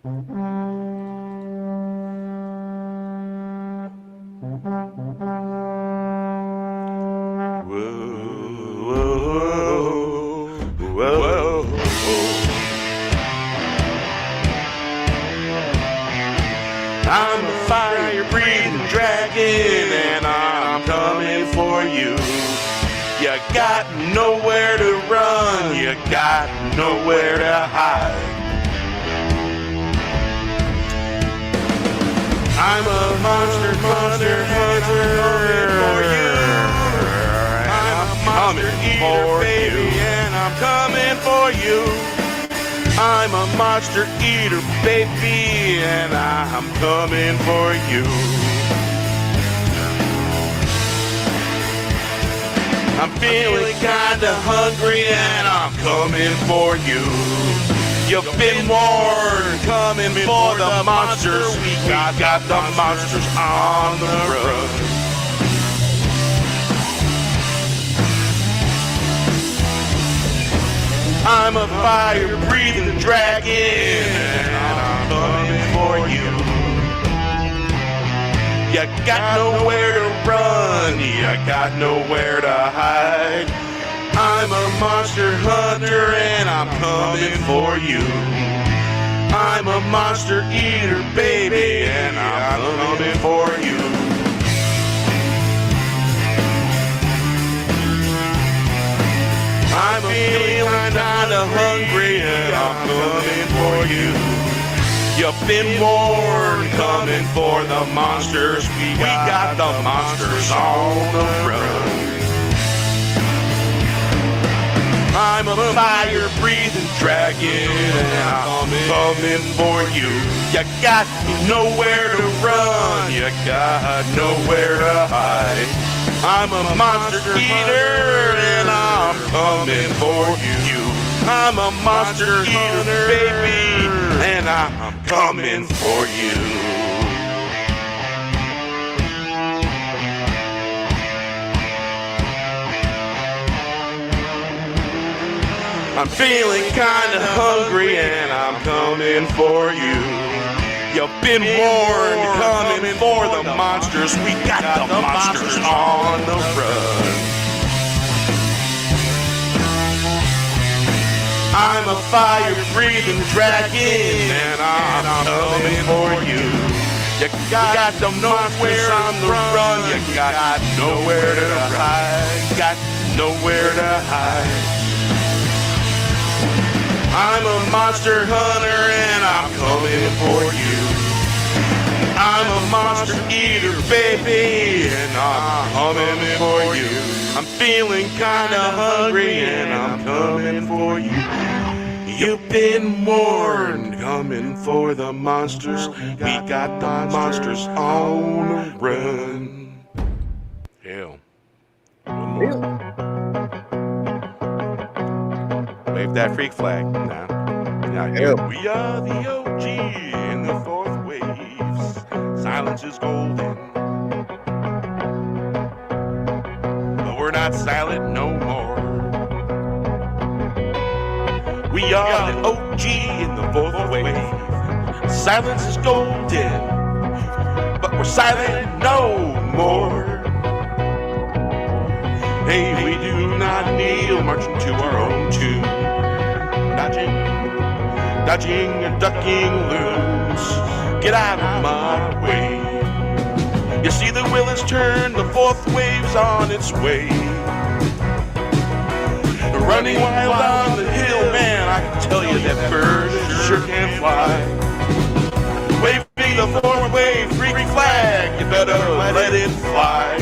I'm a fire-breathing dragon, and I'm coming for you. You got nowhere to run, you got nowhere to hide. I'm a monster hunter, for you. I'm a monster eater, baby, and I'm coming for you. I'm a monster eater, baby, and I'm coming for you. I'm feeling kinda hungry, and I'm coming for you. You've been warned, coming for the monsters. We got the monsters on the run. I'm a fire-breathing dragon, and I'm coming for you. You got nowhere to run, you got nowhere to hide. I'm a monster hunter, and I'm coming for you. I'm a monster eater, baby, and I'm coming for you. I'm feeling kinda hungry, and I'm coming for you. You've been warned, coming for the monsters. We got the monsters on the run. I'm a fire-breathing dragon, and I'm coming for you. You got nowhere to run, you got nowhere to hide. I'm a monster eater, and I'm coming for you. I'm a monster eater, baby, and I'm coming for you. I'm feeling kinda hungry, and I'm coming for you. You've been warned, coming for the monsters. We got the monsters on the run. I'm a fire-breathing dragon, and I'm coming for you. You got the monsters on the run. You got nowhere to hide. Got nowhere to hide. I'm a monster hunter, and I'm coming for you. I'm a monster eater, baby, and I'm coming for you. I'm feeling kinda hungry, and I'm coming for you. You've been warned, coming for the monsters. We got the monsters on the run. Hell. Wave that freak flag. Now here we are, the OG in the fourth waves. Silence is golden, but we're not silent no more. We are the OG in the fourth wave. Silence is golden, but we're silent no more. Hey, we do not kneel, marching to our own tune. Dodging and ducking loons. Get out of my way. You see the wheel has turned, the fourth wave's on its way. Running wild on the hill, man, I can tell you that bird sure can fly. Waving the fourth wave freak flag, you better let it fly.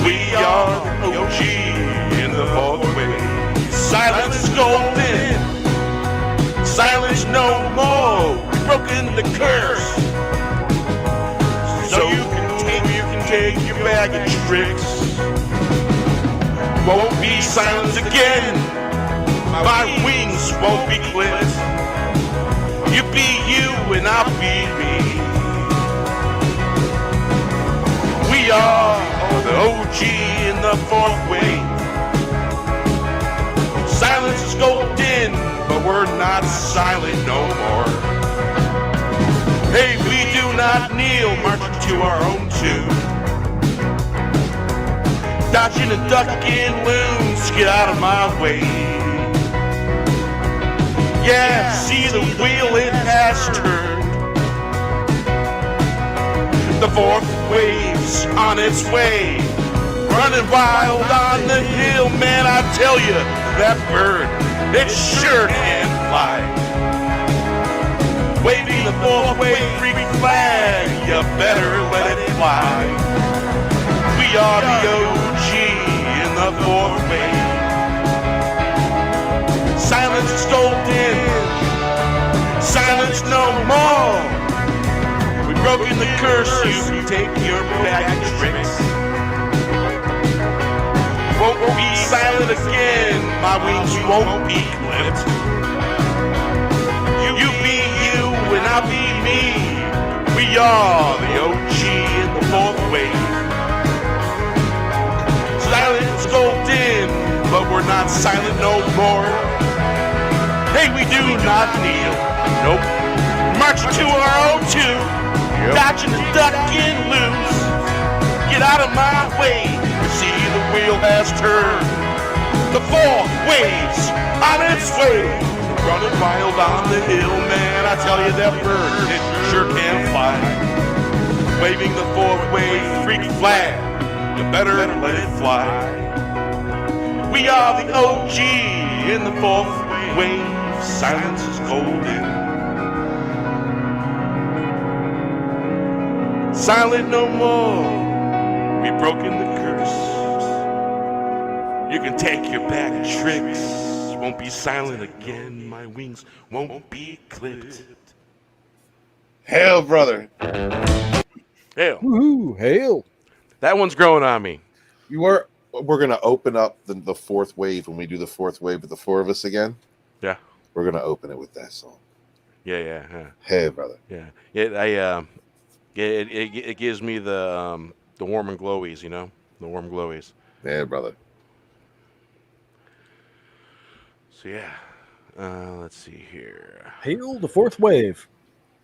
We are the OG in the fourth wave. Silence is golden, silence no more. We've broken the curse, so you can take your bag of tricks. Won't be silent again. My wings won't be clipped. You be you and I'll be me. We are the OG in the fourth wave. Silence is golden, but we're not silent no more. Hey, we do not kneel, marching to our own tune. Dodging and ducking loons, get out of my way. Yeah, see the wheel, it has turned. The fourth wave's on its way. Running wild on the hill, man, I tell you, that bird, it sure can fly. Waving the fourth wave freak flag, you better let it fly. We are the OG in the fourth wave. Silence is golden, silence no more. We've broken the curse, you can take your back tricks. Won't be silent again, my wings won't be clipped. You be you and I'll be me. We are the OG in the fourth wave. Silence golden, but we're not silent no more. Hey, we do not kneel, nope. March to our own tune, dodging and ducking loose. Get out of my way, see the wheel has turned. The fourth wave's on its way. Running wild on the hill, man, I tell you that bird, it sure can fly. Waving the fourth wave freak flag, you better let it fly. We are the OG in the fourth wave, silence is golden. Silent no more, we've broken the curse. You can take your back tricks, won't be silent again, my wings won't be clipped. Hail, brother. Hail. Woohoo, hail. That one's growing on me. We're going to open up the fourth wave when we do the fourth wave with the four of us again. Yeah. We're going to open it with that song. Yeah. Hey, brother. Yeah. It gives me the warm and glowies, you know? The warm glowies. Yeah, brother. So, yeah. Let's see here. Hail the fourth wave.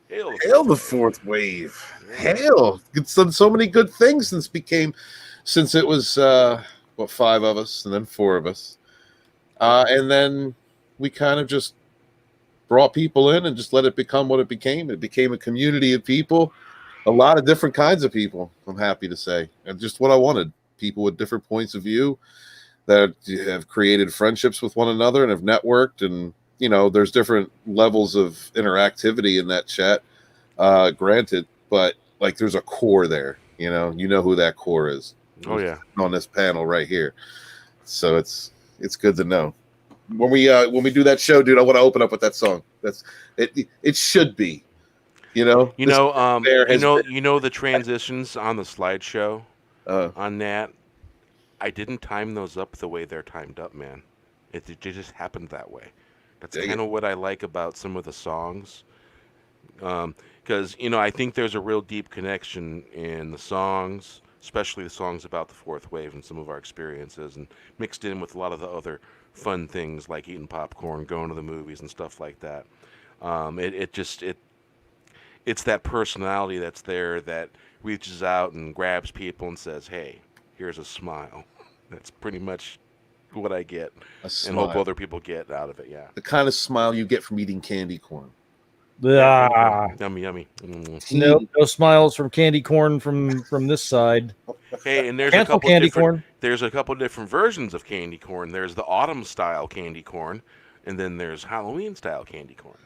Hail the fourth wave. Hail. It's done so many good things since it was, five of us and then four of us. And then we kind of just brought people in and just let it become what it became. It became a community of people, a lot of different kinds of people, I'm happy to say. And just what I wanted. People with different points of view that have created friendships with one another and have networked. And, you know, there's different levels of interactivity in that chat, granted. But, like, there's a core there, you know who that core is. Oh, yeah. On this panel right here. So it's good to know. When we do that show, dude, I want to open up with that song. That's it. It should be, you know. You know the transitions on the slideshow on that. I didn't time those up the way they're timed up, man. It just happened that way. That's kind of what I like about some of the songs, because I think there's a real deep connection in the songs, especially the songs about the fourth wave and some of our experiences, and mixed in with a lot of the other fun things like eating popcorn, going to the movies, and stuff like that. It's that personality that's there that reaches out and grabs people and says, "Hey, here's a smile." That's pretty much what I get, and hope other people get out of it. Yeah, the kind of smile you get from eating candy corn. Yummy. No smiles from candy corn from this side. Hey, and there's there's a couple different versions of candy corn. There's the autumn style candy corn, and then there's Halloween style candy corn.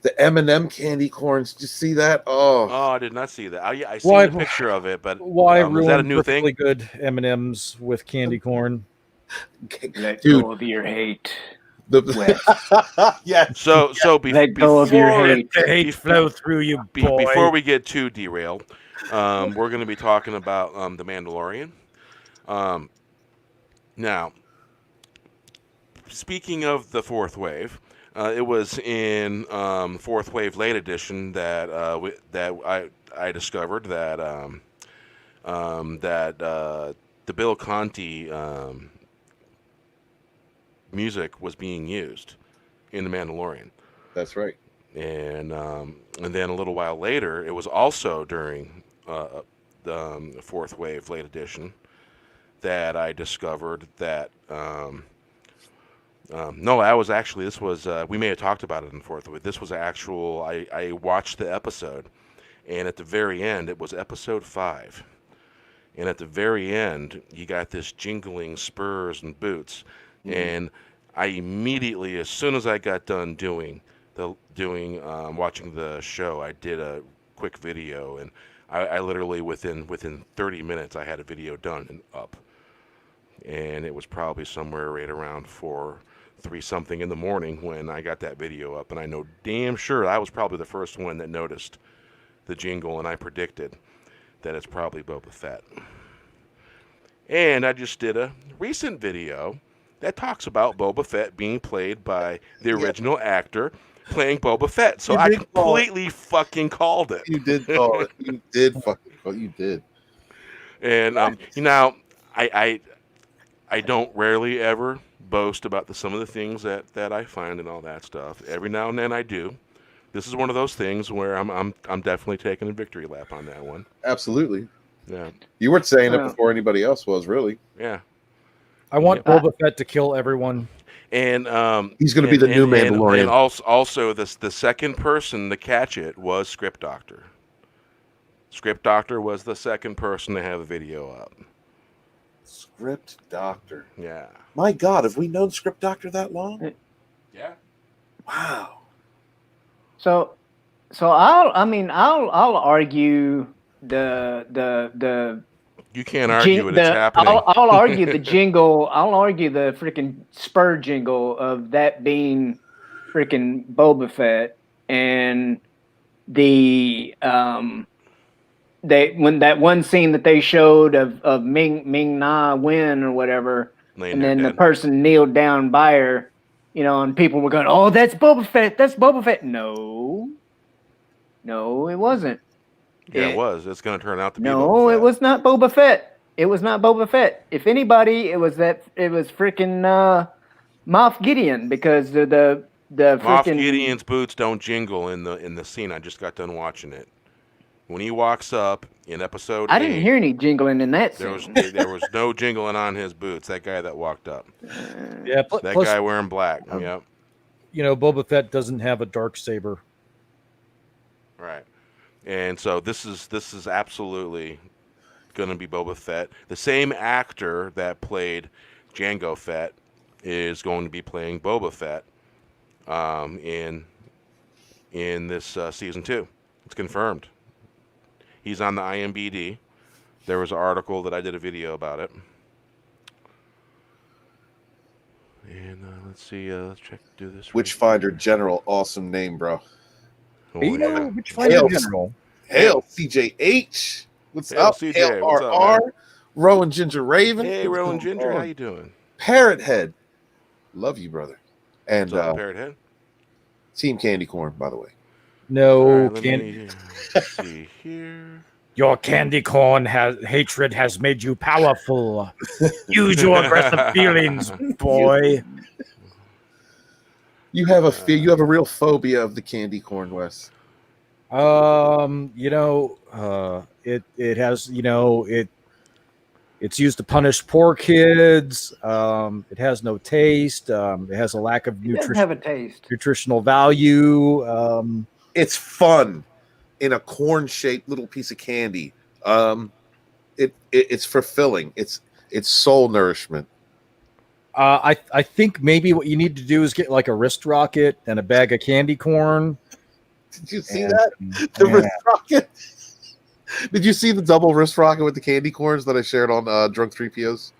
The M&M candy corns. Did you see that? Oh, I did not see that. I see a picture of it, but why is that a new thing? Really good M&Ms with candy corn. Let go of your hate. Yeah. So let go of your hate. The hate flow through you, boy. Before we get too derailed, we're going to be talking about the Mandalorian. Now, speaking of the fourth wave, it was in fourth wave late edition that I discovered that the Bill Conti music was being used in The Mandalorian. That's right. And then a little while later, it was also during the Fourth Wave Late Edition that I discovered that. No, that was actually, this was, we may have talked about it in Fourth Wave. This was actual, I watched the episode, and at the very end, it was episode 5. And at the very end, you got this jingling spurs and boots. And I immediately, as soon as I got done watching the show, I did a quick video, and I literally within 30 minutes, I had a video done and up. And it was probably somewhere right around 3 something in the morning when I got that video up, and I know damn sure I was probably the first one that noticed the jingle, and I predicted that it's probably Boba Fett. And I just did a recent video that talks about Boba Fett being played by the original actor playing Boba Fett. So I completely fucking called it. You did call it. You did fucking call it. You did. And you know, I don't rarely ever boast about some of the things that I find and all that stuff. Every now and then I do. This is one of those things where I'm definitely taking a victory lap on that one. Absolutely. Yeah. You weren't saying it before anybody else was, really. Yeah. I want Boba Fett to kill everyone. And he's going to be the new Mandalorian. And also the second person to catch it was Script Doctor. Script Doctor was the second person to have a video up. Script Doctor. Yeah. My God, have we known Script Doctor that long? Yeah. Wow. So I'll argue the you can't argue it's happening. I'll argue the jingle. I'll argue the freaking spur jingle of that being freaking Boba Fett, and the when that one scene that they showed of Ming Na Wen or whatever, and then the person kneeled down by her, you know, and people were going, "Oh, that's Boba Fett. That's Boba Fett." No, it wasn't. Yeah, it was. It's going to turn out to be. No, Boba Fett. It was not Boba Fett. It was not Boba Fett. If anybody, it was freaking Moff Gideon, because the Moff freaking Gideon's boots don't jingle in the scene. I just got done watching it. When he walks up in episode 8, I didn't hear any jingling in that scene. There was no jingling on his boots. That guy that walked up. Yeah, that guy wearing black. Yep. You know, Boba Fett doesn't have a dark saber. Right. And so this is absolutely going to be Boba Fett. The same actor that played Jango Fett is going to be playing Boba Fett in this season 2. It's confirmed. He's on the IMBD. There was an article that I did a video about it. And let's see. Let's do this. Witchfinder General, awesome name, bro. Oh, yeah. Witchfinder General. Hail CJH. What's Hail up? CJ. Hail What's up, RR. man? Rowan Ginger Raven. Hey, Rowan Ginger, how you doing? Parrot Head. Love you, brother. And Parrot Head? Team Candy Corn, by the way. No, Let's see here. Your candy corn hatred has made you powerful. Use your aggressive feelings, boy. You have a real phobia of the candy corn, Wes. You know, it has, you know, it's used to punish poor kids. It has no taste. It has a lack of nutritional value. It's fun in a corn-shaped little piece of candy. It's fulfilling. It's soul nourishment. I think maybe what you need to do is get like a wrist rocket and a bag of candy corn. Did you see that? The wrist rocket. Did you see the double wrist rocket with the candy corns that I shared on Drunk 3PO's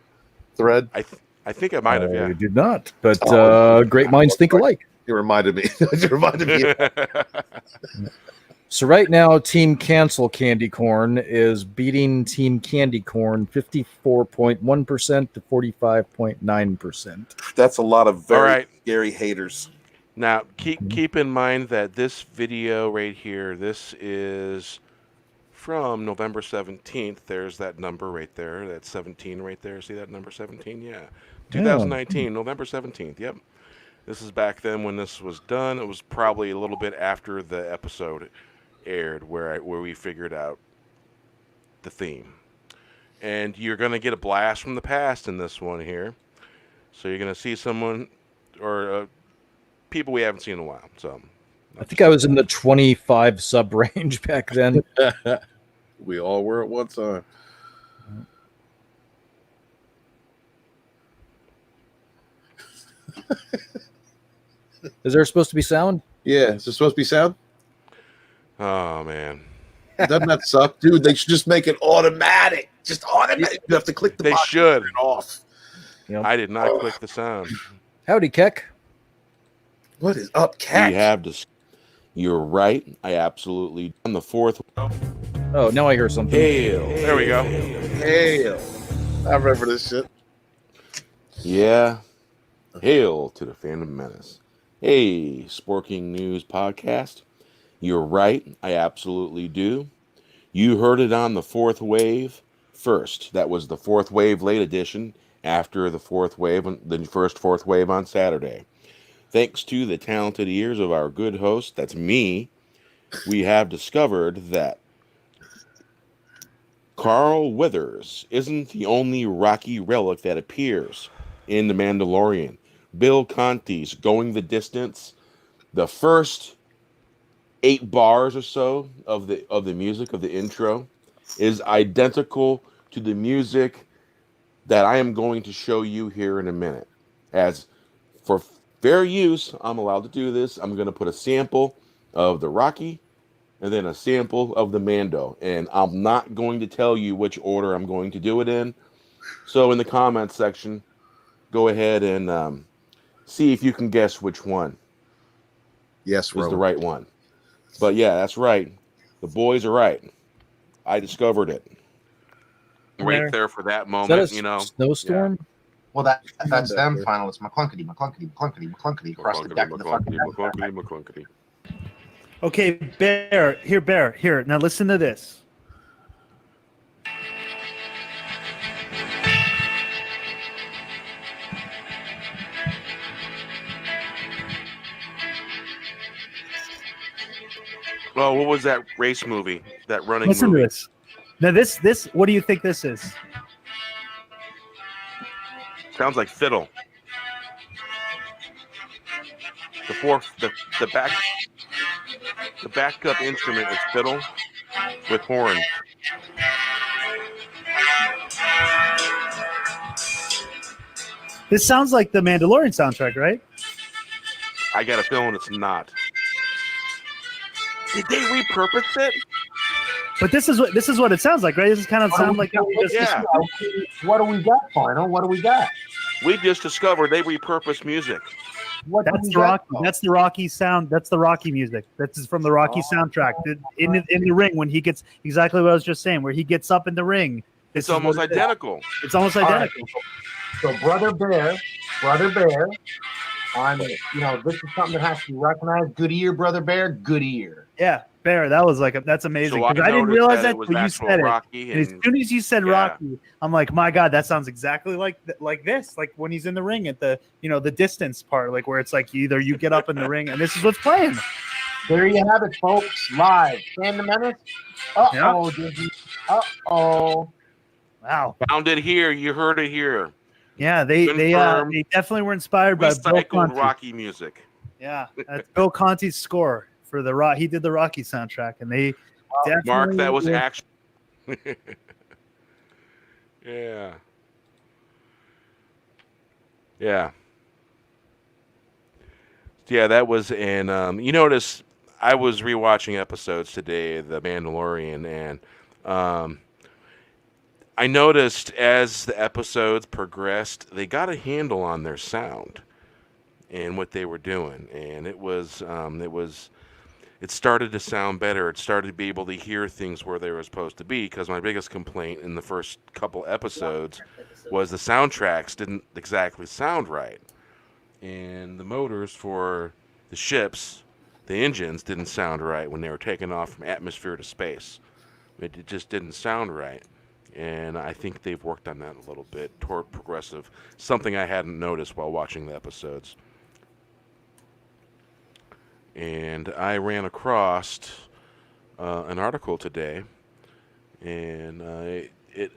thread? I think I might have. Yeah, I did not. But great minds think alike. It reminded me. It reminded me. So right now, Team Cancel Candy Corn is beating Team Candy Corn 54.1% to 45.9%. That's a lot of very scary haters. Now, keep in mind that this video right here, this is from November 17th. There's that number right there. That's 17 right there. See that number 17? Yeah. 2019, November 17th. Yep. This is back then when this was done. It was probably a little bit after the episode aired where we figured out the theme. And you're going to get a blast from the past in this one here. So you're going to see someone or people we haven't seen in a while. So I think I was in the 25 sub range back then. We all were at one time. Is there supposed to be sound? Yeah, is there supposed to be sound? Oh, man. Doesn't that suck, dude? They should just make it automatic. Just automatic. You have to click the They button should. and turn it off. Yep. I did not click the sound. Howdy, Keck. What is up, cat? We have to. You're right. I absolutely. On the fourth. Oh, now I hear something. Hail. There we go. Hail. I remember this shit. Yeah. Hail to the Phantom Menace. Hey, Sporking News Podcast. You're right. I absolutely do. You heard it on the fourth wave first. That was the fourth wave late edition after the fourth wave, the first fourth wave on Saturday. Thanks to the talented ears of our good host, that's me, we have discovered that Carl Weathers isn't the only Rocky relic that appears in The Mandalorian. Bill Conti's Going the Distance, the first 8 bars or so of the music of the intro is identical to the music that I am going to show you here in a minute. As for fair use, I'm allowed to do this. I'm going to put a sample of the Rocky and then a sample of the Mando. And I'm not going to tell you which order I'm going to do it in. So in the comments section, go ahead and see if you can guess which one Yes, is Ro. the right one. But yeah, that's right. The boys are right. I discovered it. Right there for that moment, Is that a snowstorm? Yeah. Well, that's them. Final. It's McClunkety across the deck of the fucking McClunkety. Okay, Bear. Here. Now listen to this. Well, what was that race movie? That running Listen movie? to this. Now this. What do you think this is? Sounds like fiddle. The backup instrument is fiddle with horn. This sounds like the Mandalorian soundtrack, right? I got a feeling it's not. Did they repurpose it? But this is what it sounds like, right? This is kind of sound like Yeah. What do we got, Final? What do we got? We just discovered they repurposed music. What do That's we the got, Rocky. though? That's the Rocky sound. That's the Rocky music. That's from the Rocky soundtrack. In the ring when he gets exactly what I was just saying, where he gets up in the ring. It's almost identical. It's almost identical. So Brother Bear. This is something that has to be recognized. Good ear, Brother Bear. Good ear. Yeah, Bear. That was that's amazing. So I 'Cause I didn't noticed realize that that it was when you actual said it. Rocky And as and- soon as you said Yeah. Rocky, I'm like, my God, that sounds exactly like this. Like when he's in the ring at the the distance part, like where it's like either you get up in the ring and this is what's playing. There you have it, folks. Live. Phantom Menace. Uh-oh, Disney. Uh-oh. Wow. Found it here. You heard it here. Yeah, they Confirmed. definitely were inspired by Bill Recycled Conti. Rocky music. Yeah, that's Bill Conti's score for the Rock. He did the Rocky soundtrack, and they definitely Mark, that was were- actually. Yeah. Yeah. Yeah, that was, and you notice I was rewatching episodes today, The Mandalorian, and I noticed as the episodes progressed, they got a handle on their sound and what they were doing, and it started to sound better. It started to be able to hear things where they were supposed to be, because my biggest complaint in the first couple episodes was the soundtracks didn't exactly sound right. And the motors for the ships, the engines, didn't sound right when they were taking off from atmosphere to space. It just didn't sound right. And I think they've worked on that a little bit toward progressive, something I hadn't noticed while watching the episodes. And I ran across an article today, and it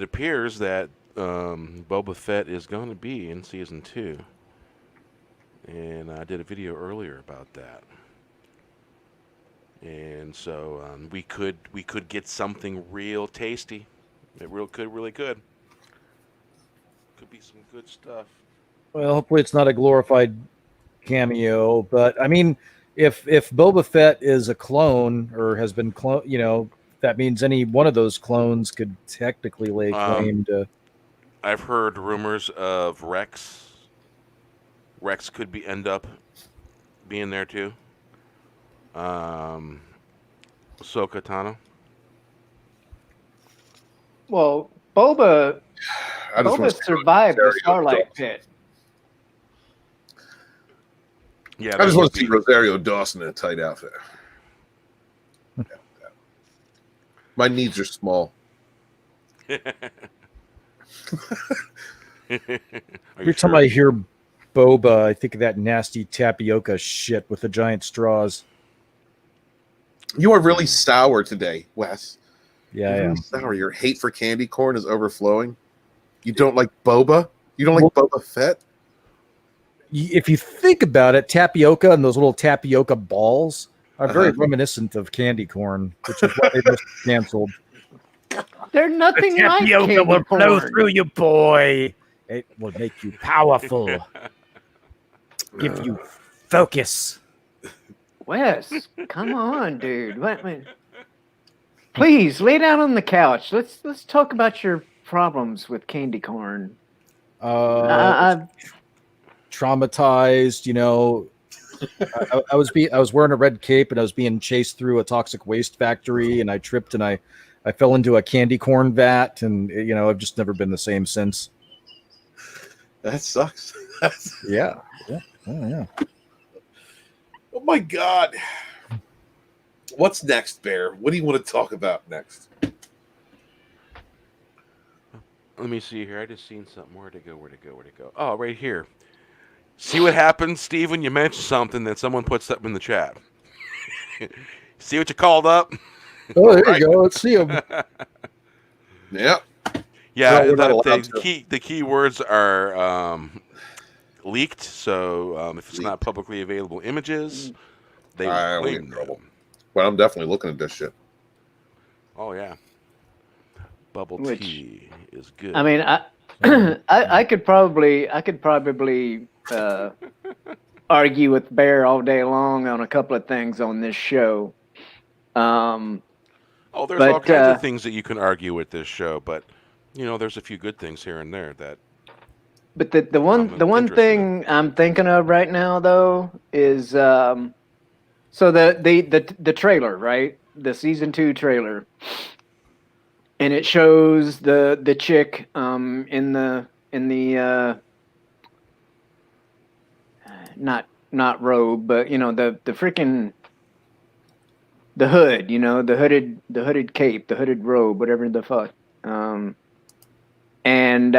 appears that Boba Fett is going to be in season 2, and I did a video earlier about that. And so we could get something real tasty. It really could. Could be some good stuff. Well, hopefully it's not a glorified cameo, but I mean, if Boba Fett is a clone or has been cloned, that means any one of those clones could technically lay claim to. I've heard rumors of Rex. Rex could end up being there too. Ahsoka Tano. Well, Boba survived the Starlight Pit. Yeah, I just want to see Rosario Dawson in a tight outfit. My needs are small. Every time I hear Boba, I think of that nasty tapioca shit with the giant straws. You are really sour today, Wes. Yeah, You're I am. really sour. Your hate for candy corn is overflowing. You don't like boba? You don't like Boba Fett? If you think about it, tapioca and those little tapioca balls are very reminiscent of candy corn, which is why they just canceled. They're nothing like Tapioca candy will corn. flow through you, boy. It will make you powerful. Give you focus. Wes, come on, dude. Please lay down on the couch. Let's talk about your problems with candy corn. Traumatized, I was wearing a red cape and I was being chased through a toxic waste factory, and I tripped and I fell into a candy corn vat, and I've just never been the same since. That sucks. Yeah. Oh, yeah. Oh my God. What's next, Bear? What do you want to talk about next? Let me see here. I just seen something. Where'd it go? Oh, right here. See what happens, Steve, when you mention something that someone puts something in the chat. See what you called up? Oh, there you go. Let's see them. Yeah. Yeah, No, we're not allowed the key words are leaked, so if it's not publicly available images, they will claim them. Well, I'm definitely looking at this shit. Oh yeah, bubble tea is good. I mean, I could probably argue with Bear all day long on a couple of things on this show. There's all kinds of things that you can argue with this show, but there's a few good things here and there that. But the one thing I'm thinking of right now though is so the trailer, right? The season 2 trailer, and it shows the chick in the not robe, but the freaking the hood, the hooded cape, the hooded robe, whatever the fuck. And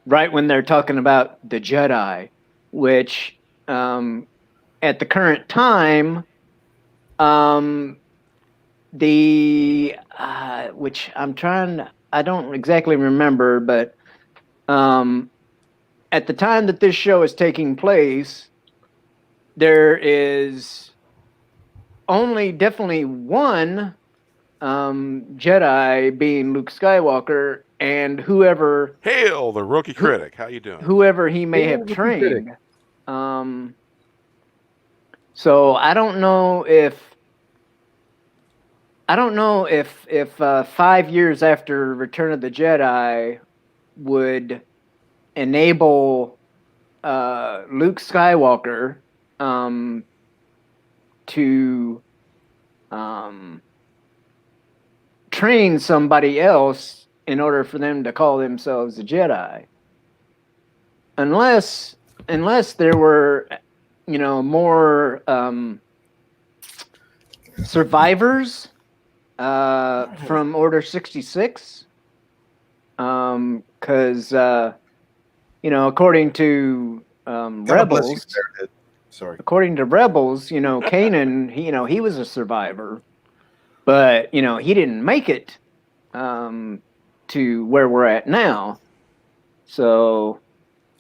right when they're talking about the Jedi, which at the current time, which I don't exactly remember, but at the time that this show is taking place, there is definitely one Jedi, being Luke Skywalker, and whoever. Hail the rookie critic! How you doing? Whoever he may have trained. So I don't know if 5 years after Return of the Jedi would enable Luke Skywalker to train somebody else in order for them to call themselves a Jedi, unless there were more survivors from Order 66, because according to Rebels, Sorry. According to Rebels, Kanan, he was a survivor, but he didn't make it to where we're at now. So,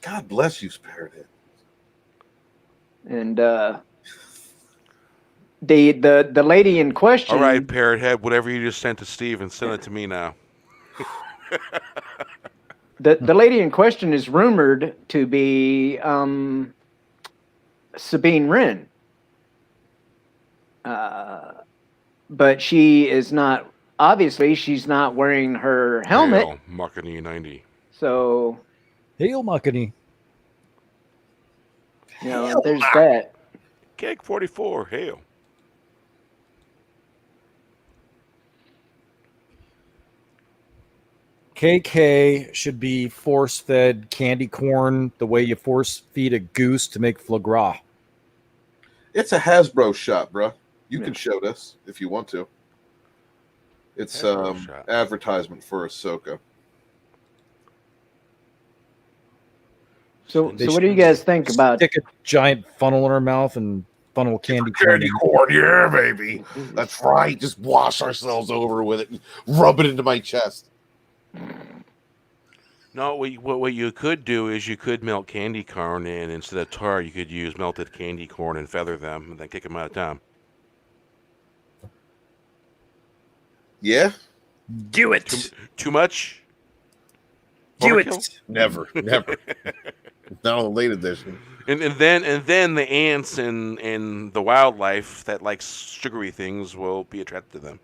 God bless you, Parrot Head. And the lady in question. All right, Parrot Head, whatever you just sent to Steve, and send it to me now. The lady in question is rumored to be Sabine Wren, but she is not. Obviously, she's not wearing her helmet. Hail, Makani 90. So, Hail Makani. There's that. Cake 44, hail. KK should be force-fed candy corn the way you force-feed a goose to make foie gras. It's a Hasbro shot, bro. You can show this if you want to. It's advertisement for Ahsoka. So what do you guys think about? Stick a giant funnel in our mouth and funnel candy corn, yeah, baby. That's right. Just wash ourselves over with it and rub it into my chest. No, what you could do is you could melt candy corn, and instead of tar, you could use melted candy corn and feather them, and then kick them out of town. Yeah? Do it. Too much? Do Overkill? it. Never. Not on the late edition. And then the ants and the wildlife that likes sugary things will be attracted to them.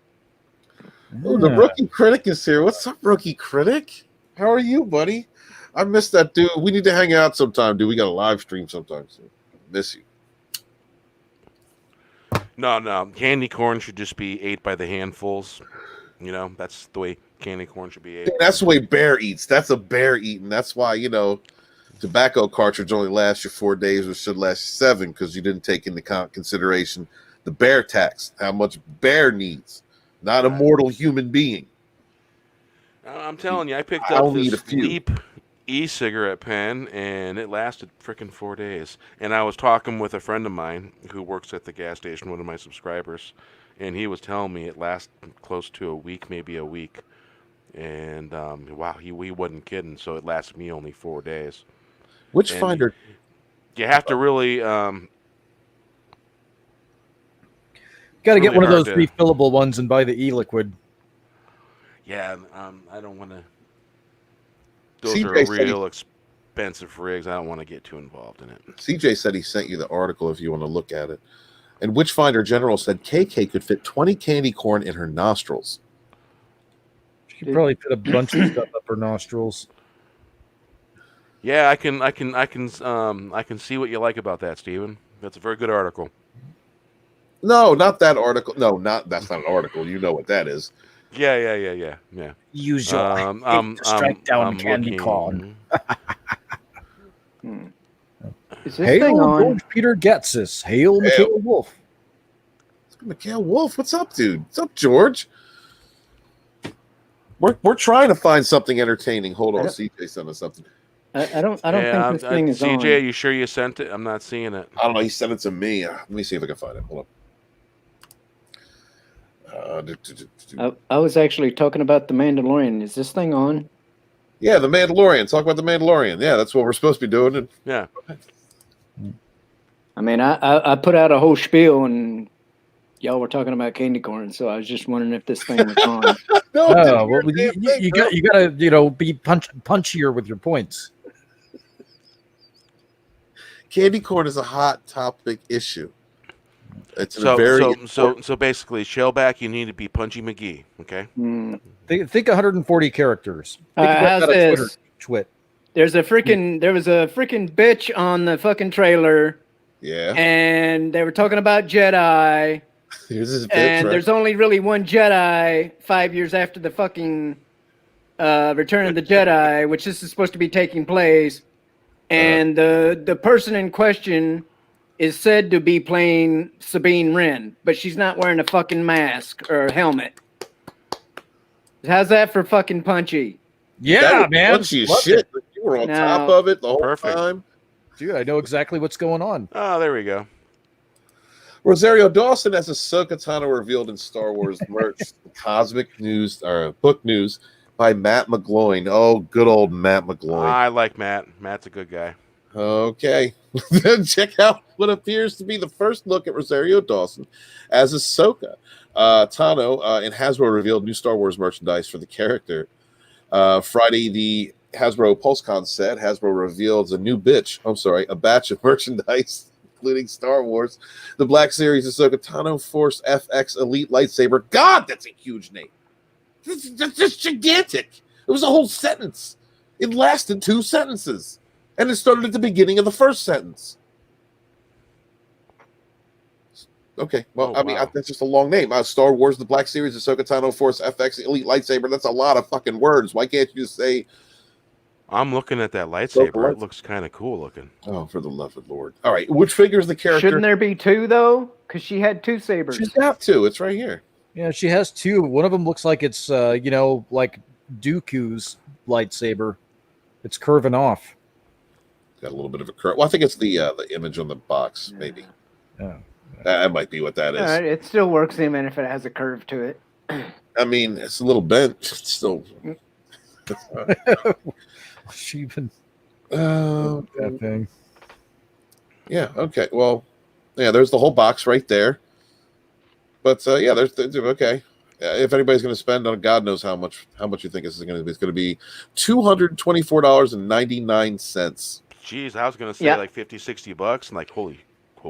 Oh, the Rookie Critic is here. What's up, Rookie Critic? How are you, buddy? I missed that dude. We need to hang out sometime, dude. We got a live stream sometime soon. Miss you. No. Candy corn should just be ate by the handfuls. That's the way candy corn should be ate. That's the way bear eats. That's a bear eating. That's why, tobacco cartridge only lasts you 4 days or should last you 7 because you didn't take into consideration the bear tax, how much bear needs, not a mortal human being. I'm telling you, I picked up this Leap e-cigarette pen, and it lasted frickin' 4 days. And I was talking with a friend of mine who works at the gas station, one of my subscribers, and he was telling me it lasts close to a week, maybe a week. And, wow, he wasn't kidding, so it lasted me only 4 days. Which finder? You have to really... Got to get one of those refillable ones and buy the e-liquid. Yeah, I don't want to... Those are real expensive rigs. I don't want to get too involved in it. CJ said he sent you the article if you want to look at it. And Witchfinder General said KK could fit 20 candy corn in her nostrils. She could probably fit a bunch of stuff up her nostrils. Yeah, I can see what you like about that, Stephen. That's a very good article. No, not that article. No, that's not an article. You know what that is. Yeah. Use your to strike down candy corn. Is this thing on? George Peter gets this. Hail, Mikhail Wolf. Mikhail Wolf, what's up, dude? What's up, George? We're trying to find something entertaining. Hold on, CJ sent us something. I don't think this thing is CJ, on. CJ, you sure you sent it? I'm not seeing it. I don't know. He sent it to me. Let me see if I can find it. Hold on. I was actually talking about the Mandalorian. Is this thing on? Yeah, the Mandalorian. Talk about the Mandalorian. Yeah, that's what we're supposed to be doing. Yeah. I mean, I put out a whole spiel, and y'all were talking about candy corn, so I was just wondering if this thing was on. You got to be punchier with your points. Candy corn is a hot topic issue. It's so basically, Shellback, you need to be Punchy McGee, okay? Think 140 characters. Think about that Twitter twit. There was a freaking bitch on the fucking trailer. Yeah. And they were talking about Jedi. Here's this bitch, and right? there's only really one Jedi 5 years after the fucking Return of the Jedi, which this is supposed to be taking place. And the person in question is said to be playing Sabine Wren, but she's not wearing a fucking mask or a helmet. How's that for fucking punchy? Yeah, man. Punchy as shit. You were on top of it the whole time. Dude, I know exactly what's going on. Oh, there we go. Rosario Dawson as Ahsoka Tano revealed in Star Wars merch. Cosmic News or Book News by Matt McGloin. Oh, good old Matt McGloin. I like Matt. Matt's a good guy. Okay. Then check out what appears to be the first look at Rosario Dawson as Ahsoka Tano. And Hasbro revealed new Star Wars merchandise for the character. Friday, the Hasbro PulseCon said Hasbro revealed a batch of merchandise, including Star Wars, the Black Series Ahsoka Tano Force FX Elite Lightsaber. God, that's a huge name. That's just gigantic. It was a whole sentence. It lasted 2 sentences. And it started at the beginning of the first sentence. Okay, well, that's just a long name. Star Wars, the Black Series, Ahsoka Tano Force, FX, Elite Lightsaber. That's a lot of fucking words. Why can't you just say... I'm looking at that lightsaber. It looks kind of cool looking. Oh, for the love of the Lord. All right, which figure is the character? Shouldn't there be 2, though? Because she had 2 sabers. She's got 2. It's right here. Yeah, she has 2. One of them looks like it's, like Dooku's lightsaber. It's curving off. Got a little bit of a curve. Well, I think it's the image on the box, maybe. Yeah. That might be what that is. All right, it still works even if it has a curve to it. I mean, it's a little bent. It's still. She even that thing. Yeah. Okay. Well, yeah. There's the whole box right there. But there's okay. If anybody's going to spend on God knows how much you think this is going to be, it's going to be $224.99. Jeez, I was going to say like $50-$60 and like holy.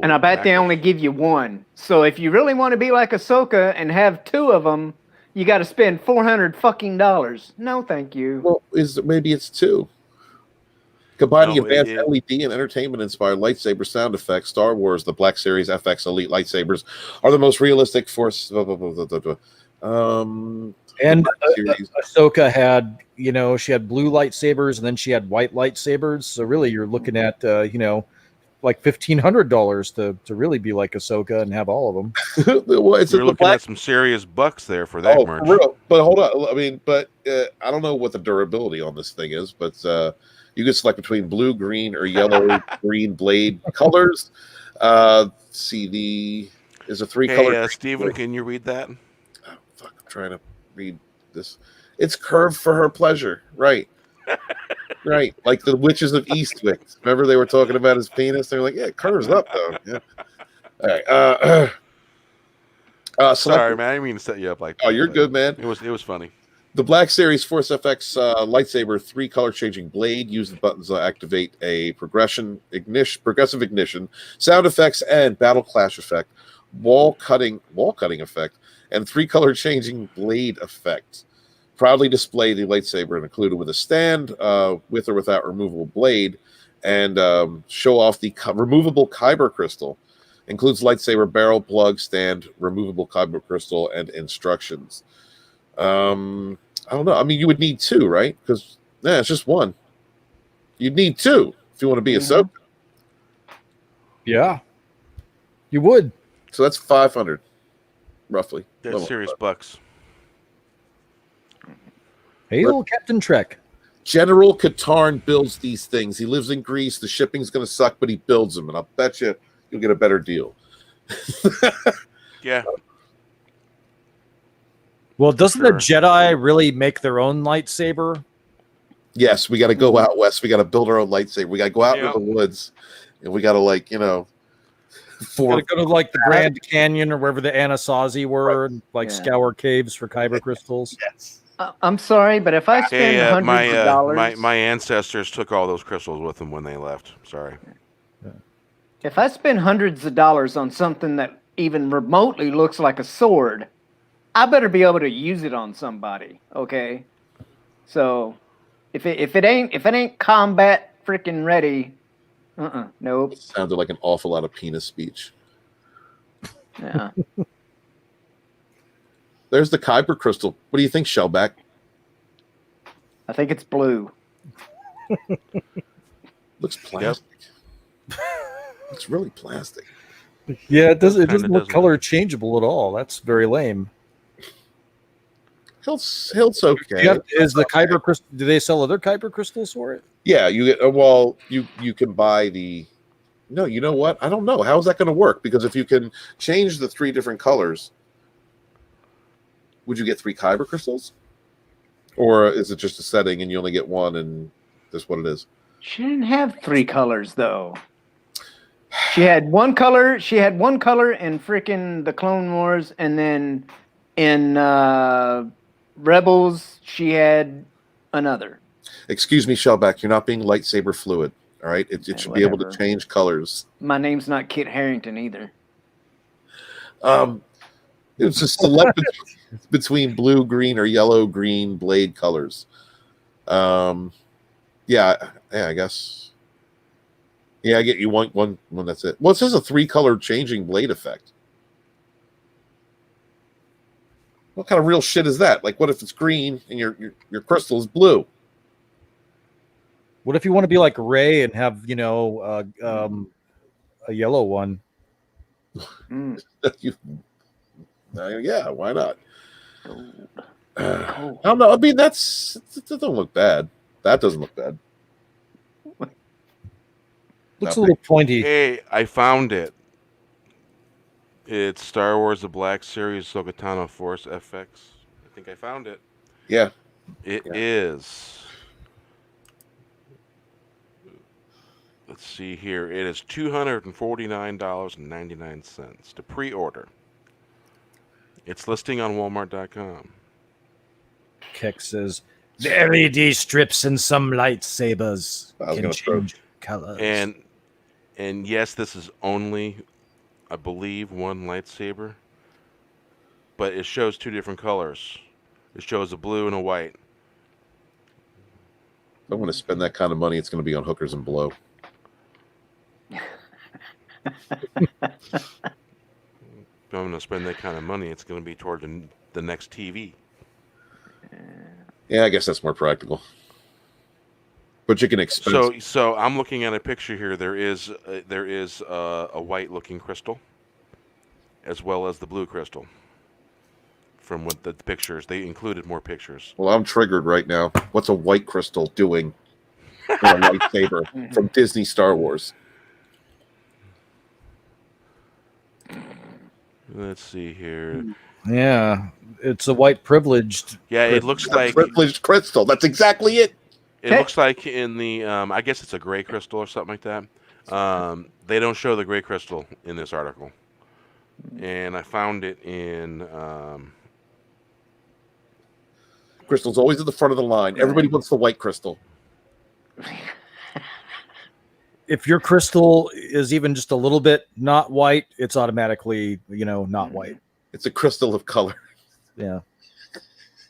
And I bet they only give you 1. So if you really want to be like Ahsoka and have 2 of them, you got to spend $400. No, thank you. Well, maybe it's 2. Combining advanced LED and entertainment-inspired lightsaber sound effects, Star Wars, the Black Series FX Elite lightsabers are the most realistic Force. And Ahsoka had, she had blue lightsabers and then she had white lightsabers. So really, you're looking at, like $1,500 to really be like Ahsoka and have all of them. Well, you're looking at some serious bucks there for that merch. For real. But hold on. I mean, I don't know what the durability on this thing is, but you can select between blue, green, or yellow, green blade colors. See, is a 3-color. Hey, Steven, can you read that? Oh, fuck, I'm trying to read this. It's curved for her pleasure, right? Right, like the witches of Eastwick. Remember they were talking about his penis? They were like, "Yeah, it curves up though." Yeah. All right. Sorry, man. I didn't mean to set you up like that. Oh, you're good, man. It was funny. The Black Series Force FX lightsaber 3-color changing blade. Use the buttons to activate a progressive ignition, sound effects, and battle clash effect, wall cutting effect, and 3-color changing blade effect. Proudly display the lightsaber and included with a stand, with or without removable blade, and show off the removable kyber crystal. Includes lightsaber barrel, plug, stand, removable kyber crystal, and instructions. I don't know. I mean, you would need 2, right? Because it's just 1. You'd need 2 if you want to be Ahsoka. Yeah, you would. So that's $500, roughly. That's serious bucks. Hail Captain Trek. General Katarn builds these things. He lives in Greece. The shipping's going to suck, but he builds them, and I'll bet you'll get a better deal. Yeah. Well, doesn't the Jedi really make their own lightsaber? Yes, we got to go out west. We got to build our own lightsaber. We got to go out into the woods, and we got to Gotta go to like the Grand Canyon or wherever the Anasazi were, and scour caves for kyber crystals. Yes. I'm sorry, but if I spend hundreds of dollars, my ancestors took all those crystals with them when they left. Sorry. If I spend hundreds of dollars on something that even remotely looks like a sword, I better be able to use it on somebody. Okay, so if it ain't combat freaking ready, nope. It sounded like an awful lot of penis speech. Yeah. There's the kyber crystal. What do you think, Shellback? I think it's blue. Looks plastic. It's really plastic. Yeah, it doesn't look color changeable at all. That's very lame. Hill's okay. Is the Kyber crystal? Do they sell other Kyber crystals for it? Yeah, you get well. You can buy the. No, you know what? I don't know. How is that going to work? Because if you can change the 3 different colors, would you get 3 Kyber crystals, or is it just a setting and you only get 1 and that's what it is? She didn't have 3 colors though. She had 1 color. She had 1 color in freaking the Clone Wars, and then in Rebels she had another. Excuse me, Shellback. You're not being lightsaber fluid. All right, it should be able to change colors. My name's not Kit Harington either. It's just select between blue, green, or yellow, green blade colors. Yeah, I guess. Yeah, I get you one. That's it. Well, it says a 3-color changing blade effect. What kind of real shit is that? Like, what if it's green and your crystal is blue? What if you want to be like Ray and have a yellow one? Yeah, why not? I don't know. I mean, that doesn't look bad. That doesn't look bad. Looks a little pointy. Hey, I found it. It's Star Wars: The Black Series Sokatano Force FX. I think I found it. Yeah. It is. Let's see here. It is $249.99 to pre-order. It's listing on Walmart.com. Keck says the LED strips and some lightsabers can change colors. And yes, this is only, I believe, 1 lightsaber, but it shows 2 different colors. It shows a blue and a white. If I want to spend that kind of money, it's going to be on hookers and blow. If I'm going to spend that kind of money, it's going to be toward the next TV. Yeah, I guess that's more practical. But you can expense. So I'm looking at a picture here. There is a white-looking crystal, as well as the blue crystal. From what the pictures, they included more pictures. Well, I'm triggered right now. What's a white crystal doing for a lightsaber from Disney Star Wars? Let's see here. Yeah, it's a white privraged. Yeah, it looks like privileged crystal. That's exactly it. It looks like in the I guess it's a gray crystal or something like that. They don't show the gray crystal in this article, and I found it in. Crystal's always at the front of the line. Everybody wants the white crystal. If your crystal is even just a little bit not white, it's automatically, not white. It's a crystal of color. Yeah.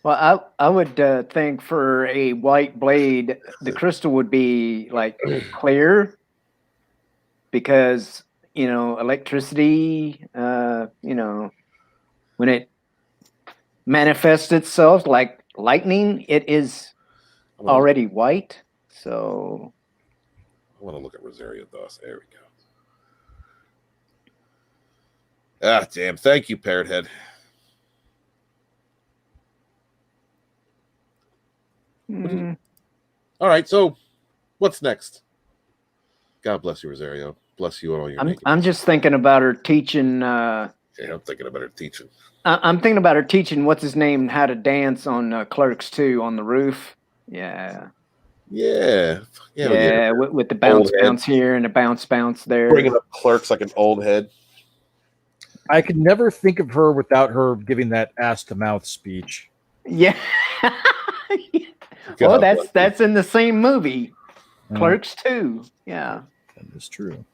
Well, I would think for a white blade, the crystal would be like clear, because electricity, when it manifests itself like lightning, it is already white. So I want to look at Rosario Dawes. There we go. Ah, damn. Thank you, Parrot Head. All right, so what's next? God bless you, Rosario. Bless you and all your I'm just thinking about her teaching. Yeah, I'm thinking about her teaching. I'm thinking about her teaching what's his name how to dance on Clerks 2 on the roof. Yeah. Yeah. With the bounce here and the bounce there. Bringing up Clerks like an old head. I could never think of her without her giving that ass to mouth speech. Yeah. Well, that's in the same movie, Clerks 2. Yeah, that is true.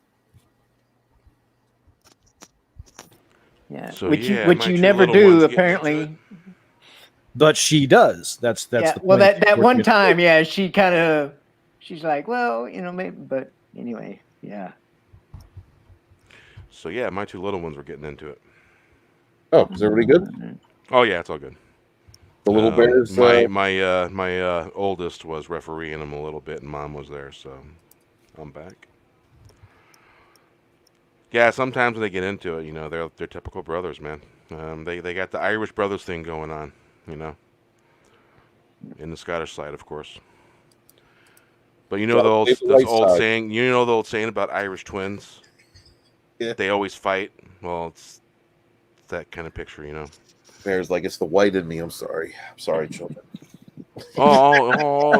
Yeah, so, which you never do apparently. But she does. That's yeah. The well, that one time, yeah, she's like, well, maybe, but anyway, yeah. So yeah, my 2 little ones were getting into it. Oh, is everybody good? Oh yeah, it's all good. The little bears. My oldest was refereeing them a little bit, and Mom was there, so I'm back. Yeah, sometimes when they get into it, they're typical brothers, man. They got the Irish brothers thing going on, in the Scottish side, of course. But you know Got the right old side. saying. You know the old saying about Irish twins. Yeah. They always fight. Well, it's that kind of picture, you know. Bear's like, it's the white in me. I'm sorry, children. No.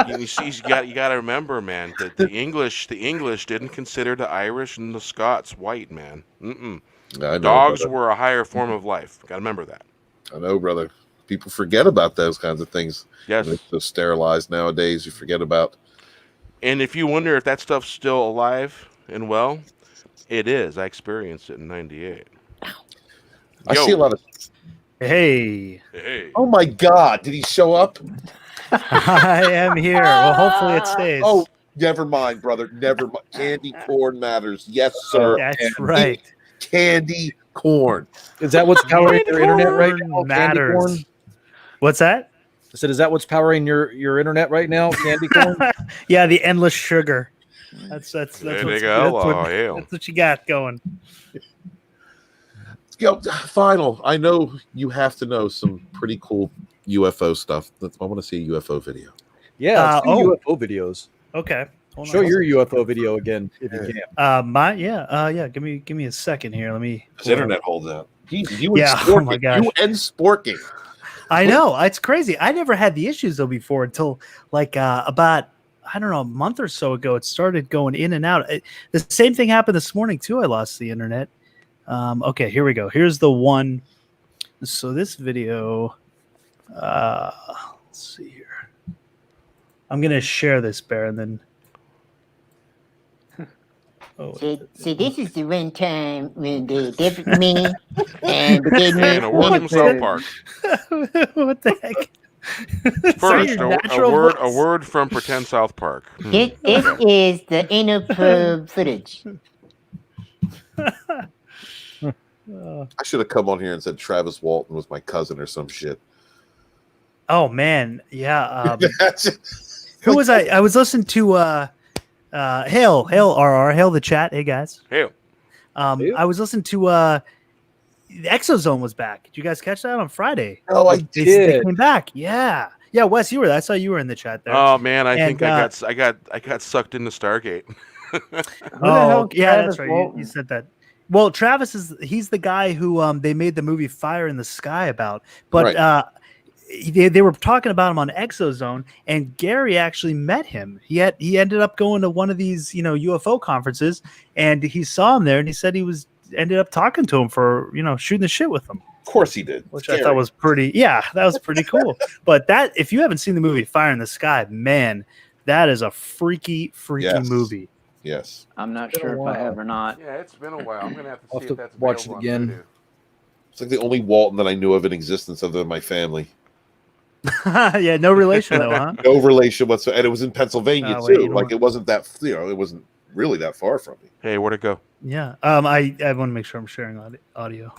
You see, you got to remember, man. The English didn't consider the Irish and the Scots white, man. I know, Dogs brother. were a higher form of life. Got to remember that. I know, brother. People forget about those kinds of things. Yes. They're so sterilized nowadays. You forget about. And if you wonder if that stuff's still alive and well, it is. I experienced it in '98. I see a lot of. Hey, Oh my God! Did he show up? I am here. Well, hopefully it stays. Oh, never mind, brother. Never mind. Candy corn matters. Yes, sir. That's right. Candy corn. Is that what's powering your internet right now? Candy Matters. corn? What's that? I said, is that what's powering your internet right now? Candy corn? Yeah, the endless sugar. That's There they go. that's what you got going. Yo, final. I know you have to know some pretty cool UFO stuff. I want to see a UFO video. Yeah, let's do UFO videos. Okay. Hold Show on. your UFO video again if you can. Give me a second here. Let me. His internet holds out. You Yeah, and oh my Sporking. gosh. You and Sporking. I know, it's crazy. I never had the issues though before until like about I don't know a month or so ago. It started going in and out. The same thing happened this morning too. I lost the internet. Okay, here we go. Here's the one. So this video. Let's see here. I'm gonna share this, Bear, and then. So this is the one time when they gave me and they gave me And a word from South Park. What the heck? First, a word from pretend South Park. This is the anal probe footage. I should have come on here and said Travis Walton was my cousin or some shit. Oh man, yeah. Who was I? I was listening to Hail RR, Hail the chat. Hey guys. Hail. I was listening to the Exozone was back. Did you guys catch that on Friday? Oh, I They did. came back. Yeah. Wes, you were there. I saw you were in the chat there. Oh man, I And, think I got sucked into Stargate. Oh, yeah, Travis that's right. Walton? You said that. Well, Travis he's the guy who they made the movie Fire in the Sky about. But Right. they were talking about him on Exozone, and Gary actually met him. He ended up going to one of these, UFO conferences, and he saw him there, and he said he ended up talking to him for, shooting the shit with him. Of course he did. Which I thought was pretty cool. But if you haven't seen the movie Fire in the Sky, man, that is a freaky Yes. movie. Yes. I'm not sure if I have or not. Yeah, it's been a while. I'm gonna have to I'll see have if to that's watch it available on again. Vudu. It's like the only Walton that I knew of in existence other than my family. Yeah, no relation though, huh? No relation whatsoever. And it was in Pennsylvania Oh, wait, too. you know Like what? it wasn't that, it wasn't really that far from me. Hey, where'd it go? Yeah. I want to make sure I'm sharing audio.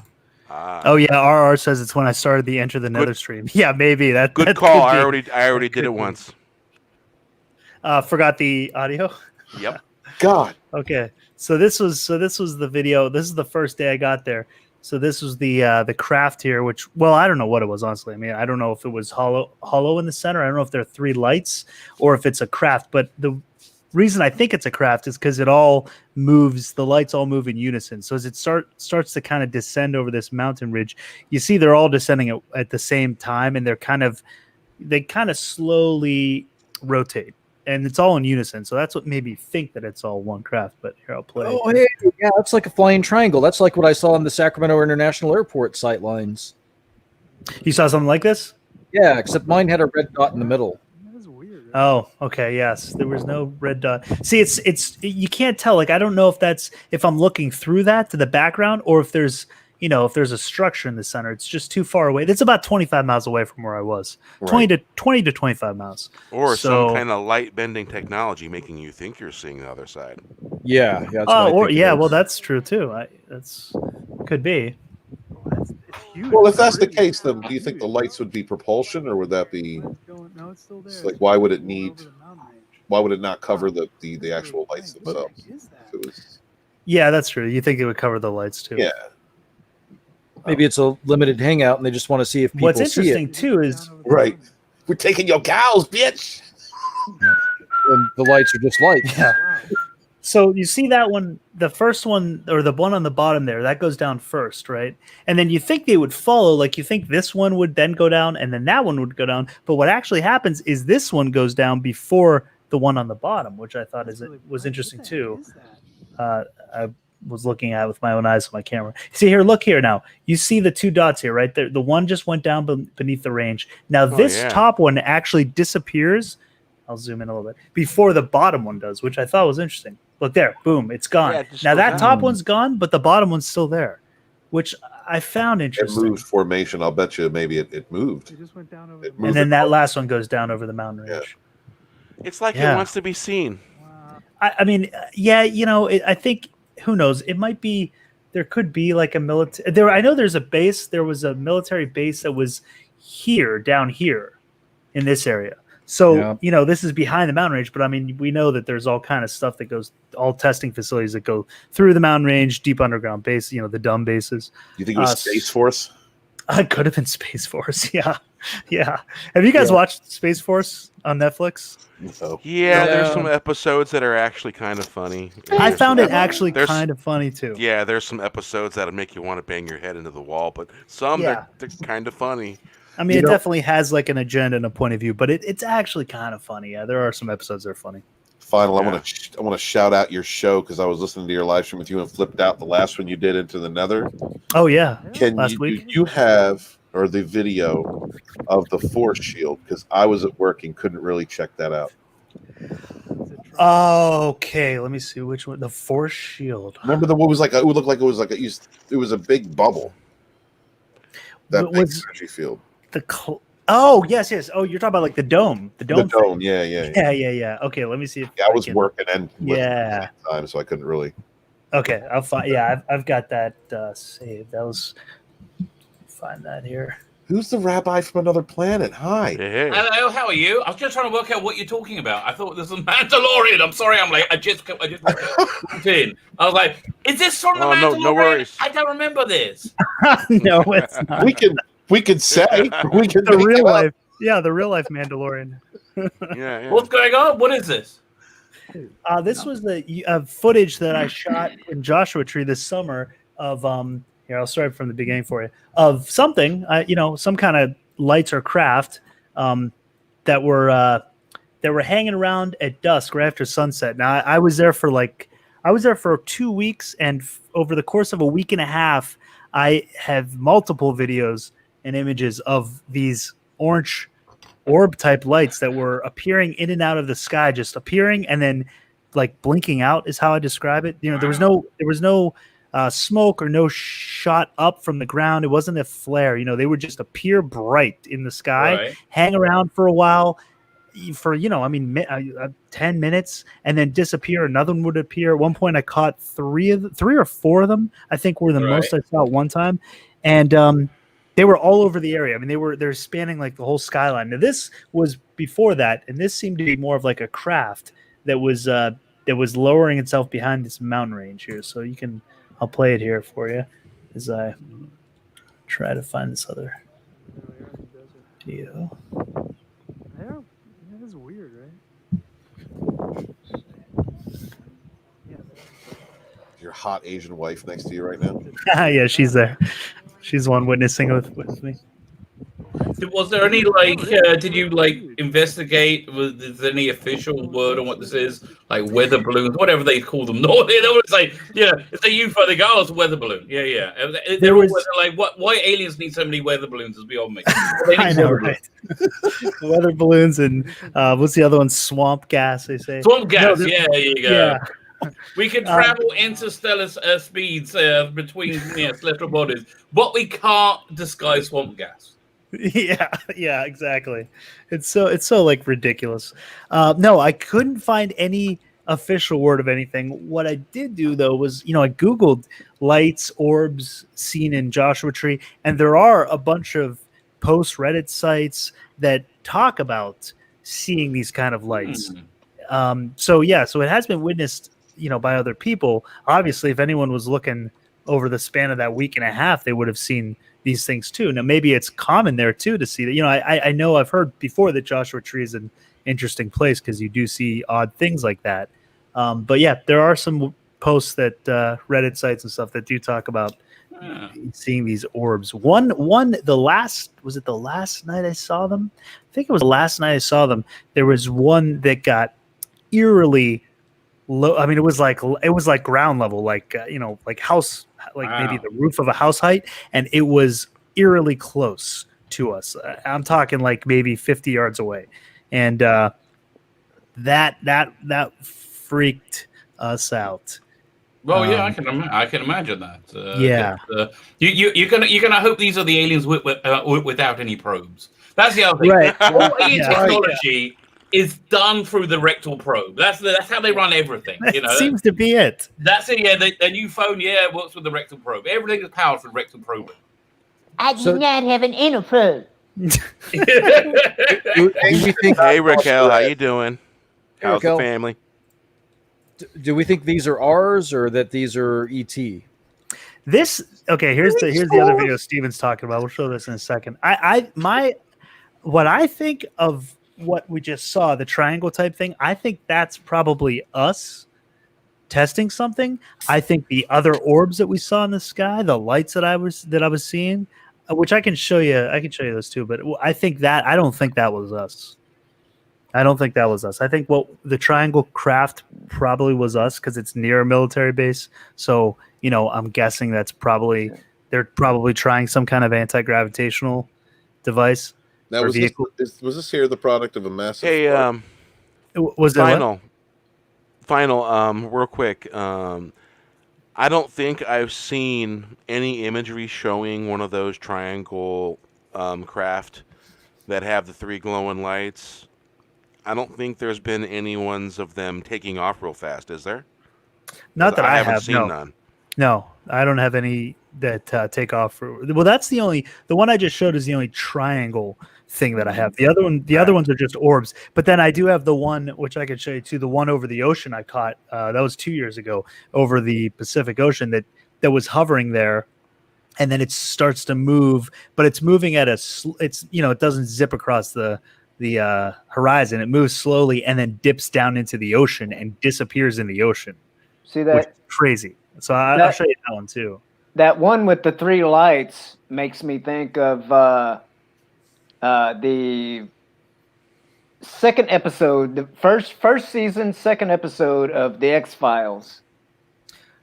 Ah, Oh yeah, RR says it's when I started the Enter the Nether stream. Yeah, maybe that. good that call. could I be. already did could it be. once. Forgot the audio. Yep. God. Okay, so this was the video. This is the first day I got there. So this was the craft here, which, well, I don't know what it was, honestly. I mean, I don't know if it was hollow in the center. I don't know if there are 3 lights or if it's a craft. But the reason I think it's a craft is because it all moves. The lights all move in unison. So as it starts to kind of descend over this mountain ridge, you see they're all descending at the same time, and they kind of slowly rotate. And it's all in unison, so that's what made me think that it's all one craft. But here, I'll play. Oh, hey, yeah, that's like a flying triangle. That's like what I saw on the Sacramento International Airport sight lines. You saw something like this? Yeah, except mine had a red dot in the middle. Oh, okay, yes. There was no red dot. See, it's you can't tell. Like, I don't know if I'm looking through that to the background, or if there's a structure in the center. It's just too far away. It's about 25 miles away from where I was. Right. 20 to 25 miles. Or So- some kind of light bending technology making you think you're seeing the other side. Yeah. That's what I think it is. Well, that's true too. That's could be. It's huge. Well, if that's the case, then do you think the lights would be propulsion, or would that be? No, it's still there. It's like, why would it not cover the actual lights themselves? If it was, Yeah, that's true. You think it would cover the lights too? yeah. Maybe it's a limited hangout, and they just want to see if people What's see interesting it. too is Right. We're taking your cows, bitch. And the lights are just lights. yeah. So you see that one, the first one, or the one on the bottom there, that goes down first, right? And then you think they would follow, like you think this one would then go down, and then that one would go down. But what actually happens is this one goes down before the one on the bottom, which I thought was interesting too. I was looking at it with my own eyes with my camera. See here, look here now. You see the two dots here, right? The one just went down beneath the range. Now this top one actually disappears. I'll zoom in a little bit before the bottom one does, which I thought was interesting. Look there, boom, it's gone. Yeah, now that top one's gone, but the bottom one's still there, which I found interesting. It moved formation. I'll bet you maybe it moved. It just went down over and then that last one goes down over the mountain range. It's like it wants to be seen. I mean, yeah, you know, I think, who knows? It might be, there could be like a military. I know there's a base. There was a military base that was here, down here, in this area. So, you know, this is behind the mountain range, but I mean, we know that there's all kind of stuff that goes, all testing facilities that go through the mountain range, deep underground base, you know, the dumb bases. You think it was Space Force? It could have been Space Force. Yeah. Yeah. Have you guys watched Space Force on Netflix? No. Yeah, there's some episodes that are actually kind of funny. I found it actually kind of funny too. Yeah, there's some episodes that'll make you want to bang your head into the wall, but some they're kind of funny. I mean, it definitely has like an agenda and a point of view, but it's actually kind of funny. Yeah, there are some episodes that are funny. Final, I want to shout out your show because I was listening to your live stream with you and flipped out the last one you did Into the Nether. Oh yeah, last week. You have the video of the Force Shield because I was at work and couldn't really check that out. Okay, let me see which one. The Force Shield. Remember the what was like? It would look like it was like it was a big bubble. That big energy field. Oh yes. Oh, you're talking about like the dome. The dome. The dome. Yeah. Okay, let me see if I was working and time, so I couldn't really. Okay, I'll find. Yeah, I've got that saved. That was. Find that here. Who's the rabbi from another planet? Hi. Hey. Hello, how are you? I was just trying to work out what you're talking about. I thought this was Mandalorian. I'm sorry, I'm late. I just walked in. I was like, is this from the Mandalorian? No worries. I don't remember this. No, it's not. We could say the real life. Yeah, the real life Mandalorian. Yeah. What's going on? What is this? This was the footage that I shot in Joshua Tree this summer of Here, I'll start from the beginning for you. Of something, some kind of lights or craft that were hanging around at dusk right after sunset. Now, I was there for 2 weeks, and over the course of a week and a half, I have multiple videos and images of these orange orb type lights that were appearing in and out of the sky, just appearing and then like blinking out is how I describe it. You know, there was no smoke or no shot up from the ground. It wasn't a flare. You know, they would just appear bright in the sky, hang around for a while, for 10 minutes, and then disappear. Another one would appear. At one point, I caught three or four of them. I think were the most I saw at one time, and they were all over the area. I mean, they're spanning like the whole skyline. Now, this was before that, and this seemed to be more of like a craft that was lowering itself behind this mountain range here. So you can. I'll play it here for you as I try to find this other video. Yeah, that is weird, right? Your hot Asian wife next to you right now? Yeah, she's there. She's the one witnessing with me. Was there any did you investigate? Was there any official word on what this is? Like weather balloons, whatever they call them. No, they don't say. It's a UFO. They go, oh, it's a weather balloon. Yeah. There was why aliens need so many weather balloons is beyond me. I know, right? Weather balloons and what's the other one? Swamp gas. They say swamp gas. No, there you go. Yeah. We can travel interstellar speeds between celestial bodies, but we can't disguise swamp gas. Yeah, exactly. It's so like ridiculous. No, I couldn't find any official word of anything. What I did do though was, I Googled lights, orbs seen in Joshua Tree, and there are a bunch of post Reddit sites that talk about seeing these kind of lights. So it has been witnessed, by other people. Obviously, if anyone was looking over the span of that week and a half, they would have seen these things too. Now, maybe it's common there too to see that. I know I've heard before that Joshua Tree is an interesting place because you do see odd things like that. But yeah, there are some posts that Reddit sites and stuff that do talk about seeing these orbs. The last night I saw them? I think it was the last night I saw them. There was one that got eerily low. I mean, it was like ground level, like house, maybe the roof of a house height, and it was eerily close to us. I'm talking like maybe 50 yards away, and that freaked us out. Well, yeah, I can imagine that. Yeah, you're gonna hope these are the aliens without any probes. That's the other thing. Right. All alien technology is done through the rectal probe. That's how they run everything. That seems to be it. That's it. Yeah, the new phone, works with the rectal probe. Everything is powered through rectal probing. I do not have an inner probe. Hey, Raquel, how you doing? How's the family? Do we think these are ours or that these are ET? Here's the other video Steven's talking about. We'll show this in a second. What I think of what we just saw, the triangle type thing, I think that's probably us testing something. I think the other orbs that we saw in the sky, the lights that I was seeing, which I can show you those too, but I don't think that was us. I think what the triangle craft probably was us because it's near a military base. So, I'm guessing they're probably trying some kind of anti-gravitational device. Now, was this here the product of a massive? Hey, was final, real quick. I don't think I've seen any imagery showing one of those triangle craft that have the 3 glowing lights. I don't think there's been any ones of them taking off real fast, is there? Not that I haven't seen none. No, I don't have any that take off. Well, that's the one I just showed is the only triangle thing that I have. The other ones are just orbs. But then I do have the one which I could show you too. The one over the ocean I caught. That was 2 years ago over the Pacific Ocean that was hovering there, and then it starts to move, but it's moving at it doesn't zip across the horizon. It moves slowly and then dips down into the ocean and disappears in the ocean. See that? Crazy. So I'll show you that one too. That one with the 3 lights makes me think of the second episode, the first season, second episode of the X-Files.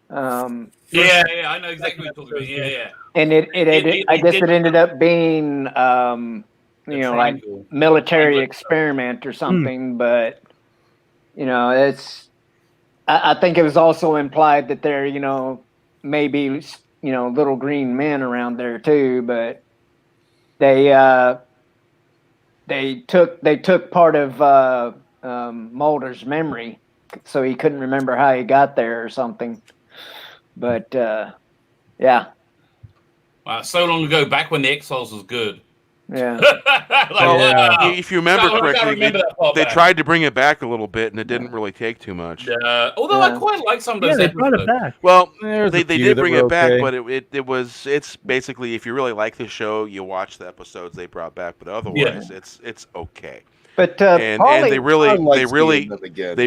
I know exactly what you're talking about. Yeah. And I guess it ended up being like military experiment or something, but I think it was also implied that there maybe little green men around there too, but they took part of Mulder's memory, so he couldn't remember how he got there or something. But yeah. Wow, so long ago, back when the X-Files was good. Yeah. If you remember correctly, they tried to bring it back a little bit, and it didn't really take too much. Although I quite like some of those. They brought it back. Well, they did bring it back, but it's basically, if you really like the show, you watch the episodes they brought back. But otherwise, it's okay. But and they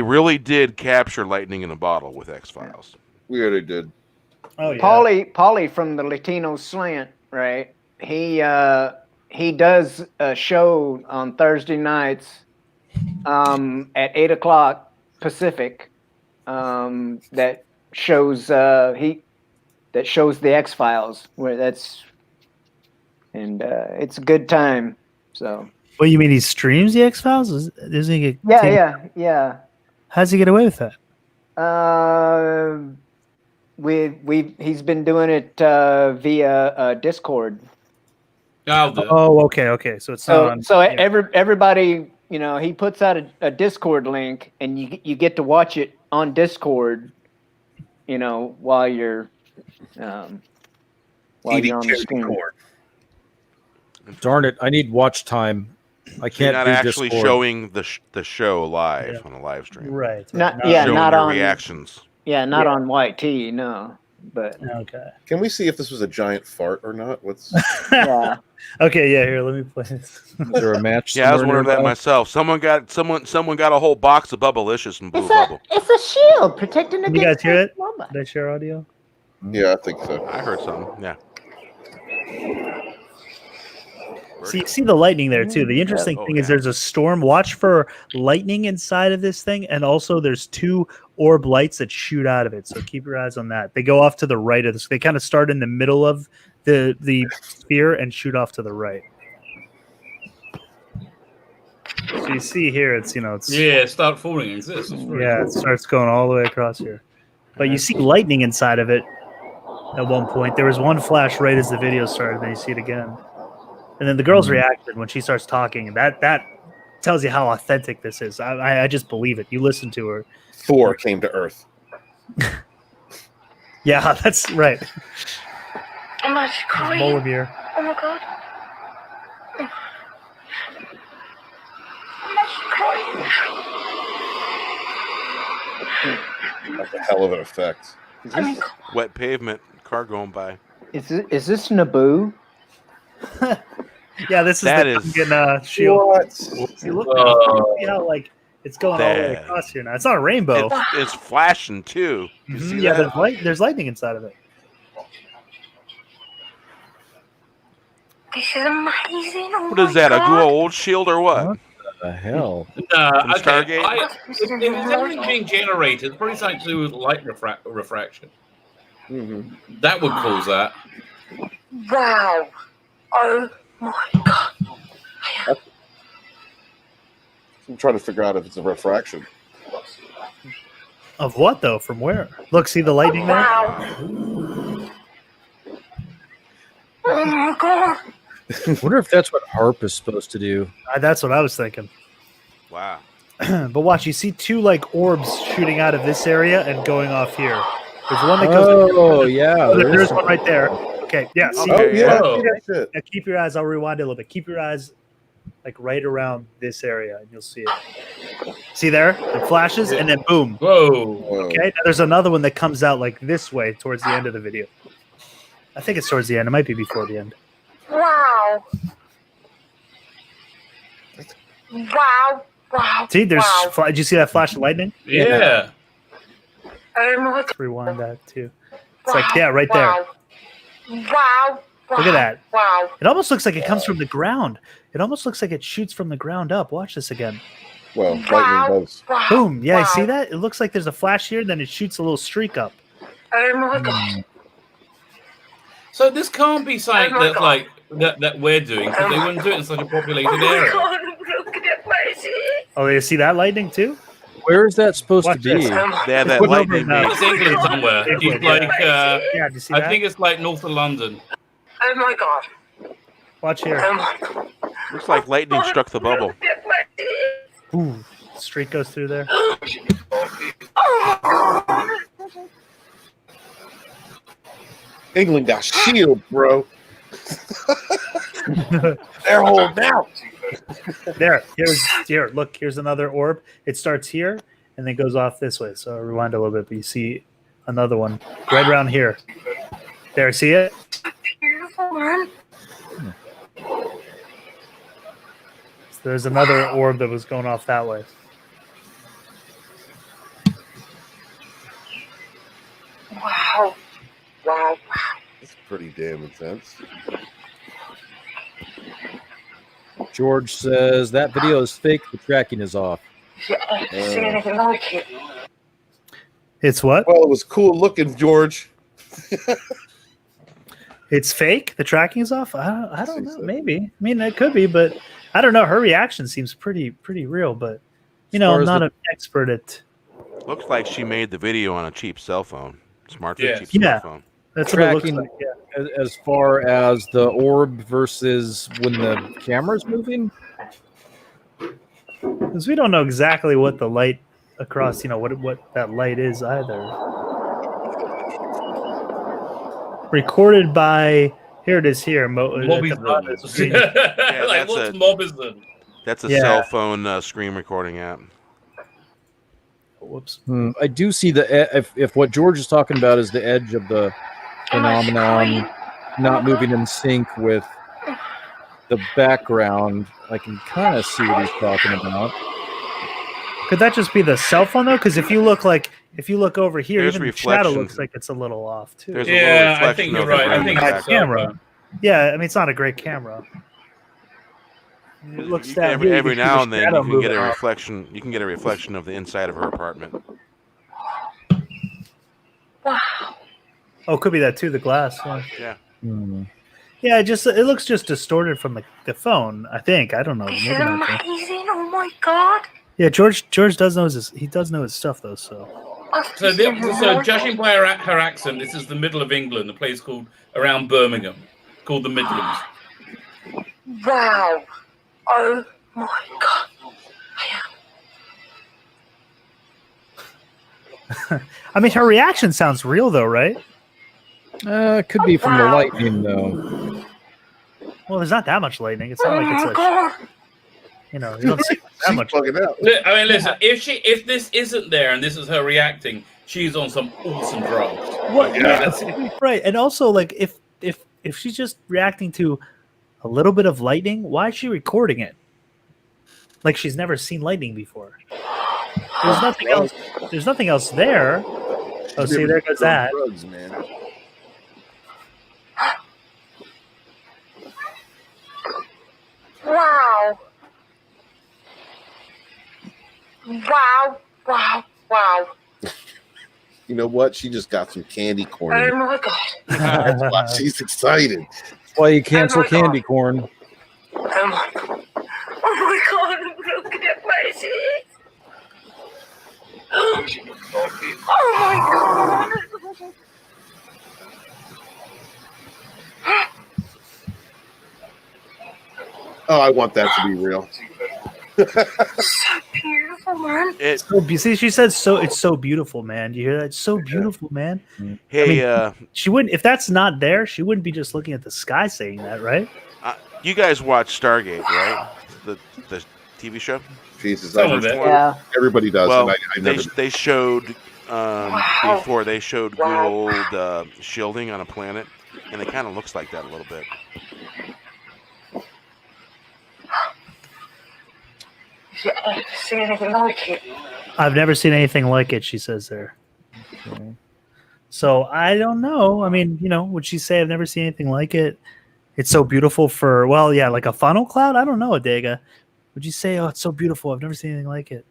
really did capture lightning in a bottle with X-Files. We already did. Oh yeah. Paulie from the Latino Slant, right? He does a show on Thursday nights at 8:00 Pacific that shows the X-Files, it's a good time. So. What, you mean he streams the X-Files? Doesn't he get Yeah. How's he get away with that? He's been doing it via Discord. Oh, okay. So it's everybody, he puts out a Discord link, and you get to watch it on Discord, while you're on the screen. Darn it! I need watch time. I can't. You're not actually Discord. Showing the show live on a live stream, right? Not on on reactions. Yeah, not on YT. No. But Okay. Can we see if this was a giant fart or not? What's yeah. Okay, yeah, here, let me play this. Is there a match? Yeah, I was somewhere wondering that nearby? myself. Someone got a whole box of Bubblicious and Blue It's a Bubble. it's a shield protecting Can you guys against hear it? Boba. Did I share audio? Yeah, I think so. I heard something. Yeah. See, you see the lightning there too. The interesting Oh, thing is yeah. there's a storm. Watch for lightning inside of this thing, and also there's 2 orb lights that shoot out of it. So keep your eyes on that. They go off to the right of this. They kind of start in the middle of the sphere and shoot off to the right. So you see here, it's Yeah, start falling into this. It's really yeah, cool. it starts going all the way across here. But you see lightning inside of it at one point. There was one flash right as the video started, then you see it again. And then the girl's reaction when she starts talking, and that tells you how authentic this is. I just believe it. You listen to her. Thor came to Earth. Yeah, that's right. I'm not crying. Bolivir. Oh my god. I'm not crying. That's a hell of an effect. Is I mean, this, Wet pavement, car going by. is this Naboo? Yeah, this is That the is- Gungan, shield. What? See, look, Oh. see how it's going all the way That- across here now. It's not a rainbow. It's flashing too. You see Yeah, that? there's lightning inside of it. this is amazing. Oh What is my that? A God. gold shield or what? What the hell? From Okay. Stargate? If there's anything being generated, it's probably something to do with light refraction. Mm-hmm. That would cause that. Wow. Oh my god. I'm trying to figure out if it's a refraction. Of what though? From where? Look, see the lightning there? Wow. Oh my god. Wonder if that's what harp is supposed to do. That's what I was thinking. Wow. But watch, you see 2 like orbs shooting out of this area and going off here. There's one that goes. Oh yeah, There's one right there. Okay, yeah. See, Oh Okay, yeah, whoa. see that shit. now keep your eyes. I'll rewind it a little bit. Keep your eyes like right around this area, and you'll see it. See there? It flashes, and then boom. Whoa. Okay. Now there's another one that comes out like this way towards the end of the video. I think it's towards the end. It might be before the end. Wow. Wow. Wow. See, there's. Wow. Did you see that flash of lightning? Yeah. Oh my god. Let's rewind that too. It's like right there. Wow. Wow. Look at that. Wow. It almost looks like it comes from the ground. It almost looks like it shoots from the ground up. Watch this again. Well, Wow. lightning does. Wow. Boom. Yeah, Wow. you see that? It looks like there's a flash here, then it shoots a little streak up. Oh my god. So this can't be something Oh my that's God. like that we're doing because they wouldn't do it in such a populated Oh my area. god. Look at that place. Oh, you see that lightning too? Where is that supposed Watch to be? this. They have that Put it lightning over now. beam. It's England somewhere. England, It's like Yeah, did you see I that? think it's like north of London. Oh my god. Watch here. Oh my god. Looks like lightning struck the bubble. Look at that place. Ooh, streak goes through there. Oh my god. England got shield, bro. They're holding out. Here. Look, here's another orb. It starts here and then goes off this way. So rewind a little bit, but you see another one right around here. There, see it? Beautiful, man. So there's another orb that was going off that way. Wow. Wow. That's pretty damn intense. George says that video is fake. The tracking is off. Yeah, I haven't seen anything like it. It's what? Well, it was cool looking, George. It's fake. The tracking is off. I don't know. so. Maybe. I mean, it could be, but I don't know. Her reaction seems pretty real. But you know, far I'm as not the- an expert at. Looks like she made the video on a cheap cell phone. Smartphone, Yeah. cheap Yeah. cell phone. That's what it looks Tracking like. Yeah. as far as the orb versus when the camera's moving. Because we don't know exactly what the light across, what that light is either. Recorded by, here it is here. Mobism. Yeah, Like that's what's a- Mobism? That's a Yeah. cell phone screen recording app. Whoops. I do see if what George is talking about is the edge of the phenomenon not moving in sync with the background, I can kind of see what he's talking about. Could that just be the cell phone though? Because if you look over here, There's even the shadow reflection. looks like it's a little off too. There's a little reflection I think you're of the right. I green think back. it's camera. Yeah, I mean it's not a great camera. It looks You can, down here, every you can see now the and then shadow you can get a moving off. reflection. You can get a reflection of the inside of her apartment. Wow. Oh, could be that too. The glass. Yeah. Yeah, it looks just distorted from the phone. I think. I don't know. This Maybe is not. amazing. Oh my god. Yeah, George does know he does know his stuff though. So. So judging by her accent, this is the middle of England, a place called around Birmingham, called the Midlands. Wow. Oh my god. I mean, her reaction sounds real though, right? It could be from the lightning though. Well, there's not that much lightning. It's not like it's like you don't see that much. Out. I mean, listen. If this isn't there and this is her reacting, she's on some awesome drugs. What? Yeah, right. And also, like, if she's just reacting to a little bit of lightning, why is she recording it? Like she's never seen lightning before. There's nothing else. There's nothing else there. Oh, see, there goes that. Drugs, man. Wow. Wow. Wow. Wow. You know what? She just got some candy corn. Oh my god. That's why she's excited. That's why you cancel candy corn. Oh my god. Oh my god. Look at my face. Oh my god. Oh, I want that to be real. So beautiful, man. See, she said so. It's so beautiful, man. Do you hear that? It's so beautiful, man. Hey, I mean, she wouldn't. If that's not there, she wouldn't be just looking at the sky saying that, right? you guys watch Stargate, right? The TV show. Jesus, yeah. Everybody does. Well, and I never... they showed before they showed good old shielding on a planet, and it kind of looks like that a little bit. Seen anything like it? I've never seen anything like it, she says there. Okay. So I don't know. I mean, would she say I've never seen anything like it? It's so beautiful for, well, yeah, like a funnel cloud? I don't know, Adega. Would you say, oh, it's so beautiful, I've never seen anything like it?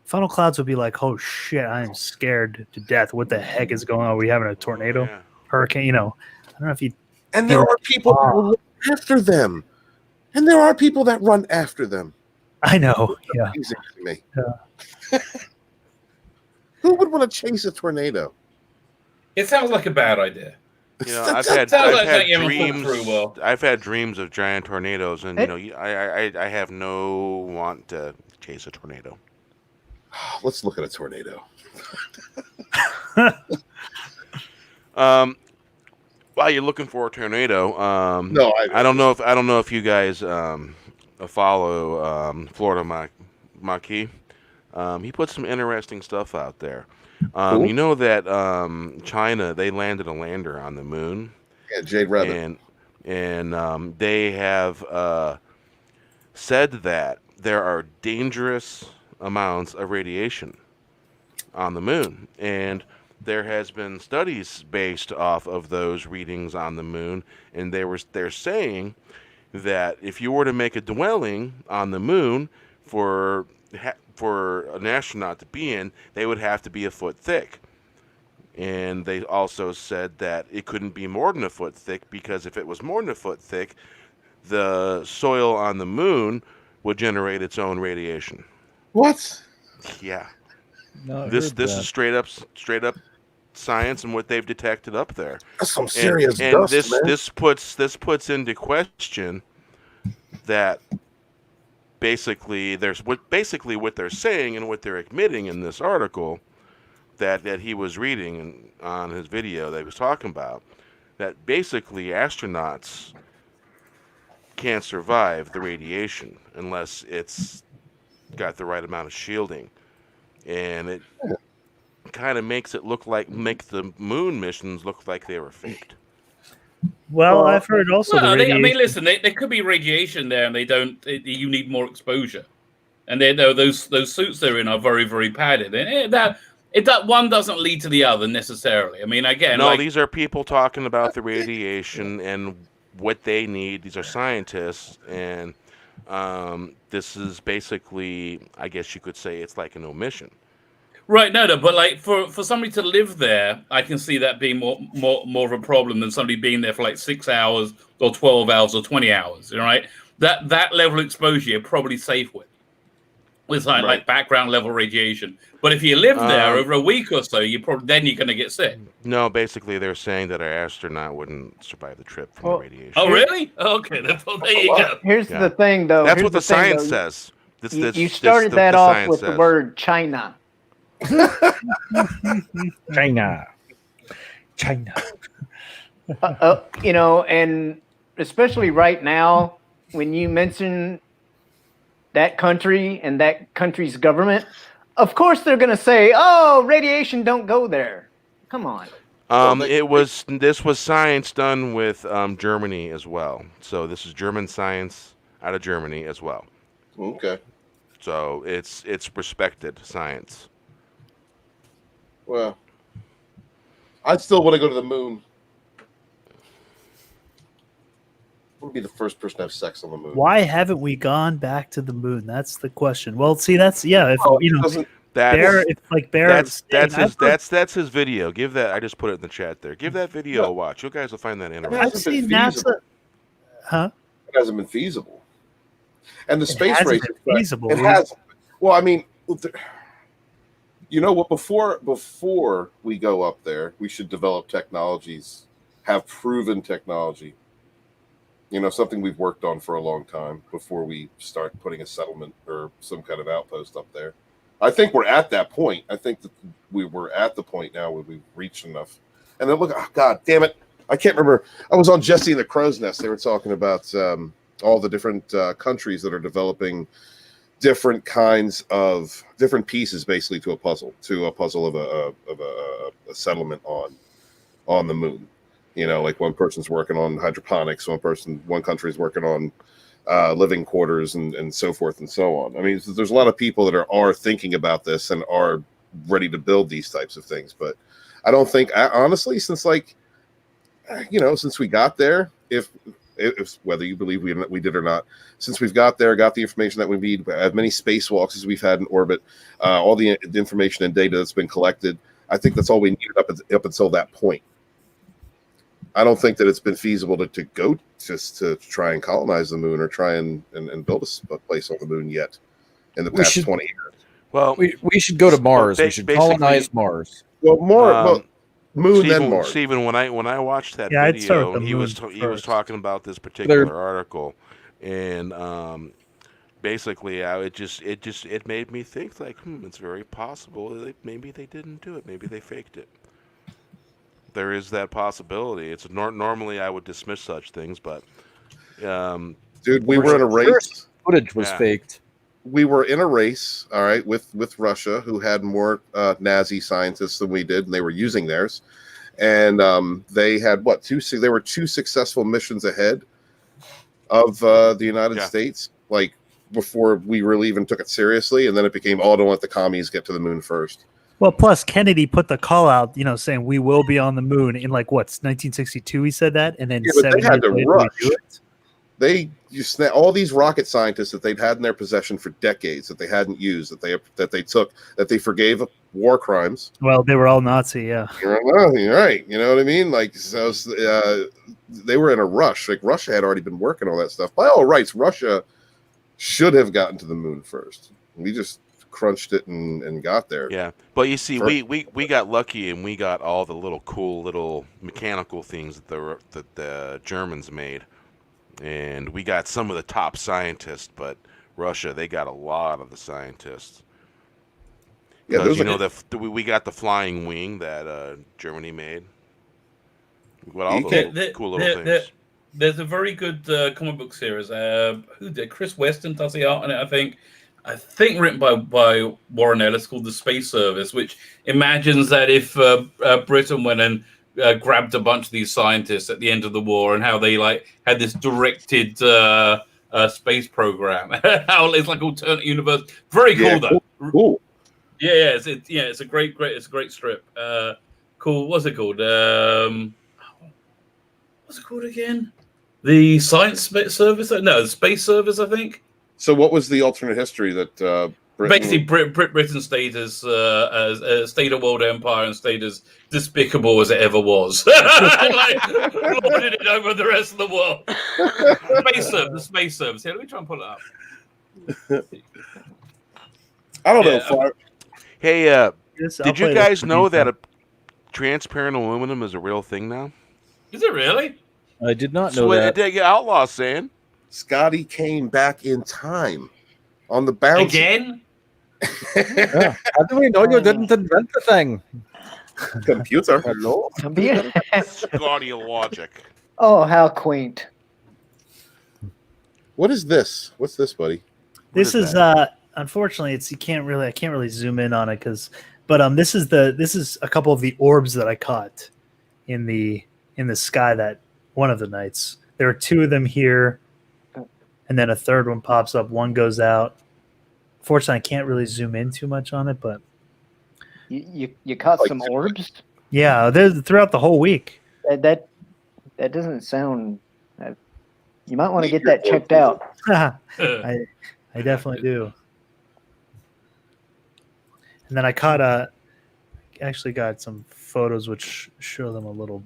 Funnel clouds would be like, oh shit, I am scared to death. What the heck is going on? Are we having a tornado? Yeah. Hurricane? I don't know if you... And there are people who run after them. And there are people that run after them. I know. Yeah. Amazing to me. Yeah. Who would want to chase a tornado? It sounds like a bad idea. I've had dreams. I've had dreams of giant tornadoes, and I have no want to chase a tornado. Let's look at a tornado. While you're looking for a tornado, no, I don't know if you guys follow Florida Maquis. He put some interesting stuff out there. Cool. You know that China, they landed a lander on the moon. Yeah, Jade Rabbit. And they have said that there are dangerous amounts of radiation on the moon. And there has been studies based off of those readings on the moon. And they're saying that if you were to make a dwelling on the moon for an astronaut to be in, they would have to be a foot thick. And they also said that it couldn't be more than a foot thick, because if it was more than a foot thick, the soil on the moon would generate its own radiation. What? Yeah. No, this is straight up science and what they've detected up there. That's some serious and dust, man. This puts into question that basically what they're saying and what they're admitting in this article that he was reading on his video that he was talking about, that basically astronauts can't survive the radiation unless it's got the right amount of shielding. and it kind of makes the moon missions look like they were faked. Well, I've heard also Well, the I mean, radiation. listen, there could be radiation there, and they don't. You need more exposure, and they know those suits they're in are very, very padded, and that one doesn't lead to the other necessarily. I mean, again, No, these are people talking about the radiation and what they need. These are scientists, and this is basically, I guess you could say, it's like an omission. Right, no, but like for somebody to live there, I can see that being more of a problem than somebody being there for like 6 hours or 12 hours or 20 hours. Right, that level of exposure you're probably safe with like background level radiation. But if you live there over a week or so, you're going to get sick. No, basically they're saying that our astronaut wouldn't survive the trip from the radiation. Oh, really? Okay, there you go. Here's the thing, though. That's what the science says. You started that off with the word China. China. And especially right now, when you mention that country and that country's government, of course they're going to say, "Oh, radiation don't go there." Come on. This was science done with Germany as well. So this is German science out of Germany as well. Okay. So it's respected science. Well, I'd still want to go to the moon. I want to be the first person to have sex on the moon. Why haven't we gone back to the moon? That's the question. Well, see, that's if that's his video. Give that. I just put it in the chat there. Give that video a watch. You guys will find that interesting. I've seen NASA. Huh? It hasn't been feasible, and the space race is feasible. It has. Well, I mean, you know what? Before we go up there, we should develop technologies, have proven technology. You know, something we've worked on for a long time before we start putting a settlement or some kind of outpost up there. I think we're at that point. I think that we were at the point now where we've reached enough. And then look, oh, God damn it. I can't remember. I was on Jesse and the Crow's Nest. They were talking about all the different countries that are developing different kinds of different pieces, basically, to a puzzle of a settlement on the moon. You know, like one person's working on hydroponics, one country's working on living quarters and so forth and so on. I mean, there's a lot of people that are thinking about this and are ready to build these types of things. But I don't think, honestly, since we got there, if whether you believe we did or not, since we've got there, got the information that we need, as many spacewalks as we've had in orbit, all the information and data that's been collected, I think that's all we needed up until that point. I don't think that it's been feasible to go just to try and colonize the moon or try and build a place on the moon yet in the past 20 years. Well, we should go to Mars. We should colonize Mars. Well, moon Stephen, then Mars. Stephen, when I watched that video, and he was talking about this particular article, and basically, it made me think like, it's very possible that maybe they didn't do it, maybe they faked it. There is that possibility. It's normally I would dismiss such things, but dude, we were in a race. Footage was faked. We were in a race, all right, with Russia, who had more Nazi scientists than we did, and they were using theirs. And they had they were 2 successful missions ahead of the United States, like before we really even took it seriously. And then it became, don't let the commies get to the moon first. Well, plus Kennedy put the call out, saying we will be on the moon in 1962. He said that, and then they had to rush. They all these rocket scientists that they'd had in their possession for decades that they hadn't used, that they forgave war crimes. Well, they were all Nazi, yeah. You're right. You know what I mean? Like, so they were in a rush. Like Russia had already been working on that stuff. By all rights, Russia should have gotten to the moon first. We just crunched it and got there. Yeah, but you see, we got lucky and we got all the cool little mechanical things that the Germans made, and we got some of the top scientists. But Russia, they got a lot of the scientists. Yeah, we got the flying wing that Germany made. We got all those cool little things. There's a very good comic book series. Who did Chris Weston does the art on it, I think. I think written by Warren Ellis, called The Space Service, which imagines that if Britain went and grabbed a bunch of these scientists at the end of the war, and how they like had this directed space program, how it's like alternate universe. Very cool though. Cool. Yeah, it's a great strip. Cool. What's it called? What's it called again? The Science Service? No, the Space Service, I think. So, what was the alternate history that basically Britain stayed as stayed a world empire and stayed as despicable as it ever was, like lorded it over the rest of the world. The Space Service. Here, let me try and pull it up. I don't know. Hey, did you guys know that a transparent aluminum is a real thing now? Is it really? I did not know that. The Outlaw's saying. Scotty came back in time on the bounce. Again? Yeah. How do we know you didn't invent the thing? Computer. Hello. Scotty logic. Oh, how quaint. What is this? What's this, buddy? This is unfortunately I can't really zoom in on it but this is a couple of the orbs that I caught in the sky that one of the nights. There are two of them here, and then a third one pops up. One goes out. Fortunately, I can't really zoom in too much on it, but you caught some orbs. Yeah, they're throughout the whole week. That doesn't sound. You might want to get that checked out. I definitely do. And then I actually got some photos which show them a little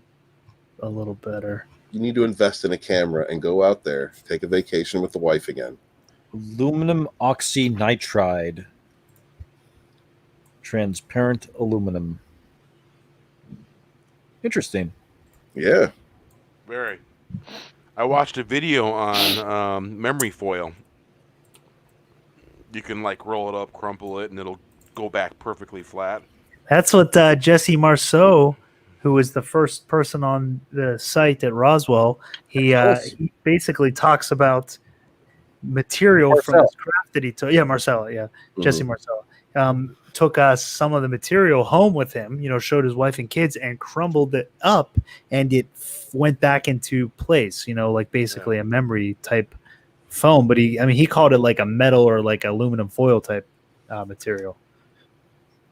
better. You need to invest in a camera and go out there, take a vacation with the wife again. Aluminum oxynitride. Transparent aluminum. Interesting. Yeah. Very. I watched a video on memory foil. You can like roll it up, crumple it, and it'll go back perfectly flat. That's what Jesse Marceau, who was the first person on the site at Roswell, he basically talks about material from his craft that he took. Yeah, Marcella. Yeah, Jesse Marcella took some of the material home with him. Showed his wife and kids and crumbled it up, and it went back into place. Like basically a memory type foam. But he called it like a metal or like aluminum foil type material.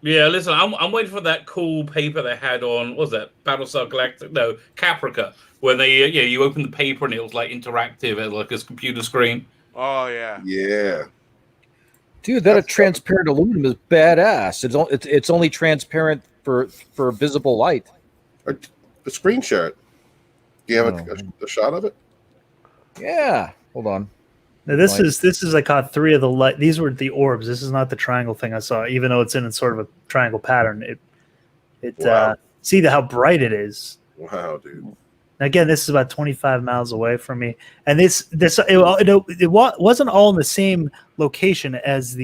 Yeah, listen, I'm waiting for that cool paper they had on, what was that, Battlestar Galactica? No, Caprica, where they, you open the paper and it was like interactive at like this computer screen. Oh, yeah. Yeah. Dude, that transparent aluminum is badass. It's only transparent for visible light. A screenshot. Do you have a shot of it? Yeah. Hold on. Now this is I caught three of the light. These were the orbs. This is not the triangle thing I saw, even though it's in sort of a triangle pattern. Wow. See how bright it is. Wow, dude. Again, this is about 25 miles away from me, and it wasn't all in the same location as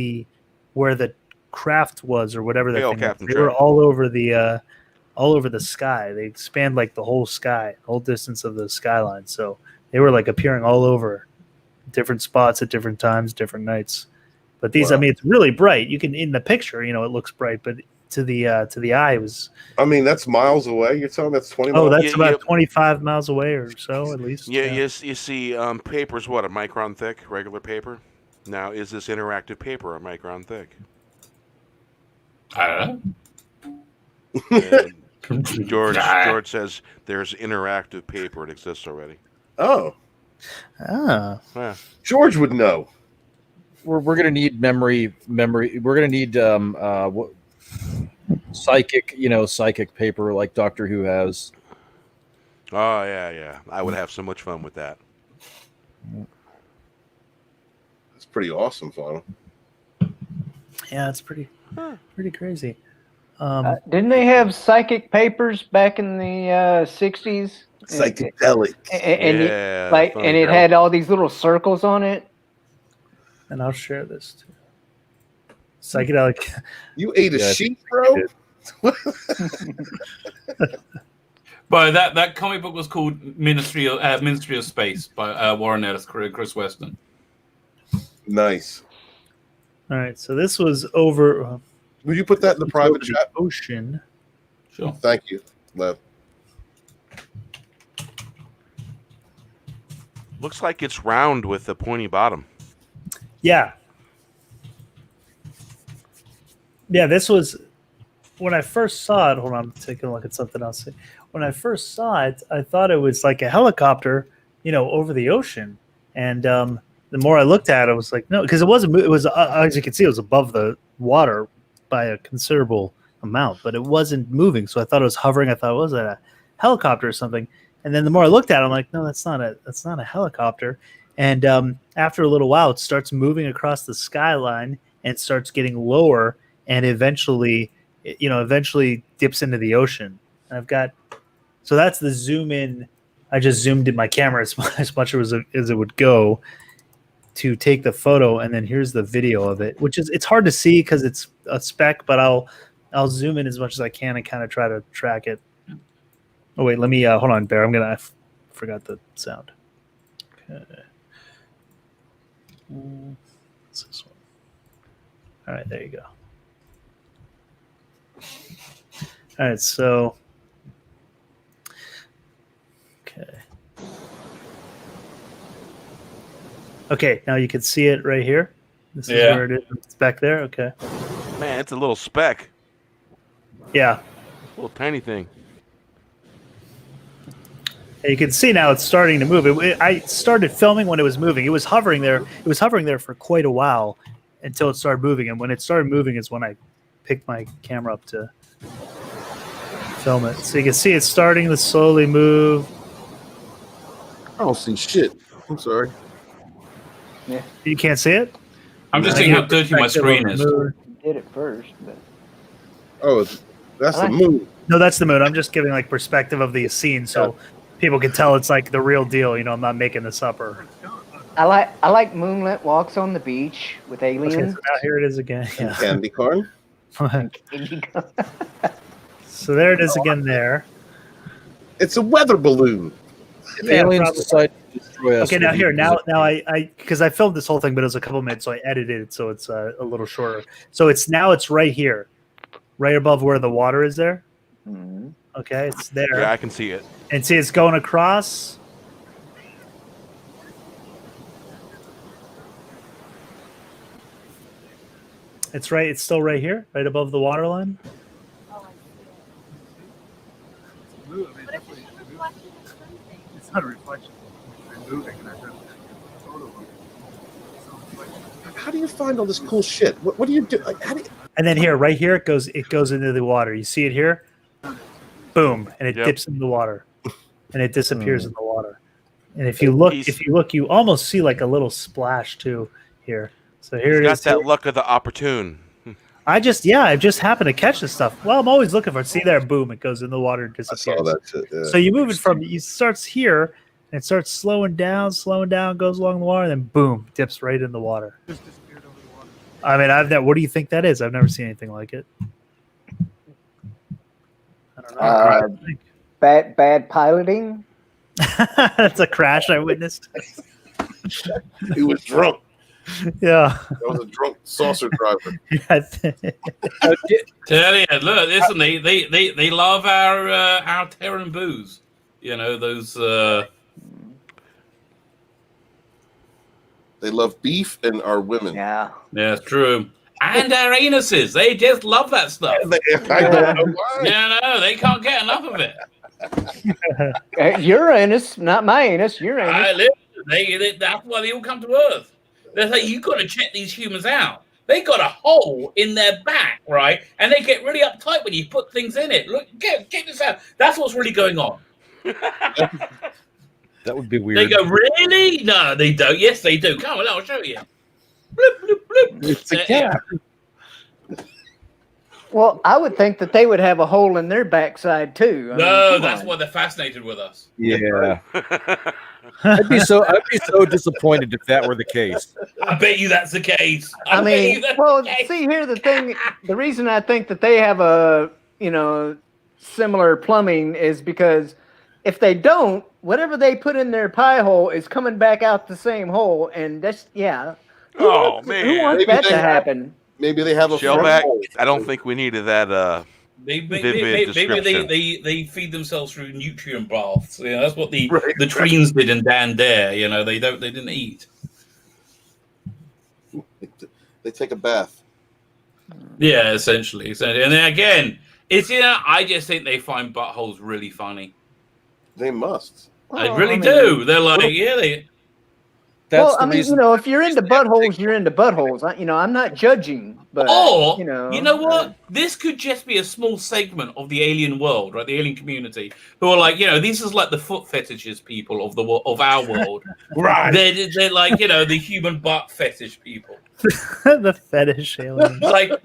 where the craft was or whatever the thing was. They were all over the sky. They spanned like the whole sky, whole distance of the skyline. So they were like appearing all over. Different spots at different times, different nights. But these, wow. It's really bright. You can in the picture, it looks bright, but to the eye, it was. That's miles away. You're telling me that's 20 miles? Oh, that's about 25 miles away or so, at least. Yeah, you see, paper's what, a micron thick, regular paper. Now, is this interactive paper a micron thick? I don't know. George says there's interactive paper. It exists already. Oh. Ah, yeah. George would know. We're gonna need memory. We're gonna need psychic paper like Doctor Who has. Oh yeah. I would have so much fun with that. That's pretty awesome, Final. Yeah, it's pretty crazy. Didn't they have psychic papers back in the 60s? Psychedelic. And it had all these little circles on it. And I'll share this too. Psychedelic. You ate a sheep, bro? But that comic book was called Ministry of Space by Warren Ellis, Chris Weston. Nice. All right, so this was over. Would you put that in the private chat? Ocean. Sure. Thank you, Lev. Looks like it's round with a pointy bottom. Yeah. Yeah, this was when I first saw it. Hold on, I'm taking a look at something else. When I first saw it, I thought it was like a helicopter, over the ocean. And the more I looked at it, I was like, no, because it wasn't. It was, as you can see, it was above the water by a considerable amount, but it wasn't moving. So I thought it was hovering. I thought, was that a helicopter or something? And then the more I looked at it, I'm like, no, that's not a helicopter. And after a little while, it starts moving across the skyline and starts getting lower, and eventually dips into the ocean. And so that's the zoom in. I just zoomed in my camera as much as it would go to take the photo, and then here's the video of it, which is, it's hard to see because it's a speck, but I'll zoom in as much as I can and kind of try to track it. Oh wait, let me hold on, Bear. I forgot the sound. Okay. What's this one? All right, there you go. All right, so okay, now you can see it right here. This is where it is. It's back there. Okay. Man, it's a little speck. Yeah. Little tiny thing. And you can see now it's starting to move. I started filming when it was moving. It was hovering there. It was hovering there for quite a while until it started moving. And when it started moving is when I picked my camera up to film it. So you can see it's starting to slowly move. I don't see shit. I'm sorry. Yeah. You can't see it? I'm just seeing how dirty my screen is. You did it first, but Oh, that's the moon. No, that's the moon. I'm just giving like perspective of the scene so people can tell it's like the real deal. I'm not making this up. I like moonlit walks on the beach with aliens. Okay, so now here it is again. Yeah. Candy corn. So there it is again there. It's a weather balloon. If aliens decide to destroy us. Okay, now I because I filmed this whole thing, but it was a couple minutes, so I edited it so it's a little shorter. So it's right here, right above where the water is there. Mm-hmm. Okay, it's there. Yeah, I can see it. And see, it's going across. It's right. It's still right here, right above the water line. It's not a reflection. It's moving. How do you find all this cool shit? What do you do? And then here, right here, it goes into the water. You see it here? Boom, and it dips in the water, and it disappears in the water. And if you look, you almost see like a little splash too here. So here it is. Got that luck of the opportune. I just happened to catch this stuff. Well, I'm always looking for it. See there, boom, it goes in the water and disappears. I saw that shit, yeah. So you move it it starts here, and it starts slowing down, goes along the water, and then boom, dips right in the water. Just disappeared over the water. I mean, what do you think that is? I've never seen anything like it. I don't know. Bad piloting. That's a crash I witnessed. He was drunk. Yeah. That was a drunk saucer driver. Tell you, look, listen, they love our Terran booze. Those. They love beef and our women. Yeah. Yeah, it's true. And our anuses. They just love that stuff. I don't know why. No, they can't get enough of it. Uranus, not my anus. Uranus. That's why they all come to Earth. They're like, you got to check these humans out. They got a hole in their back, right? And they get really uptight when you put things in it. Look, check this out. That's what's really going on. That would be weird. They go, really? No, they don't. Yes, they do. Come on, I'll show you. Bloop, bloop, bloop. It's a cat. Well, I would think that they would have a hole in their backside too. That's why they're fascinated with us. Yeah. I'd be so disappointed if that were the case. I bet you that's the case. See here the thing. The reason I think that they have a similar plumbing is because if they don't, whatever they put in their pie hole is coming back out the same hole, and that's Oh Who man, wants that to happen? Maybe they have a Shellback. front I don't think we needed that. Vivid description. Maybe they feed themselves through nutrient baths. You know, that's what the Right, Treens did in Dan Dare. You know, they didn't eat. They take a bath. Yeah, essentially. And then again, it's I just think they find buttholes really funny. They must. I really do. They're like, That's well, I mean, if you're into buttholes, you're into buttholes. I'm not judging, but Or you know what? This could just be a small segment of the alien world, right? The alien community, who are like, this is like the foot fetishes people of our world. Right. They're like, the human butt fetish people. The fetish aliens. Like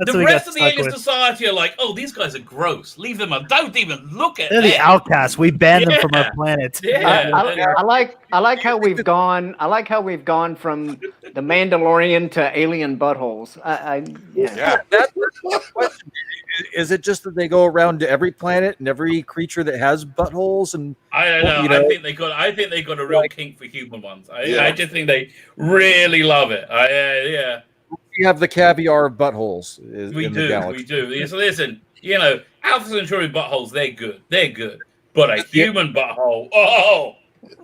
That's the what we rest got of the stuck alien with. society are like, oh, these guys are gross. Leave them alone. Don't even look at They're them. the outcasts. We banned them from our planet. Yeah. I like how we've gone. I like how we've gone from the Mandalorian to alien buttholes. Yeah. That's the question. Is it just that they go around to every planet and every creature that has buttholes? And I don't know. I think they got a real kink for human ones. I just think they really love it. Yeah. We have the caviar of buttholes. We do. So listen, Alpha Centauri buttholes, they're good. But a human butthole,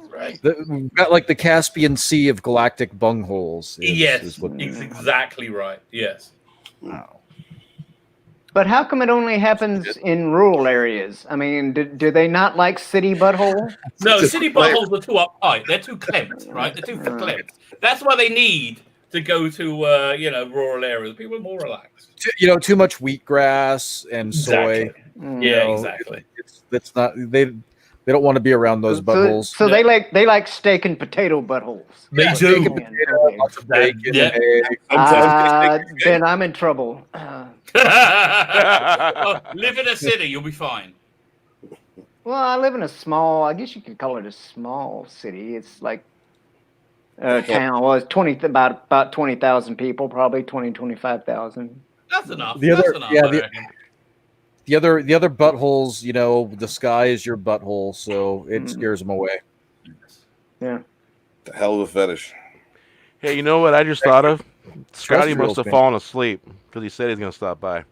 right. We've got like the Caspian Sea of galactic bungholes. Yes, it's exactly right. Yes. Wow. But how come it only happens in rural areas? I mean, do they not like city butthole? No, city buttholes are too uptight. They're too clamped, right? They're too clamped. That's why they need to go to rural areas. People are more relaxed. Too much wheatgrass and soy. Yeah, exactly. It's not they don't want to be around those buttholes. So they like steak and potato buttholes. They do. Lots of bacon. Then I'm in trouble. Live in a city, you'll be fine. Well, I live in I guess you could call it a small city. It's like a town. Well, it's about 20,000 people, probably 25,000. That's enough. The other buttholes, the sky is your butthole, so it scares them away. Yeah. The hell of a fetish. Hey, you know what I just thought of? Scotty must have man. fallen asleep because he said he's going to stop by.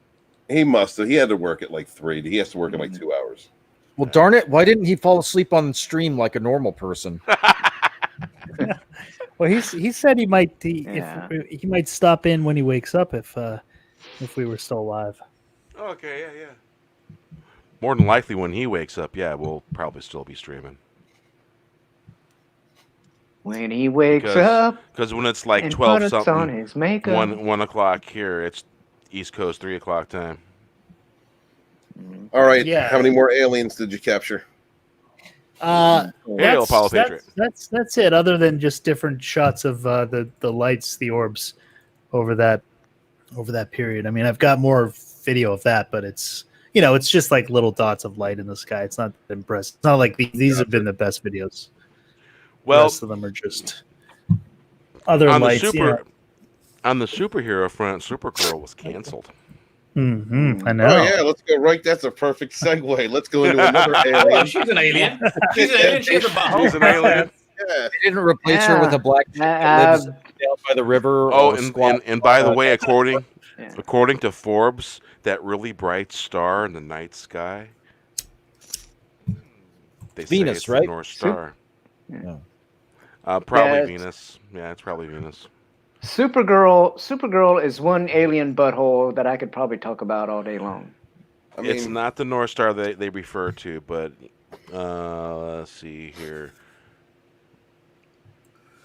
He must have. He had to work at like 3. He has to work at like 2 hours. Well, darn it! Why didn't he fall asleep on the stream like a normal person? Well, he said he might he might stop in when he wakes up if we were still alive. Okay, yeah. More than likely, when he wakes up, we'll probably still be streaming. When he wakes up, because when it's like and 12 puts something, on his makeup. 1 o'clock here, it's East Coast 3 o'clock time. All right. Yeah. How many more aliens did you capture? Hail, Apollo Patriot. That's it. Other than just different shots of the lights, the orbs over that period. I mean, I've got more video of that, but it's it's just like little dots of light in the sky. It's not impressive. It's not like these have been the best videos. Well, the rest of them are just other lights. On the superhero front, Supergirl was canceled. I know. Oh yeah, let's go right. That's a perfect segue. Let's go into another alien. She's an alien. She's an alien. She's a butthole. She's an alien. Yeah. They didn't replace her with a black chick that lives down by the river. Oh, and by the way, according to Forbes, that really bright star in the night sky, they say Venus, it's right? the North Star. Yeah. Probably Venus. Yeah, it's probably Venus. Supergirl is one alien butthole that I could probably talk about all day long. I mean, It's not the North Star they refer to, but let's see here.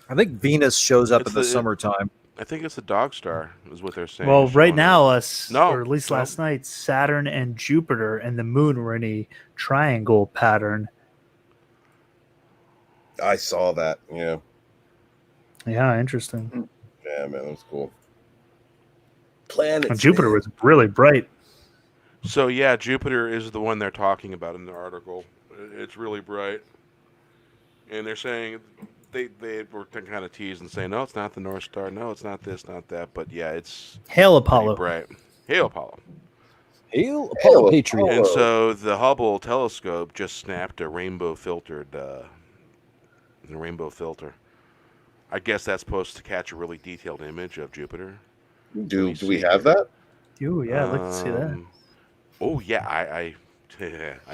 I think Venus shows up in the summertime. I think it's the Dog Star, is what they're saying. Well, right Showing now, it. or at least last night, Saturn and Jupiter and the Moon were in a triangle pattern. I saw that. Yeah. Yeah, interesting. Yeah, man, that was cool. And Jupiter was really bright. So yeah, Jupiter is the one they're talking about in the article. It's really bright, and they're saying they were kind of teased and saying, no, it's not the North Star. No, it's not this, not that. But yeah, it's Hail Apollo. bright. Hail Apollo. Hail Apollo Patriot. And so the Hubble telescope just snapped a rainbow filter. I guess that's supposed to catch a really detailed image of Jupiter. Do we have that? Ooh, yeah, I'd like to see that. Oh yeah, I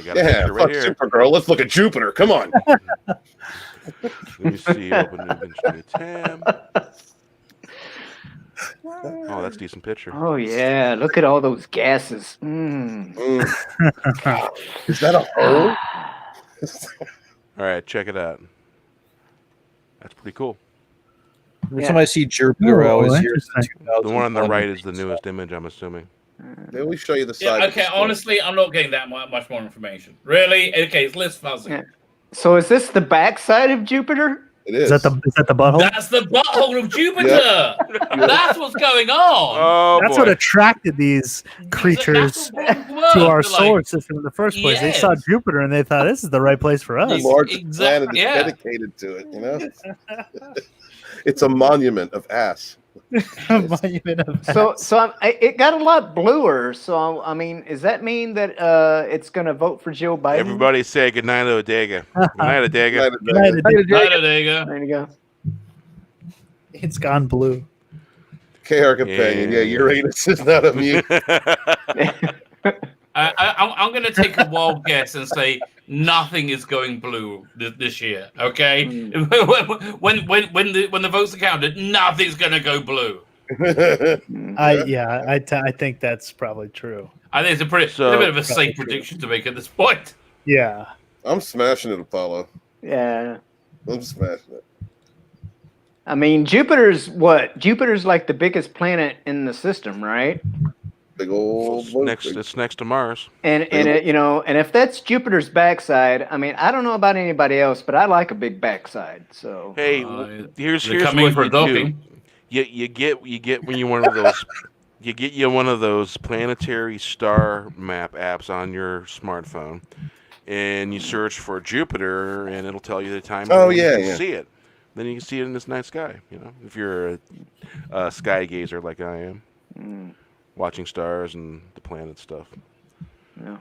got a Yeah, picture right fuck here. Supergirl. Let's look at Jupiter. Come on. Let me see. Open image new tab. Oh, that's a decent picture. Oh yeah, look at all those gases. Is that a hole? All right, check it out. That's pretty cool. Every time I see Jupiter, I always hear the one on the right is the newest image, I'm assuming. They always show you the Yeah, side. okay, honestly, I'm not getting that much more information. Really? Okay, it's less fuzzy. Yeah. So is this the backside of Jupiter? It is. Is that the butthole? That's the butthole of Jupiter. Yep. That's what's going on. Oh, That's what attracted these creatures to our solar system in the first place. They saw Jupiter and they thought this is the right place for us. The largest planet is dedicated to it. You know, it's a monument of ass. So it got a lot bluer. So I mean, does that mean that it's going to vote for Joe Biden? Everybody say goodnight, Odega. Goodnight, Odega. Goodnight, Odega. There you go. It's gone blue. KR companion. Yeah, Uranus is not immune. I'm going to take a wild guess and say nothing is going blue this year. Okay, when the votes are counted, nothing's going to go blue. I think that's probably true. I think it's a bit of a safe prediction to make at this point. Yeah, I'm smashing it, Apollo. Yeah, I'm smashing it. I mean, Jupiter's like the biggest planet in the system, right? Big old it's next to Mars. And if that's Jupiter's backside, I mean, I don't know about anybody else, but I like a big backside. So hey, here's what for you do. You get when you one of those one of those planetary star map apps on your smartphone, and you search for Jupiter, and it'll tell you the time. Oh when yeah, you can yeah. see it. Then you can see it in this night sky. You know, if you're a sky gazer like I am. Watching stars and the planet stuff. Yeah.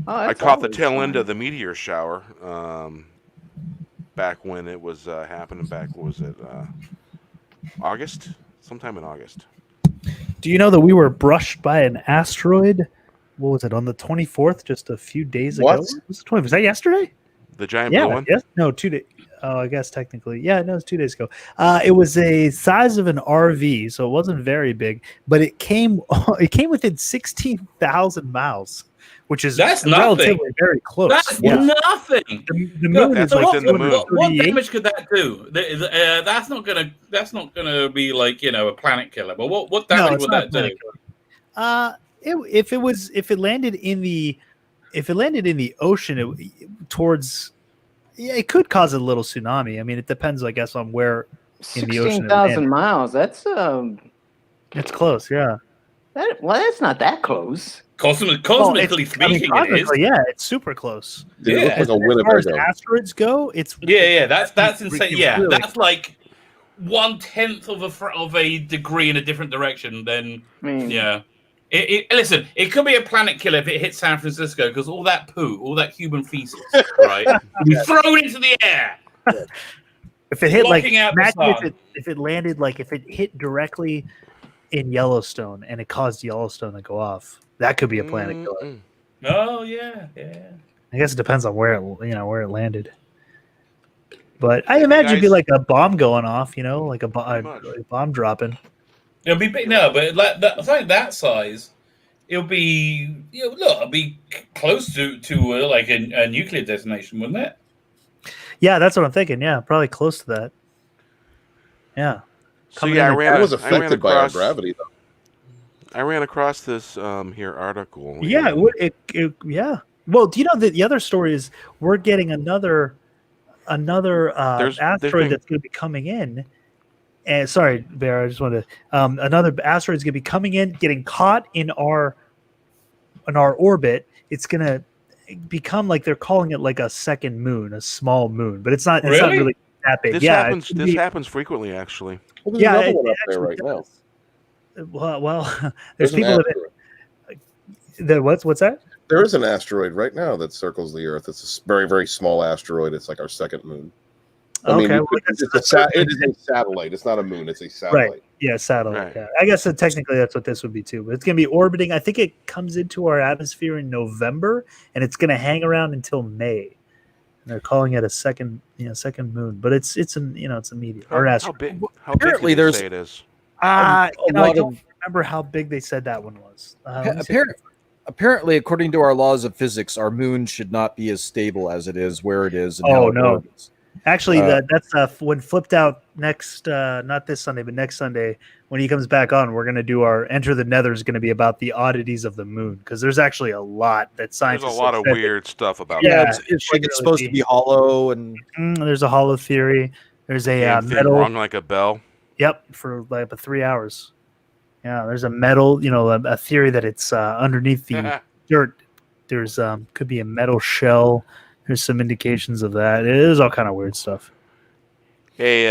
I caught the tail end of the meteor shower back when it was happening. What was it? August? Sometime in August. Do you know that we were brushed by an asteroid? What was it, on the 24th, just a few days ago? Was that yesterday? The giant blue one? Yes. No, 2 days. Oh, I guess technically. Yeah, no, it was 2 days ago. It was a size of an RV, so it wasn't very big, but it came within 16,000 miles, which is relatively very close. That's nothing. The moon is like the moon. What damage could that do? That's not gonna be like, a planet killer. But what damage would that do? If it landed in the ocean, it could cause a little tsunami. I mean, it depends, I guess, on where in the ocean. 16,000 miles. That's it's close. Yeah. That's not that close. Cosmically speaking, it is. Yeah, it's super close. Yeah. As far as asteroids go, it's that's insane. Yeah, really that's like 1/10 of a degree in a different direction. Then listen, it could be a planet killer if it hits San Francisco, because all that poo, all that human feces, right, be thrown into the air. If it hit if it landed, like if it hit directly in Yellowstone and it caused Yellowstone to go off, that could be a planet killer. Oh yeah. I guess it depends on where it landed. But I imagine it'd be like a bomb going off, like a bomb dropping. It'll be big, no, but something that size, it'll be it'll be close to like a nuclear detonation, wouldn't it? Yeah, that's what I'm thinking. Yeah, probably close to that. Yeah. So yeah, I was affected by our gravity, though. I ran across this here article. Yeah, yeah. Well, do you know that the other story is we're getting another asteroid that's going to be coming in. And sorry, Bear, I just wanted to. Another asteroid is going to be coming in, getting caught in our orbit. It's going to become, like, they're calling it like a second moon, a small moon, but it's not. It's not really that big. This happens frequently, actually. Well, there's another one up there right now. Well, there's people that. What's that? There is an asteroid right now that circles the Earth. It's a very, very small asteroid. It's like our second moon. I mean, Okay, it is a satellite. It's not a moon. It's a satellite. right. Yeah, satellite. Right. Yeah. I guess that technically that's what this would be too. But it's going to be orbiting. I think it comes into our atmosphere in November, and it's going to hang around until May. And they're calling it a second moon, but it's a meteor or How asteroid. big? How Apparently big did there's- they say it is? I lot don't remember how big they said that one was. Let me see. Apparently, according to our laws of physics, our moon should not be as stable as it is where it is. And Oh, how it no. orbits. Actually, that's when flipped out next, not this Sunday, but next Sunday when he comes back on, we're going to do our Enter the Nether is going to be about the oddities of the moon because there's actually a lot that There's scientists. a lot have of said weird stuff about Yeah, that. it's like it's should supposed really to be hollow and There's a hollow theory. There's a Damn thing metal. rung like a bell. Yep, for like about 3 hours. Yeah, there's a metal. A theory that it's underneath the dirt. There's could be a metal shell. There's some indications of that. It is all kind of weird stuff. Hey,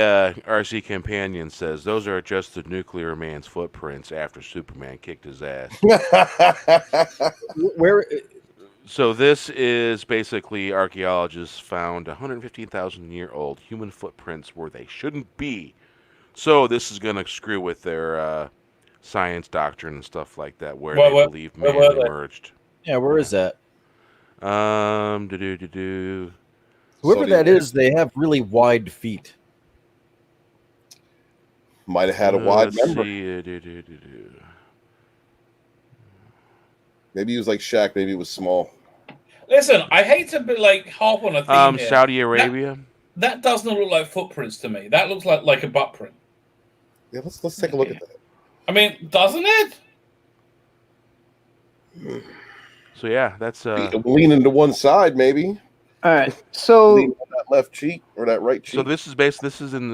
RC Companion says those are just the nuclear man's footprints after Superman kicked his ass. where So this is basically archaeologists found 115,000-year-old human footprints where they shouldn't be. So this is going to screw with their science doctrine and stuff like that, where they believe man emerged. Yeah, where is that? Whoever that is, they have really wide feet. Might have had a wide member. Maybe he was like Shaq. Maybe it was small. Listen, I hate to be like harp on a theme here. Saudi Arabia. That does not look like footprints to me. That looks like a butt print. Yeah, let's take a look at that. I mean, doesn't it? So yeah, that's leaning to one side, maybe. All right, so lean on that left cheek or that right cheek. So this is in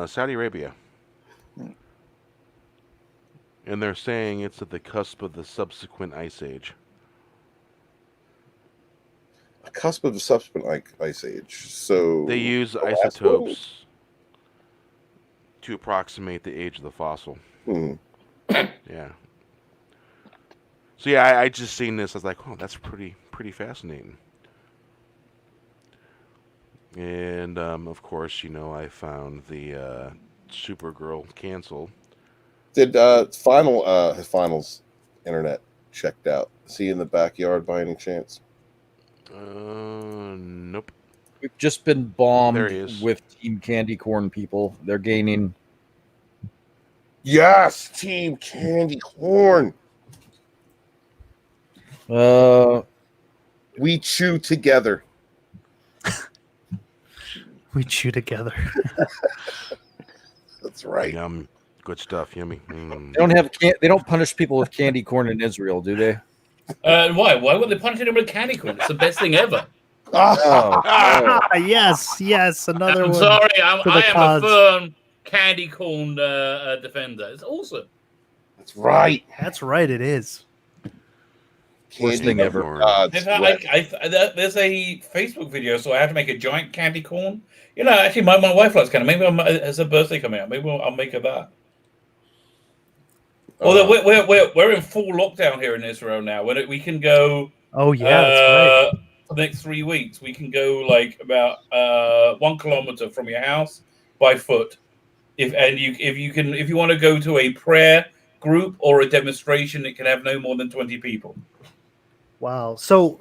Saudi Arabia, and they're saying it's at the cusp of the subsequent ice age. A cusp of the subsequent ice age. So They use the last one? isotopes to approximate the age of the fossil. Yeah. So yeah, I just seen this. I was like, oh, that's pretty fascinating. And of course, I found the Supergirl cancel. Did finals internet checked out? Is he in the backyard by any chance? Nope. We've just been bombed There he is. with Team Candy Corn people. They're gaining. Yes, Team Candy Corn. We chew together. We chew together. That's right. Yum, good stuff. Yummy. They don't punish people with candy corn in Israel, do they? Why? Why would they punish him with candy corn? It's the best thing ever. Yes, another I'm one. sorry, I for the am cause. a firm candy corn defender. It's awesome. That's right. That's right. It is. Worst thing ever. In fact, there's a Facebook video, so I have to make a giant candy corn. Actually, my wife likes candy. Maybe as her birthday coming up, maybe I'll make her that. Although we're in full lockdown here in Israel now. When we can go. Oh yeah, that's right. For the next 3 weeks, we can go like about 1 kilometer from your house by foot. If you want to go to a prayer group or a demonstration, it can have no more than 20 people. Wow. So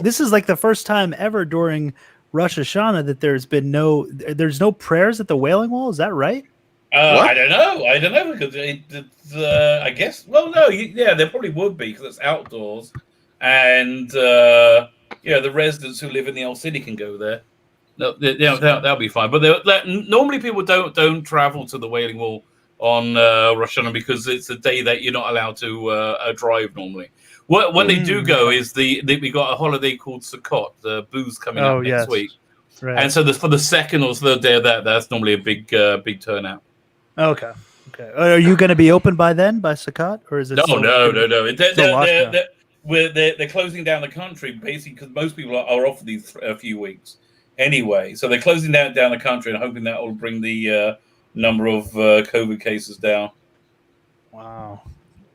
this is like the first time ever during Rosh Hashanah that there's no prayers at the Wailing Wall. Is that right? I don't know because it's I guess. Well, no, there probably would be because it's outdoors, and the residents who live in the old city can go there. No, that'll be fine. But normally people don't travel to the Wailing Wall on Rosh Hashanah because it's a day that you're not allowed to drive normally. When they do go is we got a holiday called Sukkot, the booze coming up next week, right. and so for the second or third day of that's normally a big turnout. Okay. Are you going to be open by then by Sukkot, or is it? No. They're closing down the country basically because most people are off for these a few weeks anyway. So they're closing down the country and hoping that will bring the number of COVID cases down. Wow.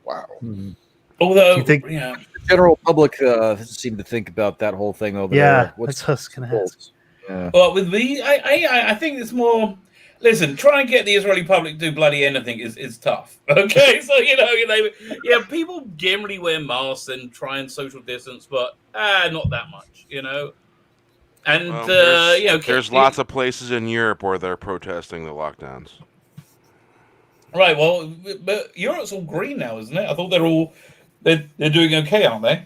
Mm-hmm. Although, you think the general public seem to think about that whole thing over there. That's what I was going to ask. Yeah. Well, with me, I think it's more. Listen, try and get the Israeli public to do bloody anything is tough. Okay, so yeah, people generally wear masks and try and social distance, but not that much, And there's lots of places in Europe where they're protesting the lockdowns. Right. Well, but Europe's all green now, isn't it? I thought they're doing okay, aren't they?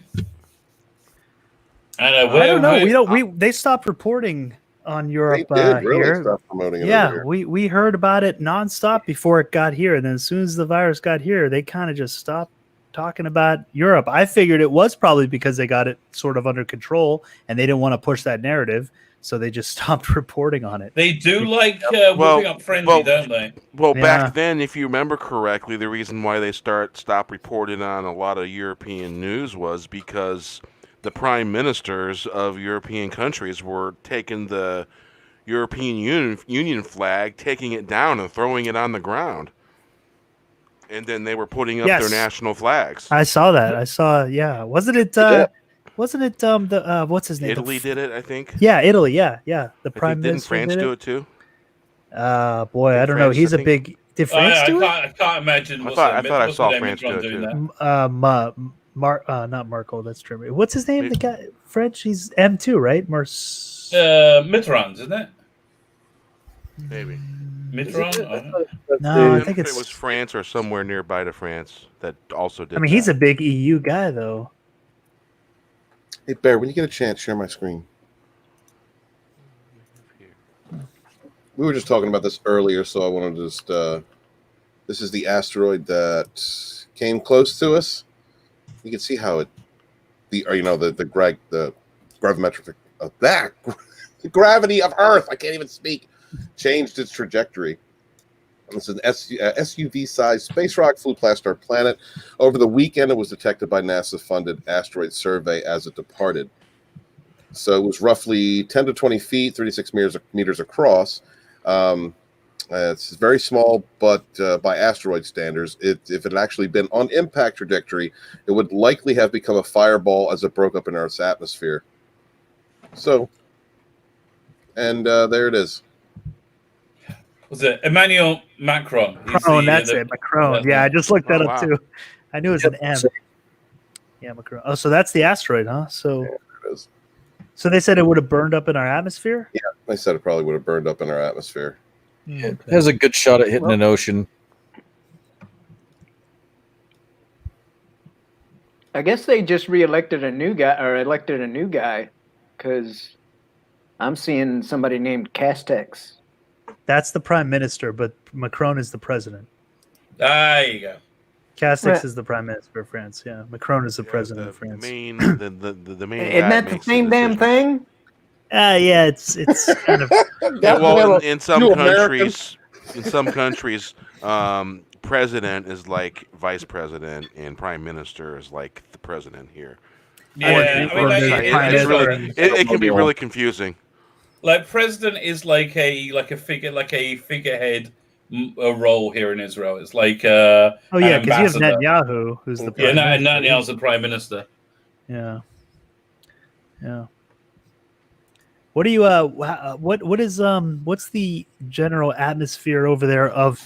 I don't know. They stopped reporting on Europe here. Stop promoting it yeah, over here. we heard about it nonstop before it got here, and then as soon as the virus got here, they kind of just stopped talking about Europe. I figured it was probably because they got it sort of under control and they didn't want to push that narrative, so they just stopped reporting on it. They do like whipping up frenzy, don't they? Well, back then, if you remember correctly, the reason why they stopped reporting on a lot of European news was because the prime ministers of European countries were taking the European Union flag, taking it down and throwing it on the ground. And then they were putting up their national flags. I saw that. Wasn't it the what's his name? Italy did it, I think. Yeah, Italy, yeah. The prime minister. Didn't France do it too? Boy, I don't know. He's a big. Did France do it? I can't imagine. I thought I saw France do it too. Not Marco. That's Germany. What's his name? The guy French. He's M2, right? Mitterrand, isn't it? Maybe. Mitterrand? No, I think it was France or somewhere nearby to France that also did. I mean, he's a big EU guy, though. Hey, Bear, when you get a chance, share my screen. We were just talking about this earlier, so I wanted to just. This is the asteroid that came close to us. You can see how the gravimetric the gravity of Earth. I can't even speak. Changed its trajectory. It's an SUV-sized space rock flew past our planet. Over the weekend, it was detected by NASA-funded asteroid survey as it departed. So it was roughly 10 to 20 feet, 36 meters across. It's very small, but by asteroid standards, if it had actually been on impact trajectory, it would likely have become a fireball as it broke up in Earth's atmosphere. So, and there it is. Was it Emmanuel Macron? Macron, that's it. Macron. Yeah, I just looked that up too. I knew it was an M. Yeah, Macron. Oh, so that's the asteroid, huh? So, it is. So they said it would have burned up in our atmosphere? Yeah, they said it probably would have burned up in our atmosphere. It has a good shot at hitting an ocean. I guess they just elected a new guy, because I'm seeing somebody named Castex. That's the prime minister, but Macron is the president. There you go. Castex is the prime minister of France. Yeah, Macron is the president of France. The main. Isn't that the same damn thing? Yeah, it's kind of. Well, in some countries, president is like vice president, and prime minister is like the president here. Yeah, it can be really confusing. Like president is like a figurehead role here in Israel. It's like because you have Netanyahu, who's the prime minister. Netanyahu's the prime minister. Yeah. What do you what's the general atmosphere over there of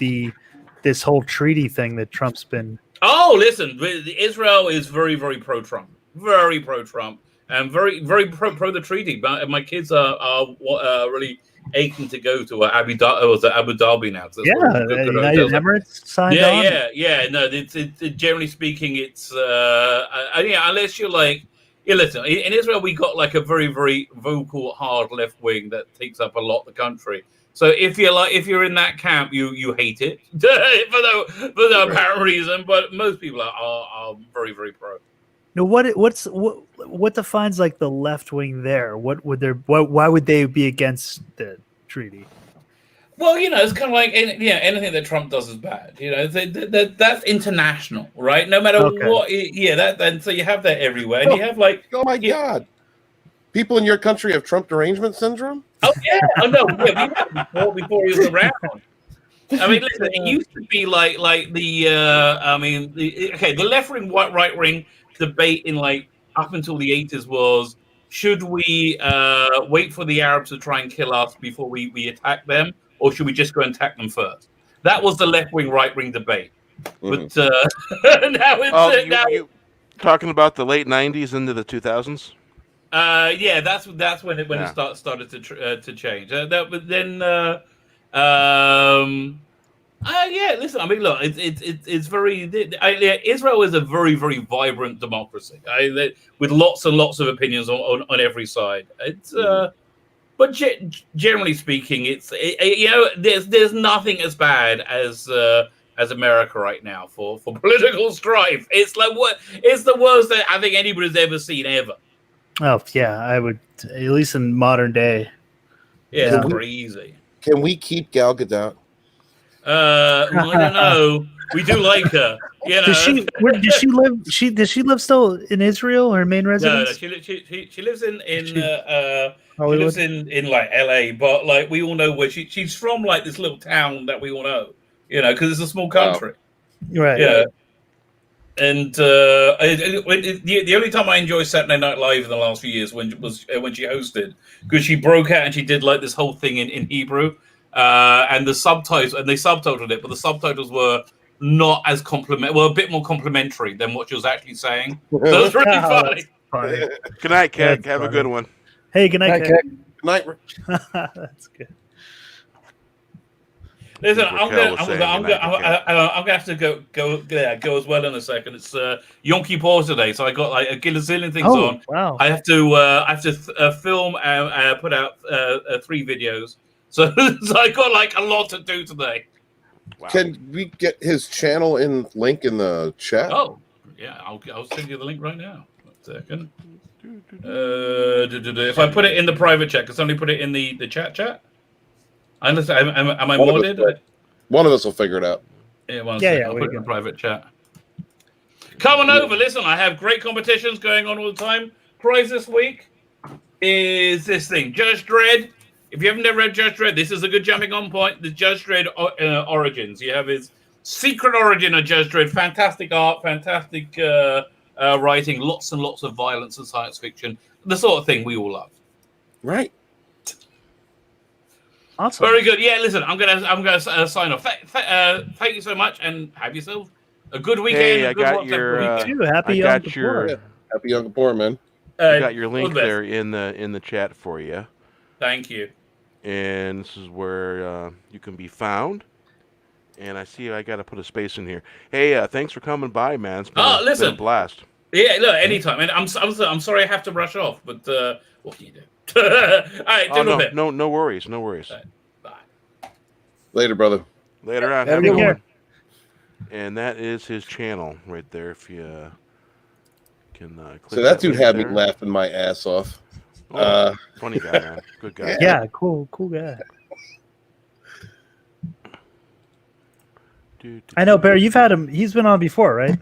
this whole treaty thing that Trump's been? Oh, listen, Israel is very, very pro-Trump, and very, very pro the treaty. But my kids are really aching to go to Abu Dhabi now. United Emirates signed on. Yeah. No, it's generally speaking, it's unless you're like. Yeah, listen. In Israel, we got like a very, very vocal, hard left wing that takes up a lot of the country. So if you're in that camp, you hate it for no apparent reason. But most people are very, very pro. Now, what defines like the left wing there? Why would they be against the treaty? Well, it's kind of like anything that Trump does is bad. That's international, right? No matter what. And so you have that everywhere, and you have like, oh my God, people in your country have Trump derangement syndrome. Oh yeah, we had before he was around. I mean, listen, it used to be like the the left wing, right wing debate in like up until the 80s was should we wait for the Arabs to try and kill us before we attack them, or should we just go and attack them first? That was the left wing, right wing debate. But now it's you talking about the late '90s into the 2000s. Yeah, that's when it started to change. But then yeah, listen. I mean, look, it's very. Israel is a very, very vibrant democracy. With lots and lots of opinions on every side. It's but generally speaking, it's there's nothing as bad as America right now for political strife. It's it's the worst that I think anybody's ever seen ever. Oh yeah, I would, at least in modern day. Yeah, it's crazy. Can we keep Gal Gadot? I don't know. We do like her. You know. Does she live? Does she live still in Israel, her main residence? No, she lives in she lives in like LA, but like we all know where she's from, like this little town that we all know, because it's a small country, right? Yeah. And the only time I enjoyed Saturday Night Live in the last few years when she hosted, because she broke out and she did like this whole thing in Hebrew, and the subtitles, and they subtitled it, but the subtitles were not as a bit more complimentary than what she was actually saying. So it was really funny. Good night, Keg. Have a good one. Hey, good night, Keg. Good night. That's good. Listen, I'm gonna have to go as well in a second. It's Yom Kippur today, so I got like a gazillion things on. Wow! I have to film and put out 3 videos, so I got like a lot to do today. Wow. Can we get his channel link in the chat? Oh yeah, I'll send you the link right now. 1 second. If I put it in the private chat, because somebody put it in the chat. I understand. Am I modded? One of us will figure it out. Yeah, I'll put it in private chat. Come on over. Listen, I have great competitions going on all the time. Prize this week is this thing, Judge Dredd. If you haven't never read Judge Dredd, this is a good jumping on point. The Judge Dredd origins. You have his secret origin of Judge Dredd. Fantastic art, fantastic writing, lots and lots of violence and science fiction. The sort of thing we all love. Right. Awesome. Very good. Yeah, listen, I'm gonna sign off. Thank you so much, and have yourself a good weekend. Hey, I got your Happy Yom Kippur. Happy Yom Kippur, man. I got your link there in the chat for you. Thank you. And this is where you can be found. And I see I got to put a space in here. Hey, thanks for coming by, man. It's been, it's been a blast. Yeah, look, anytime. And I'm sorry I have to rush off, but what can you do? All right, no worries. No worries. Right, bye. Later, brother. Later on. Have a good one. And that is his channel right there. If you can click. So that dude had me laughing my ass off. Funny guy, man. Good guy. Yeah, cool guy. I know, Bear. You've had him. He's been on before, right?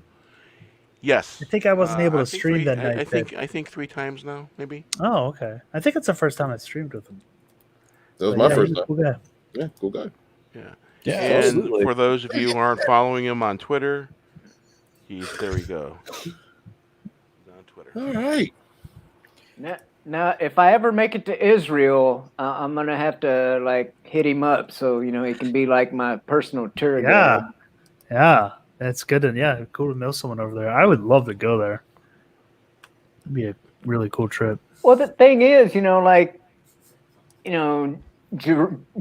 Yes. I think I wasn't able to stream that night. I think 3 times now, maybe. Oh, okay. I think it's the first time I streamed with him. That was my first time. Cool guy. Yeah, cool guy. Yeah, and absolutely. For those of you who aren't following him on Twitter, there we go. He's on Twitter. All right. Now, if I ever make it to Israel, I'm gonna have to hit him up so he can be like my personal tour guide. Yeah, that's good. And cool to know someone over there. I would love to go there. It'd be a really cool trip. Well, the thing is,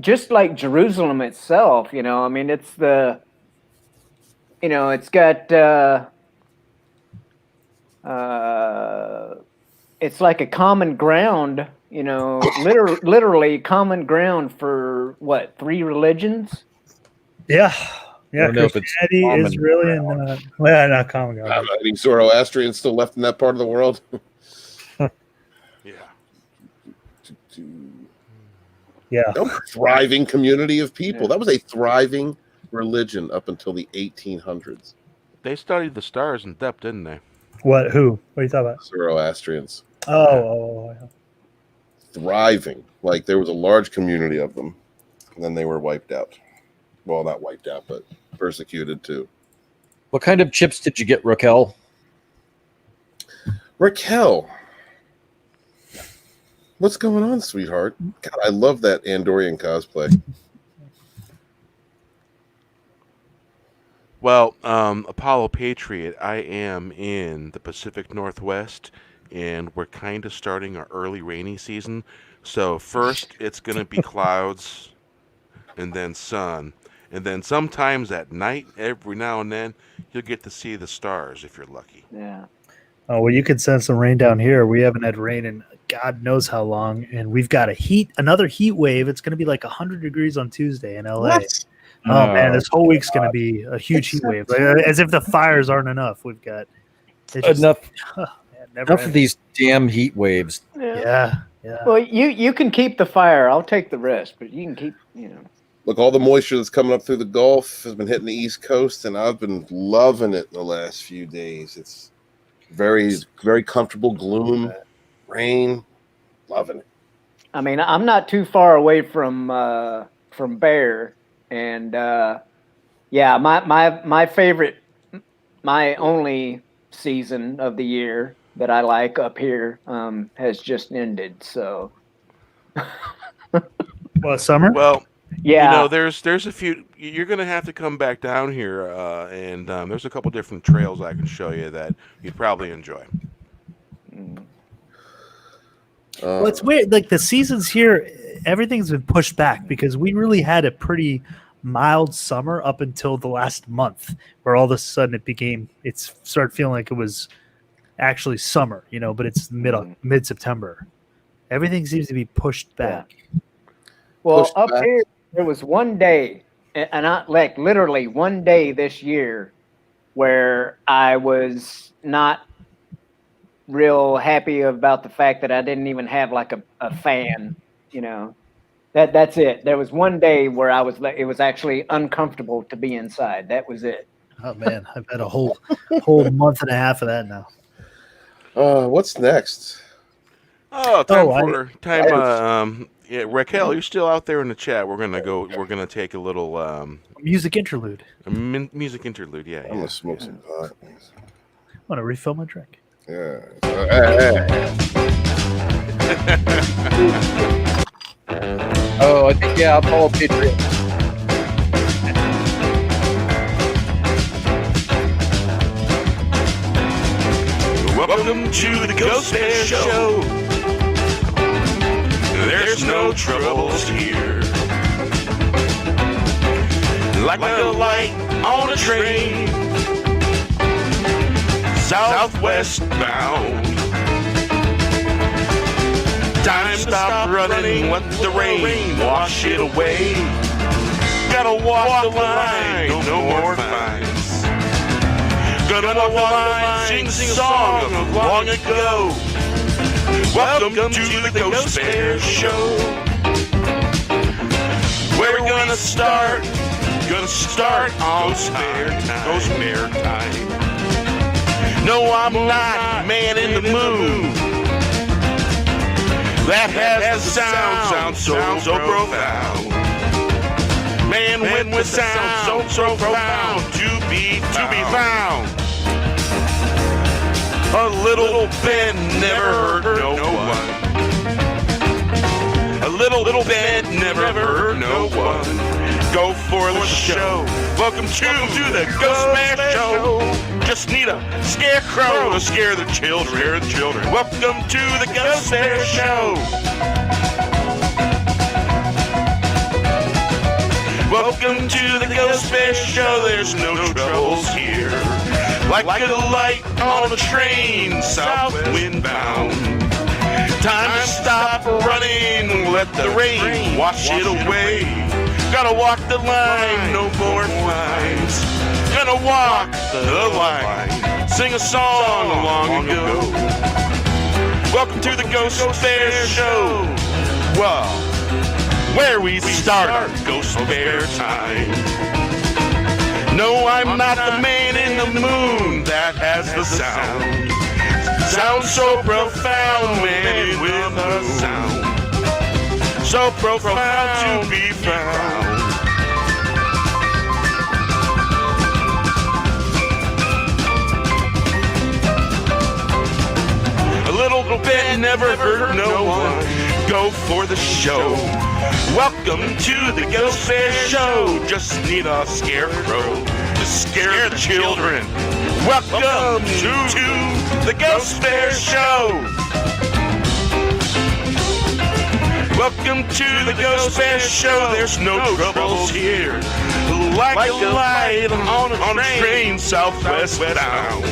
just like Jerusalem itself, I mean, it's it's got. It's like a common ground, literally common ground for 3 religions? Yeah. Yeah, Christianity, Israeli, and not common ground. Any Zoroastrians still left in that part of the world? Yeah. A thriving community of people. Yeah. That was a thriving religion up until the 1800s. They studied the stars in depth, didn't they? What? Who? What are you talking about? Zoroastrians. Oh, yeah. Thriving. Like there was a large community of them, and then they were wiped out. Well, not wiped out, but persecuted too. What kind of chips did you get, Raquel? Raquel. What's going on, sweetheart? God, I love that Andorian cosplay. Well, Apollo Patriot, I am in the Pacific Northwest, and we're kind of starting our early rainy season. So first, it's going to be clouds, and then sun. And then sometimes at night, every now and then, you'll get to see the stars if you're lucky. Yeah. Oh, well, you could send some rain down here. We haven't had rain in God knows how long, and we've got another heat wave. It's going to be like 100 degrees on Tuesday in LA. What? Oh, man, this whole week's going to be a huge heat wave. Like, as if the fires aren't enough. We've got enough never of these damn heat waves. Yeah. Well, you can keep the fire. I'll take the rest, but you can keep, Look, all the moisture that's coming up through the Gulf has been hitting the East Coast, and I've been loving it the last few days. It's very, very comfortable. Gloom, rain, loving it. I mean, I'm not too far away from Bear, and yeah, my favorite, my only season of the year that I like up here has just ended. So, well, summer. Well, yeah, there's a few. You're gonna have to come back down here, and there's a couple different trails I can show you that you'd probably enjoy. Well, it's weird. Like the seasons here, everything's been pushed back because we really had a pretty mild summer up until the last month, where all of a sudden it started feeling like it was actually summer, but it's mid September. Everything seems to be pushed back. Yeah. Well, up here there was one day, and I like literally one day this year, where I was not real happy about the fact that I didn't even have like a fan, That's it. There was one day where it was actually uncomfortable to be inside. That was it. Oh man, I've had a whole month and a half of that now. What's next? Yeah, Raquel, you're still out there in the chat. We're gonna take a little music interlude. Music interlude, yeah. I'm gonna smoke some pot. Want to refill my drink? Yeah. Oh, I think Apollo Patriot. Welcome to the Ghost Bear Show. There's no troubles here. Like a light on a train, southwest bound. Time stop running, let the rain wash it away. Gotta walk the line, no more fines. Gonna walk the line, sing a song of long ago. Welcome to the Ghost Bear Show. We're gonna start on Ghost Bear time. No, I'm not man in the moon. That has the sound so profound. Man with the sound so profound to be found. A little bit never hurt no one. A little bit never hurt no one. Go for the show. Welcome to the Ghost Bear Show. Just need a scarecrow to scare the children. Welcome to the Ghost Bear Show. Welcome to the Ghost Bear Show. There's no troubles here. Like a light on a train, south windbound. Time to stop running, let the rain wash it away. Gotta walk the line, no more fines. Gonna walk the line, sing a song long ago. Welcome to the Ghost Bear Show. Well, where we start our Ghost Bear time. No, I'm not the man in the moon that has the sound. Sound so profound, man with a sound. So profound to be found. A little bit never hurt no one. go for the show. Welcome to the Ghost Fair Show. Just need a scarecrow to scare the children. Welcome to the Ghost Fair Show. Welcome to the Ghost Fair Show. There's no troubles here. Like a light on a train southwest bound.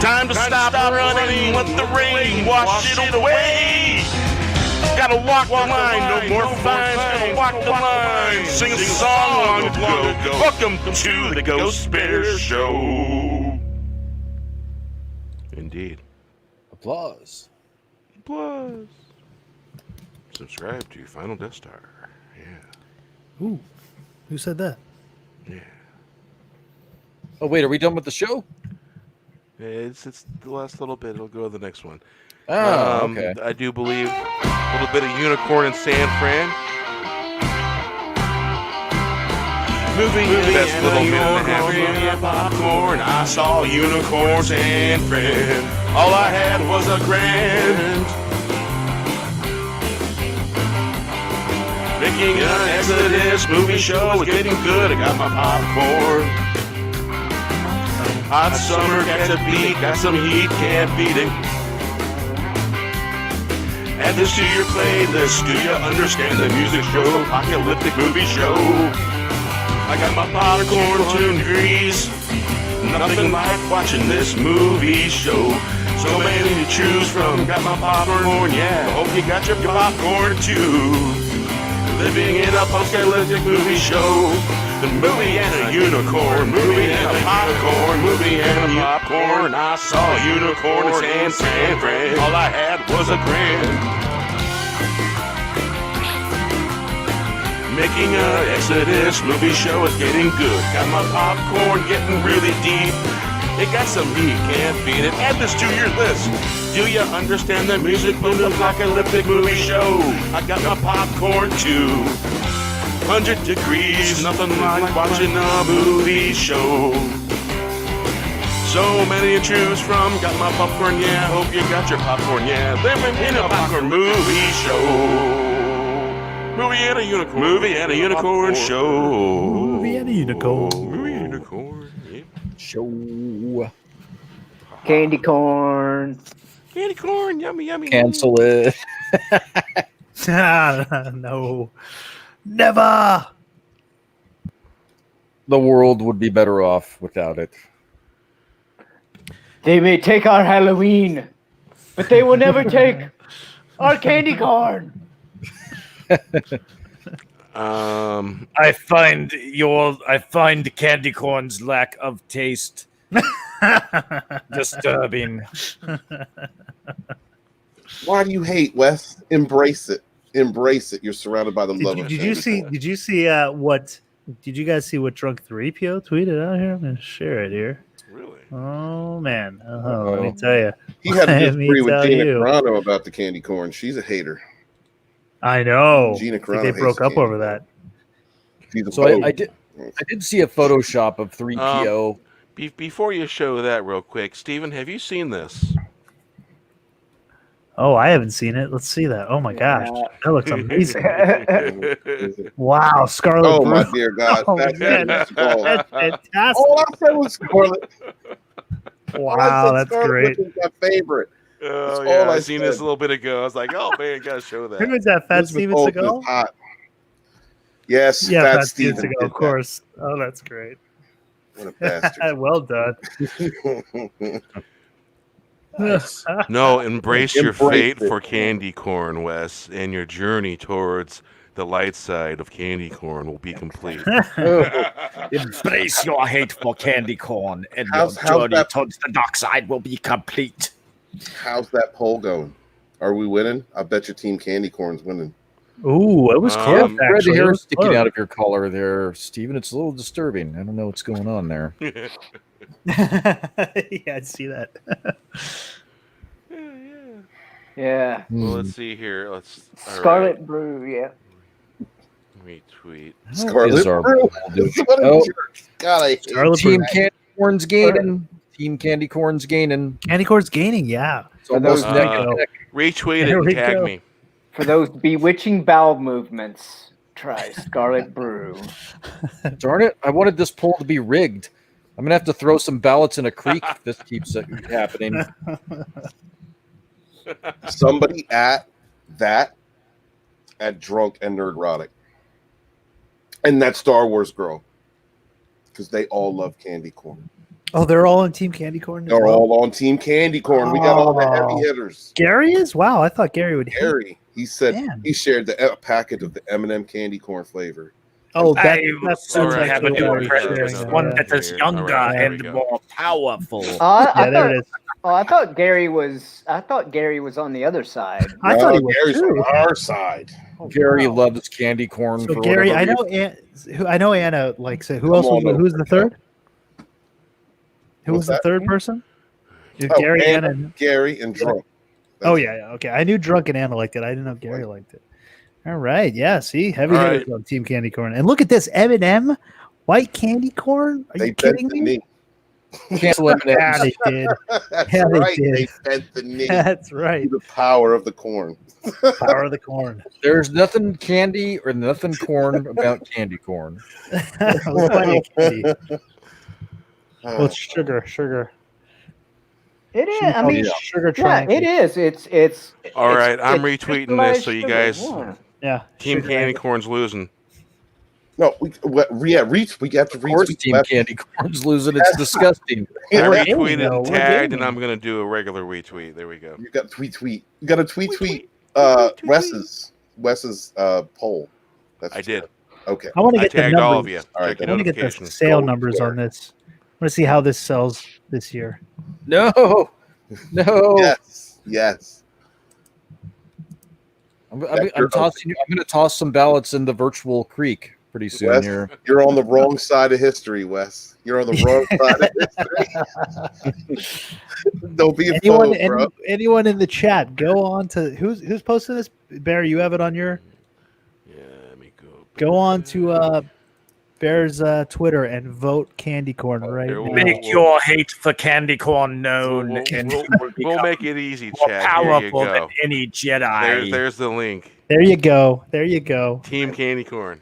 Time to stop running, let the rain wash it away. Gotta walk the line, no more fines. Gotta walk the line, sing a song long ago. Welcome to the Ghost Bear Show. Indeed. Applause. Applause. Subscribe to FinalDeathStar. Yeah. Ooh, who said that? Yeah. Oh wait, are we done with the show? It's the last little bit. It'll go to the next one. Oh, okay. I do believe a little bit of Unicorn in San Fran. Movie best little minute and a half popcorn. I saw Unicorn San Fran. All I had was a grand. Making an Exodus movie show was getting good. I got my popcorn. Hot summer, got to beat, got some heat, can't beat it. Add this to your playlist, do you understand the music show? Apocalyptic movie show. I got my popcorn 2 degrees. Nothing like watching this movie show. So many to choose from, got my popcorn, yeah. Hope you got your popcorn too. Living in a post-apocalyptic movie show. The movie and a unicorn, movie and a popcorn, movie and a popcorn. I saw a unicorn in San Fran. All I had was a grand. Making an Exodus movie show is getting good. Got my popcorn getting really deep. It got some heat, can't beat it. Add this to your list. Do you understand the music from the apocalyptic movie show? I got my popcorn too. 100 degrees, nothing like watching a movie show. So many to choose from, got my popcorn, yeah. Hope you got your popcorn, yeah. Living in a popcorn movie show. Movie and a unicorn. Movie and a unicorn show. Movie and a unicorn. Movie and a unicorn. Yeah. Show. Candy corn. Candy corn, yummy, yummy. Cancel it. No. Never. The world would be better off without it. They may take our Halloween, but they will never take our candy corn. I find candy corn's lack of taste disturbing. Why do you hate, Wes? Embrace it. Embrace it. You're surrounded by the love of Did you see what? Did you guys see what Drunk 3PO tweeted out here? I'm gonna share it here. Really? Oh man! Let me tell you. He had to disagree with Gina you. Carano about the candy corn. She's a hater. I know. Gina I think Carano they broke up hates over that. So I did see a Photoshop of 3PO. Before you show that real quick, Steven, have you seen this? Oh, I haven't seen it. Let's see that. Oh my gosh, that looks amazing! Wow, Scarlet. Oh Brew. my dear God, Oh, that's man, that's fantastic! All I said was Scarlet. Wow, that's great. Is my favorite. Oh That's yeah, all I I seen this said. a little bit ago. I was like, oh man, gotta show that. Who is that? Fat Elizabeth Steven Olsen is Seagal? hot. Yes, Yeah, Fat Fat Steven Steven Seagal, did of course. Oh, that's great. What a bastard. Well done. No, embrace your Embrace fate it. for candy corn, Wes, and your journey towards the light side of candy corn will be complete. Embrace your hate for candy corn, and How's your journey that- towards the dark side will be complete. How's that poll going? Are we winning? I bet your team Candy Corn's winning. Ooh, it was close. Red Actually, hair It was sticking close. out of your collar there, Steven. It's a little disturbing. I don't know what's going on there. Yeah, I'd see that. Yeah. Well, let's see here. All Scarlet right. Brew, yeah. Retweet. Scarlet Is our Brew. What a Oh. jerk. God, I hate Scarlet Team Brew. Candy Corn's gaining. Team Candy Corn's gaining. Candy corn's gaining, yeah. It's almost Uh, neck and neck. Retweet it There and we tag go. me. For those bewitching bowel movements, try Scarlet Brew. Darn it! I wanted this poll to be rigged. I'm gonna have to throw some ballots in a creek if this keeps happening. Somebody at Drunk and Nerdrotic, and that Star Wars girl, because they all love candy corn. Oh, they're all on Team Candy Corn. They're all on Team Candy Corn. We got all the heavy hitters. Gary is? Wow, I thought Gary would. Gary, he said he shared the packet of the M&M candy corn flavor. Oh, that's All right, have a new one that is Here. younger All right, there we and go. more powerful. there it is. Oh, I thought Gary was on the other side. I thought he was Gary's too. on our side. Gary loves candy corn. So for Gary, whatever I know Anna likes it. Who else was? Who's the third? Who was the third person? Gary, Anna, Gary, and Drunk. Oh yeah, okay. I knew Drunk and Anna liked it. I didn't know Gary liked it. All right, yeah. See, heavy hitters on Team Candy Corn. And look at this M&M white candy corn. Are you kidding me? Cancel M&Ms. Yeah, they did. That's Yeah, they right. did. They bent the knee. That's right. The power of the corn. Power of the corn. There's nothing candy or nothing corn about candy corn. Plenty of candy. Well, it's sugar. It is. I mean, sugar yeah, triangle. it is. It's. All right, I'm it's retweeting this so you crystallized guys. sugar, Yeah. Team sugar Candy triangle. Corn's losing. No, we have to Of course, retweet. Team Candy Corn's losing. It's disgusting. I We're retweeted gaming, and though. We're tagged, and gaming. I'm going to do a regular retweet. There we go. You got tweet. You got to tweet. Wes's poll. That's I did. Okay. I want to I get the tagged numbers. all of you. All right, Check your I want to get the notifications. sale Go numbers there. on this. I want to see how this sells this year. No. Yes. I'm tossing you. I'm going to toss some ballots in the virtual creek pretty soon Wes, here. you're on the wrong side of history, Wes. You're on the wrong side of history. Don't be a fool, bro. Anyone in the chat, go on to who's posting this? Bear, you have it on your. Yeah, let me go. Go on to Bear's Twitter and vote candy corn right Here, now. Make your hate for candy corn known, and you will We'll become make it easy, more Chad. Here you powerful go. than any Jedi. There's the link. There you go. There you go. Team Candy Corn.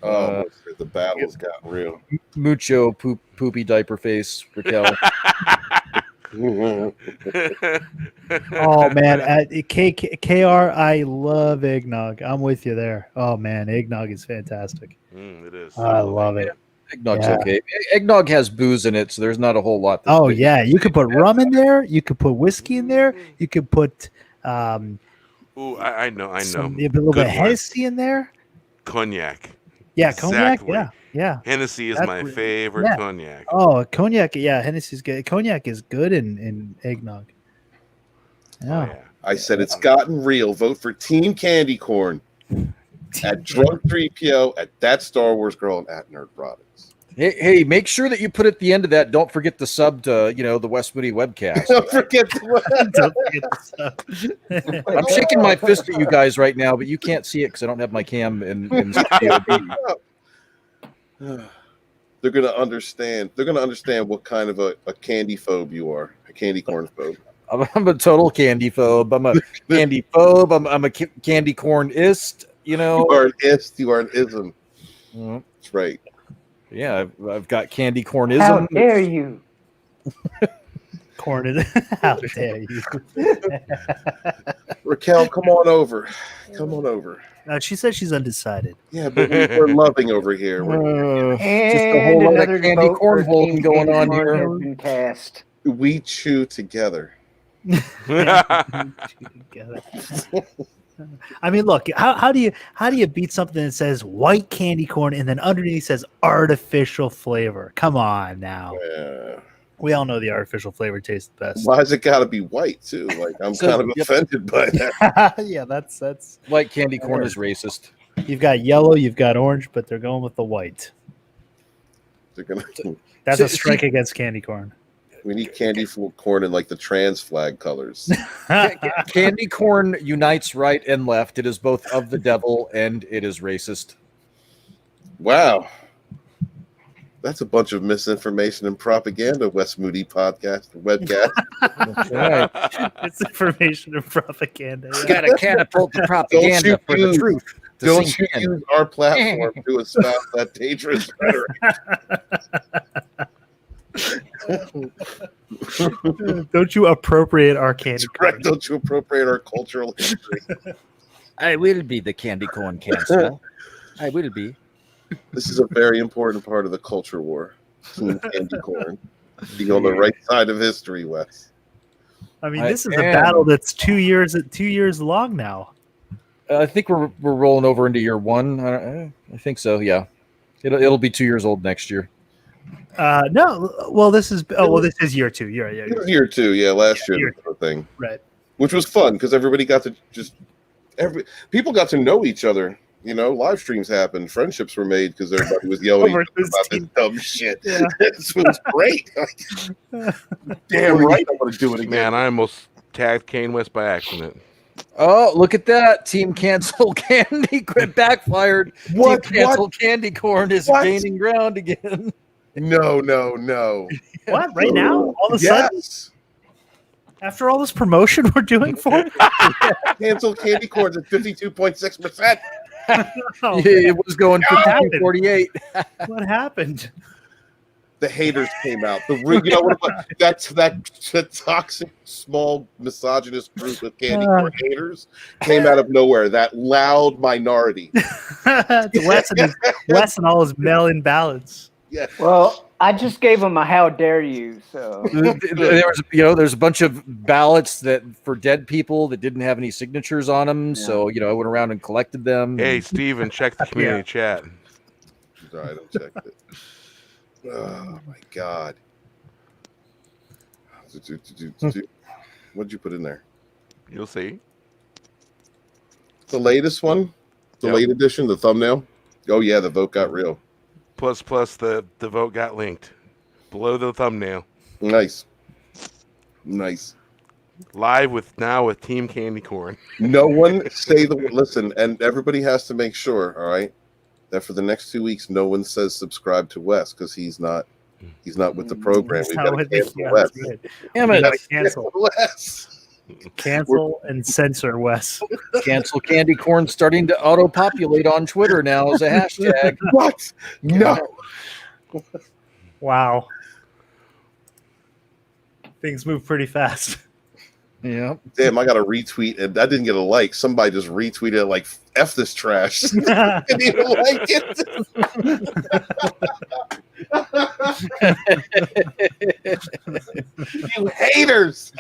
Oh, the battle's gotten real. Mucho poopy diaper face, Raquel. Oh man, at KR, I love eggnog. I'm with you there. Oh man, eggnog is fantastic. It is. I love it. Eggnog's Yeah. okay. Eggnog has booze in it, so there's not a whole lot. Oh yeah, you could put rum in there. You could put whiskey in there. You could put Ooh, I know. a little bit of Good one. Hennessy in there. Cognac. Yeah, cognac. Exactly. Yeah. Hennessy is That's my really- favorite yeah. cognac. Oh, cognac. Yeah, Hennessy's good. Cognac is good in eggnog. Yeah. Oh, yeah. I said it's gotten real. Vote for Team Candy Corn at Drunk 3PO, at That Star Wars Girl, and at Nerdrotics. Hey, make sure that you put at the end of that. Don't forget to sub to the West Moody webcast. Don't forget to Don't forget the stuff. I'm shaking my fist at you guys right now, but you can't see it because I don't have my cam in COD. They're gonna understand. They're gonna understand what kind of a candy phobe you are. A candy corn phobe. I'm a total candy phobe. I'm a candy phobe. I'm a candy cornist. You are an ist. You are an ism. Mhm. That's right. Yeah, I've got candy cornism. How dare you? Corn. How dare you? Raquel, come on over. Come on over. She says she's undecided. Yeah, but we're loving over here. Just a And whole lot of another candy vote for cornholing Team going on Candy Corn here. has been cast. We chew together. I mean, look, how do you beat something that says white candy corn and then underneath says artificial flavor? Come on now. Yeah. We all know the artificial flavor tastes the best. Why's it got to be white too? Like I'm kind of offended by that. Yeah, that's White candy corn is racist. you've got yellow, you've got orange, but they're going with the white. They're gonna. That's a strike against candy corn. We need candy corn in like the trans flag colors. Candy corn unites right and left. It is both of the devil and it is racist. Wow. That's a bunch of misinformation and propaganda, Wes Moody podcast, webcast. That's right. It's information and propaganda. You got to catapult the propaganda for the truth. Don't you use our platform to espouse that dangerous rhetoric. Don't you appropriate our candy corn? Correct. Don't you appropriate our cultural history. I will be the candy corn cancel. I will be. This is a very important part of the culture war. Team Candy Corn. Being on the right side of history, Wes. I mean, this is a battle that's 2 years long now. I think we're rolling over into year one. I think so. Yeah, it'll be 2 years old next year. No, well, this is year two. Yeah. Year two, yeah. Last year, the thing, right? Which was fun because everybody got to people got to know each other. You know, live streams happened, friendships were made because everybody was yelling about this dumb shit. Yeah. This was great. Damn right, I want to do it again. Man, I almost tagged Kane West by accident. Oh, look at that. Team Cancel Candy backfired. What? Team Cancel Candy Corn is gaining ground again. No. What? Right now? All of a sudden? After all this promotion we're doing for it? Cancel Candy Corn's at 52.6%. It was going 48. What happened? The haters came out. You know what? That's that toxic, small, misogynist group of candy corn haters came out of nowhere. That loud minority. Wes and all his mail-in ballots. Yeah. Well, I just gave him a how dare you. So there's a bunch of ballots that for dead people that didn't have any signatures on them. Yeah. So I went around and collected them. Hey, Steven, check the community chat. Sorry, I don't check it. Oh my God! What'd you put in there? You'll see. The latest one, the late edition, the thumbnail. Oh yeah, the vote got real. Plus, the vote got linked below the thumbnail. Nice. Live with Team Candy Corn. No one listen, and everybody has to make sure. All right, that for the next 2 weeks, no one says subscribe to Wes because he's not with the program. We've got to cancel Wes. Damn it! Cancel Wes. Cancel and censor Wes. Cancel Candy Corn starting to auto-populate on Twitter now as a hashtag. What? No. Wow. Things move pretty fast. Yeah. Damn, I got a retweet and I didn't get a like. Somebody just retweeted it like F this trash. Didn't even like it. You haters.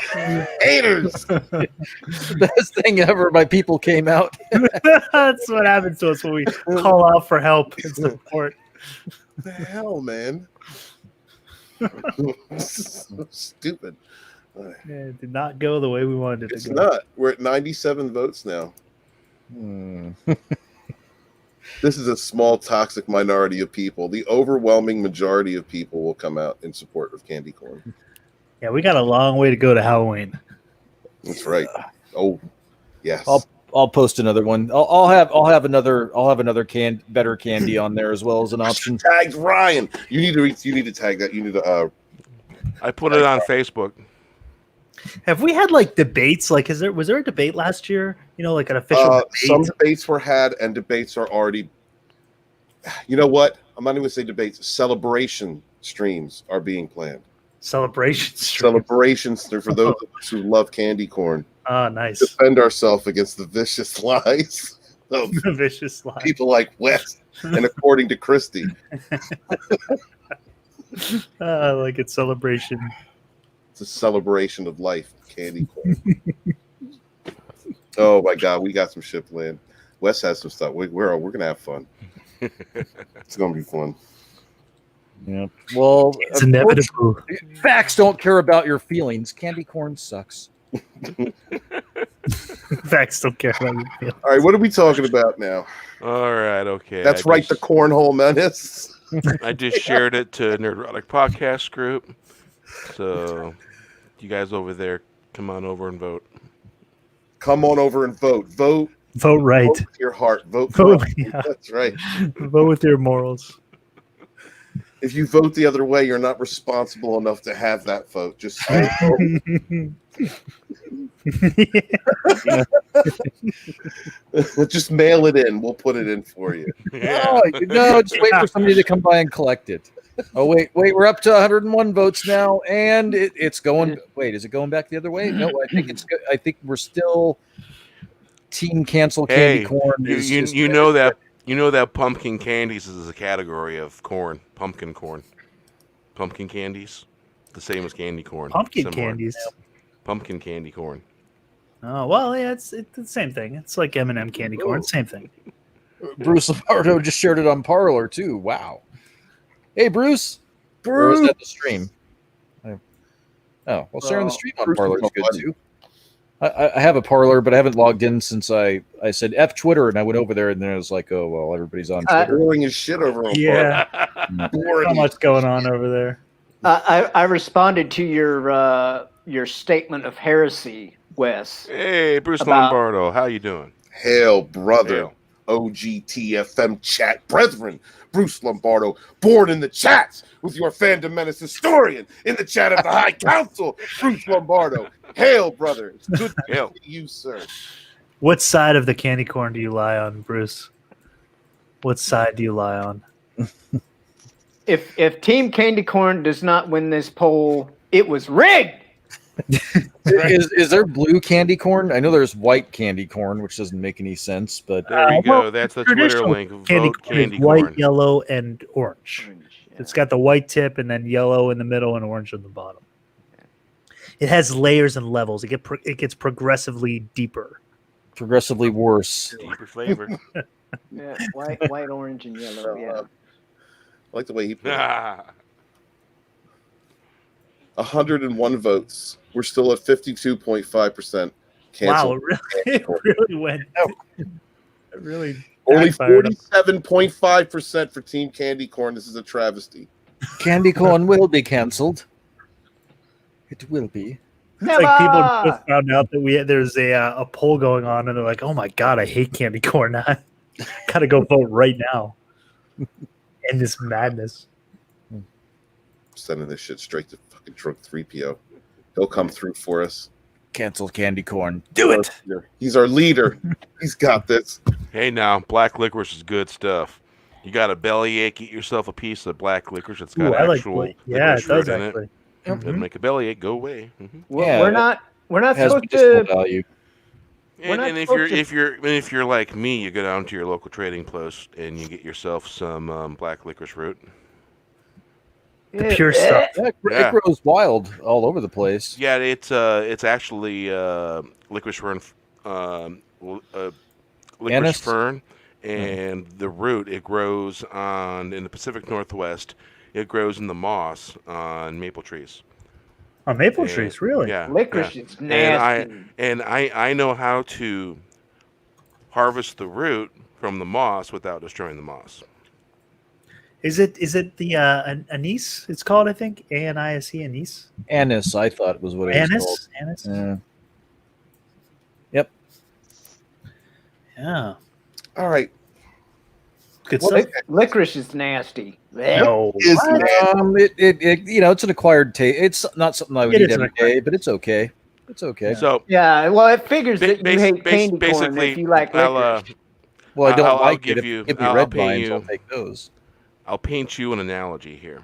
Best thing ever. My people came out. That's what happens to us when we call out for help and support. What the hell, man? So stupid. Yeah, it did not go the way we wanted it to go. It's not. We're at 97 votes now. This is a small, toxic minority of people. The overwhelming majority of people will come out in support of candy corn. Yeah, we got a long way to go to Halloween. That's right. Oh, yes. I'll post another one. I'll have another better candy on there as well as an option. Tagged Ryan. You need to tag that. You need to. I put it on Facebook. Have we had like debates? Like, was there a debate last year? Like an official debate? Some debates were had, and debates are already. You know what? I'm not even going to say debates. Celebration streams are being planned. Celebrations for those of us who love candy corn. Oh, nice. Defend ourselves against the vicious lies of the vicious lies. People like Wes and according to Christie. Like it's celebration. It's a celebration of life, candy corn. Oh my God, we got some shit planned. Wes has some stuff. We're gonna have fun. It's gonna be fun. Yeah. Well, it's inevitable. Facts don't care about your feelings. Candy corn sucks. Facts don't care about your feelings. All right, what are we talking about now? All right, okay. That's right, the Cornhole Menace. I just shared it to Nerdrotic Podcast Group. So you guys over there, come on over and vote. Come on over and vote. Vote right. Vote with your heart. Vote. Yeah. That's right. Vote with your morals. If you vote the other way, you're not responsible enough to have that vote. Just say just mail it in. We'll put it in for you. Oh, no, just wait for somebody to come by and collect it. Oh, wait, we're up to 101 votes now, and it's going. Wait, is it going back the other way? No, I think we're still team cancel candy corn. You know that pumpkin candies is a category of corn, pumpkin corn, pumpkin candies, the same as candy corn. Pumpkin candies. Pumpkin candy corn. Oh well, yeah, it's the same thing. It's like M&M candy corn, same thing. Bruce Lombardo just shared it on Parlor too. Wow. Hey, Bruce. Or was that the stream? Oh, well, sharing the stream on Parlor is good too. I have a Parlor, but I haven't logged in since I said F Twitter, and I went over there, and then I was like, oh, well, everybody's on Twitter. Boring as shit over on Yeah. So much going on over there. I responded to your statement of heresy, Wes. Hey, Bruce Lombardo, how you doing? Hail, brother. OGTFM chat brethren. Bruce Lombardo, born in the chats with your fandom menace historian in the chat of the High Council. Bruce Lombardo. Hail, brother. It's good to meet you, sir. What side of the candy corn do you lie on, Bruce? What side do you lie on? If Team Candy Corn does not win this poll, it was rigged. Is there blue candy corn? I know there's white candy corn, which doesn't make any sense. But there you go. That's the Twitter link. Candy Vote corn candy is white, corn. yellow, and orange. It's got the white tip and then yellow in the middle and orange on the bottom. It has layers and levels. It gets progressively deeper, progressively worse. Deeper flavor. Yeah, white, orange, and yellow. Yeah. I like the way he put it. 101 votes. We're still at 52.5% cancel. Wow, it really went. It really. Only 47.5% for Team Candy Corn. This is a travesty. Candy corn will be canceled. It will be. It's like people just found out that there's a poll going on, and they're like, "Oh my god, I hate candy corn. I gotta go vote right now." In this madness, sending this shit straight to fucking Drunk 3PO. He'll come through for us. Cancel candy corn. Do it. He's our leader. He's got this. Hey, now black licorice is good stuff. You got a bellyache, eat yourself a piece of black licorice. It's got actual licorice root in it. It'll make a bellyache go away. We're not supposed to value. And if you're like me, you go down to your local trading post and you get yourself some black licorice root. The pure stuff. It grows wild all over the place. Yeah, it's actually licorice fern, licorice fern, and the root it grows in the Pacific Northwest. It grows in the moss on maple trees. On maple trees, really? Yeah. Licorice is nasty. And I know how to harvest the root from the moss without destroying the moss. Is it the anise? It's called, I think, ANISE, anise. Anise, I thought it was what it was called. Anise. Yep. Yeah. All right. Good stuff. Licorice is nasty. No. It's an acquired taste. It's not something I would eat every day, but it's okay. It's okay. So yeah, well, it figures that you hate candy corn if you like licorice. Well, I don't I'll like give it. you. Give me red vines, I'll take those. I'll paint you an analogy here.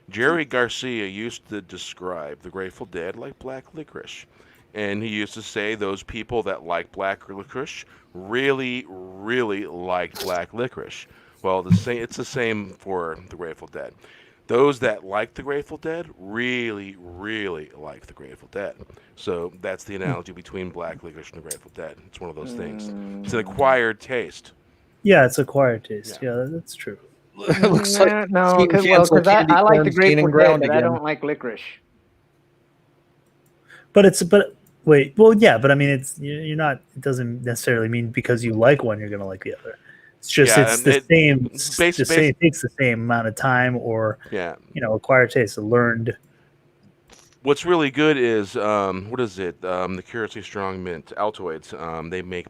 Jerry Garcia used to describe the Grateful Dead like black licorice. And he used to say those people that like black licorice really, really liked black licorice. Well, it's the same for the Grateful Dead. Those that like the Grateful Dead really, really like the Grateful Dead. So that's the analogy between black licorice and the Grateful Dead. It's one of those things. It's an acquired taste. Yeah, it's acquired taste. Yeah, that's true. It looks like no, because I like the Grateful Dead, but I don't like licorice. But I mean, you're not. It doesn't necessarily mean because you like one, you're gonna like the other. It's just it's the same. It takes the same amount of time, or acquired taste, learned. What's really good is what is it? The Curiously Strong Mint Altoids. They make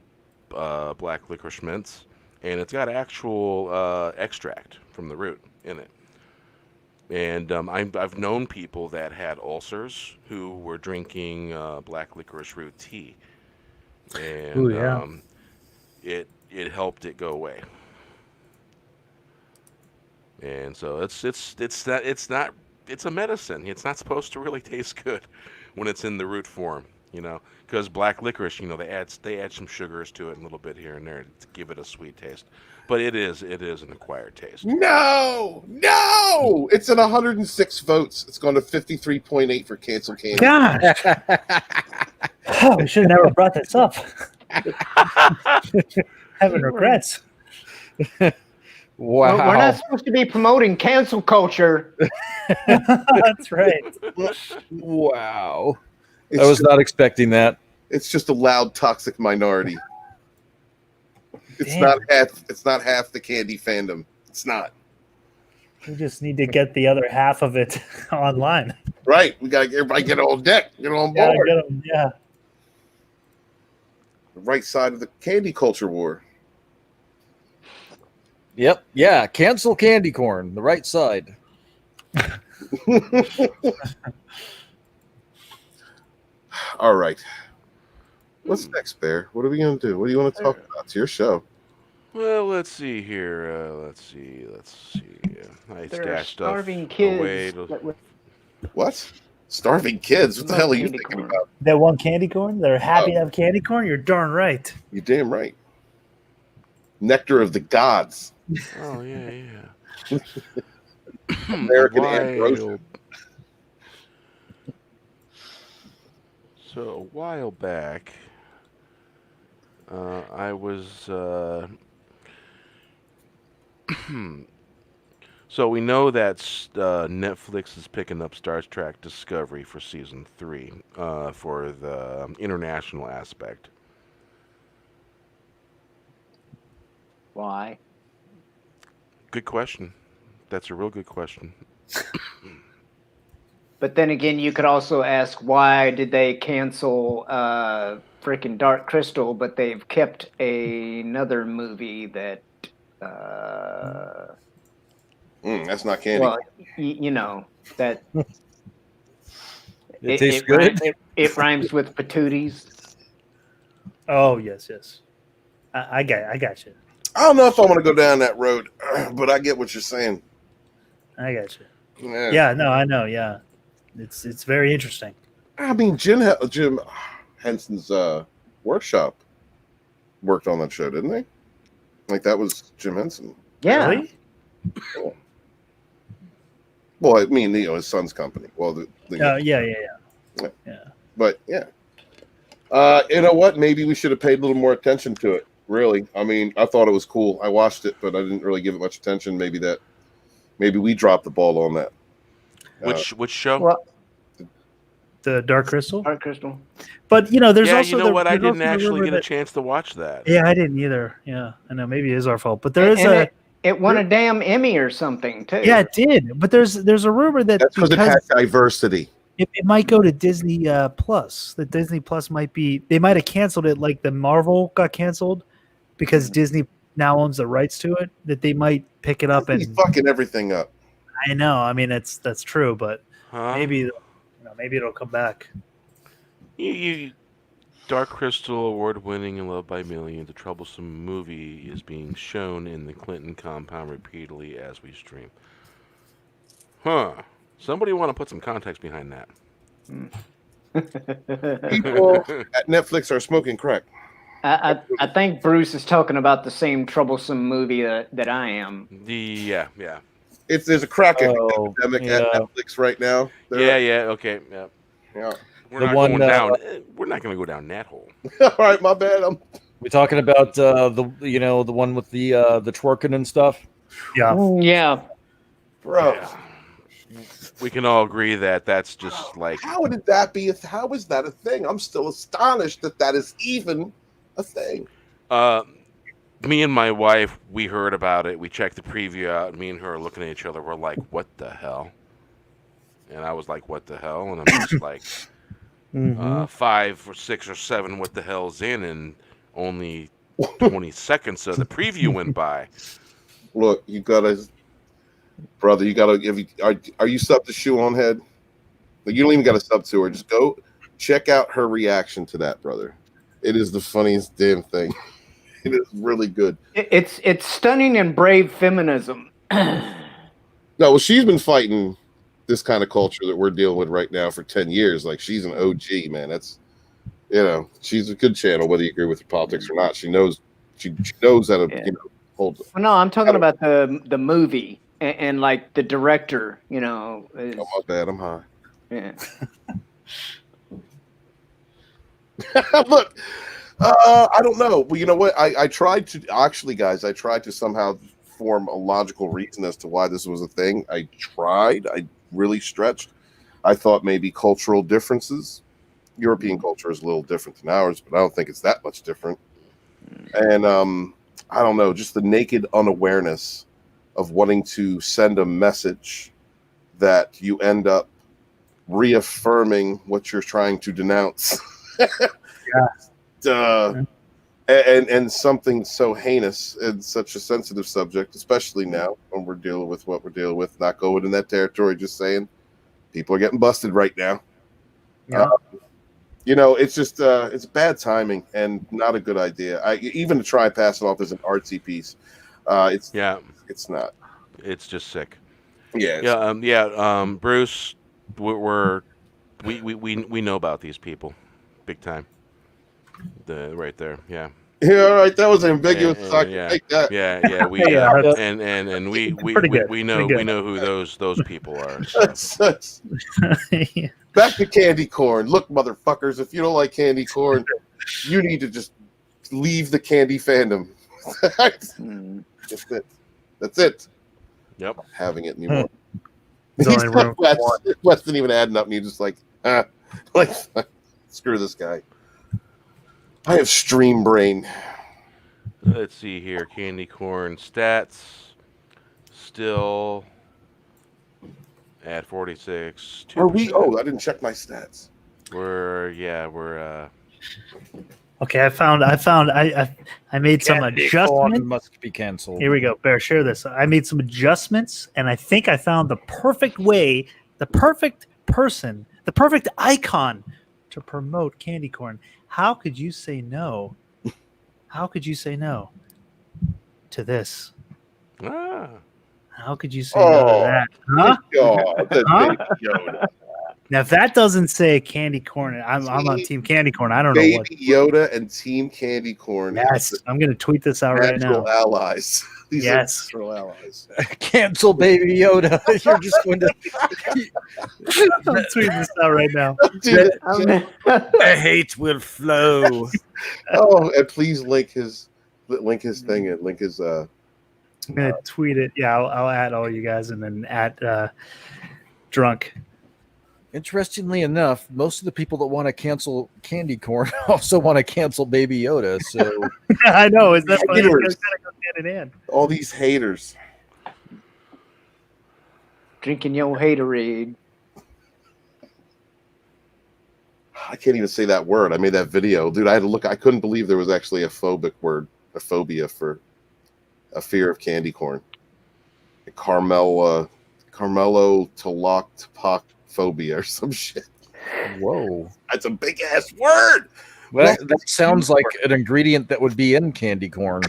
black licorice mints, and it's got actual extract from the root in it. And I've known people that had ulcers who were drinking black licorice root tea, and Ooh, yeah. it helped it go away. And so it's a medicine. It's not supposed to really taste good when it's in the root form, because black licorice, they add some sugars to it a little bit here and there to give it a sweet taste. But it is an acquired taste. No, it's at 106 votes. It's gone to 53.8 for cancel candy. Gosh. Oh, we should have never brought this up. Having regrets. Wow. We're not supposed to be promoting cancel culture. That's right. Wow. It's I was not expecting that. It's just a loud, toxic minority. It's Damn. not half the candy fandom. It's not. We just need to get the other half of it online. Right. We gotta everybody get on deck, get on Yeah, board. get 'em, yeah. The right side of the candy culture war. Yep. Yeah. Cancel candy corn. The right side. All right. What's next, Bear? What are we gonna do? What do you want to talk about? It's your show. Well, let's see here. Let's see. I There are stashed stuff starving away. kids. What? Starving kids? What the hell are you Candy thinking corn. about? That one candy corn? They're happy to have candy corn? You're darn right. You're damn right. Nectar of the gods. Oh yeah. American Wild- ambrosia. So a while back, I was. So we know that Netflix is picking up Star Trek Discovery for season 3 for the international aspect. Why? Good question. That's a real good question. But then again, you could also ask, why did they cancel freaking Dark Crystal, but they've kept another movie that That's not candy. well, that It tastes good. It rhymes with patooties. Oh, yes. I got you. I don't know if I want to go down that road, but I get what you're saying. I got you. Yeah. Yeah, no, I know. Yeah. It's very interesting. I mean, Jim Henson's workshop worked on that show, didn't they? Like that was Jim Henson. Yeah. Really? Cool. Well, I mean, his son's company. Well, Yeah. But yeah. You know what? Maybe we should have paid a little more attention to it. Really, I mean, I thought it was cool. I watched it, but I didn't really give it much attention. Maybe we dropped the ball on that. Which show? Well, The Dark Crystal? Dark Crystal. But, there's also... you know what? I there's didn't also the actually rumor get a chance to watch that. Yeah, I didn't either. Yeah, I know. Maybe it is our fault. But there is it won a damn Emmy or something, too. Yeah, it did. But there's a rumor that That's because it has diversity. it might go to Disney Plus. That Disney Plus might be... They might have canceled it like the Marvel got canceled because Disney now owns the rights to it. That they might pick it up and... He's fucking everything up. I know. I mean, that's true, but Huh? maybe it'll come back. You Dark Crystal, award-winning and loved by millions, a troublesome movie is being shown in the Clinton compound repeatedly as we stream. Huh. Somebody want to put some context behind that. People at Netflix are smoking crack. I think Bruce is talking about the same troublesome movie that I am. Yeah. There's a crack epidemic at Netflix right now. Okay. Yeah. We're not going down. We're not going to go down that hole. All right, my bad. We talking about the one with the twerking and stuff. Yeah, bro. Yeah. We can all agree that that's just like. How would that be? How is that a thing? I'm still astonished that is even a thing. Me and my wife, we heard about it. We checked the preview out. Me and her are looking at each other. We're like, "What the hell?" And I was like, "What the hell?" And I'm just like, 5 or 6 or 7 what the hell's in, and only 20 seconds of the preview went by. Look, you gotta. brother, you gotta give. Are you sub to Shoe on Head? Like, you don't even got to sub to her. Just go check out her reaction to that, brother. It is the funniest damn thing. It is really good. It's stunning and brave feminism. No, well, she's been fighting this kind of culture that we're dealing with right now for 10 years. Like, she's an OG, man. That's, she's a good channel, whether you agree with her politics or not. She knows how to hold it. Well, no, I'm talking about the movie and like the director, is, oh, my bad, I'm high. Yeah. Look, I don't know. Well, you know what? I tried to somehow form a logical reason as to why this was a thing. I really stretched. I thought maybe cultural differences. European culture is a little different than ours, but I don't think it's that much different. And I don't know, just the naked unawareness of wanting to send a message that you end up reaffirming what you're trying to denounce. And something so heinous and such a sensitive subject, especially now when we're dealing with what we're dealing with, not going in that territory, just saying people are getting busted right now. Yeah. It's just it's bad timing and not a good idea. Even to try and pass it off as an artsy piece, it's not. It's just sick. Yeah. Bruce, we know about these people, big time. Right there, yeah. Yeah, all right. That was ambiguous. I can take that. Yeah. We we know who those people are. So. Back to candy corn. Look, motherfuckers, if you don't like candy corn, you need to just leave the candy fandom. That's it. Yep. Not having it anymore. Wes didn't even adding up, and you're just like screw this guy. I have stream brain. Let's see here. Candy corn stats still at 46. Are we? Oh, I didn't check my stats. We're Okay, I made some adjustments. Must be canceled. Here we go. Bear, share this. I made some adjustments, and I think I found the perfect way, the perfect person, the perfect icon to promote candy corn. How could you say no? How could you say no to this? How could you say no to that? Huh? Now, if that doesn't say candy corn, I'm on Team Candy Corn. I don't know what. Baby Yoda and Team Candy Corn. Yes, I'm going to tweet this out right now. Allies. These are yes. natural allies. Cancel Baby Yoda. You're just going to. I'm tweeting this out right now. The hate will flow. Oh, and please link his thing and link his. I'm going to tweet it. Yeah, I'll add all you guys and then add Drunk. Interestingly enough, most of the people that want to cancel candy corn also want to cancel Baby Yoda. So I know, is that funny? It's gotta go hand in hand. All these haters drinking your haterade. I can't even say that word. I made that video, dude. I had to look. I couldn't believe there was actually a phobic word, a phobia for a fear of candy corn. Carmelo Talak phobia or some shit. Whoa, that's a big ass word. Well, that sounds like an ingredient that would be in candy corn.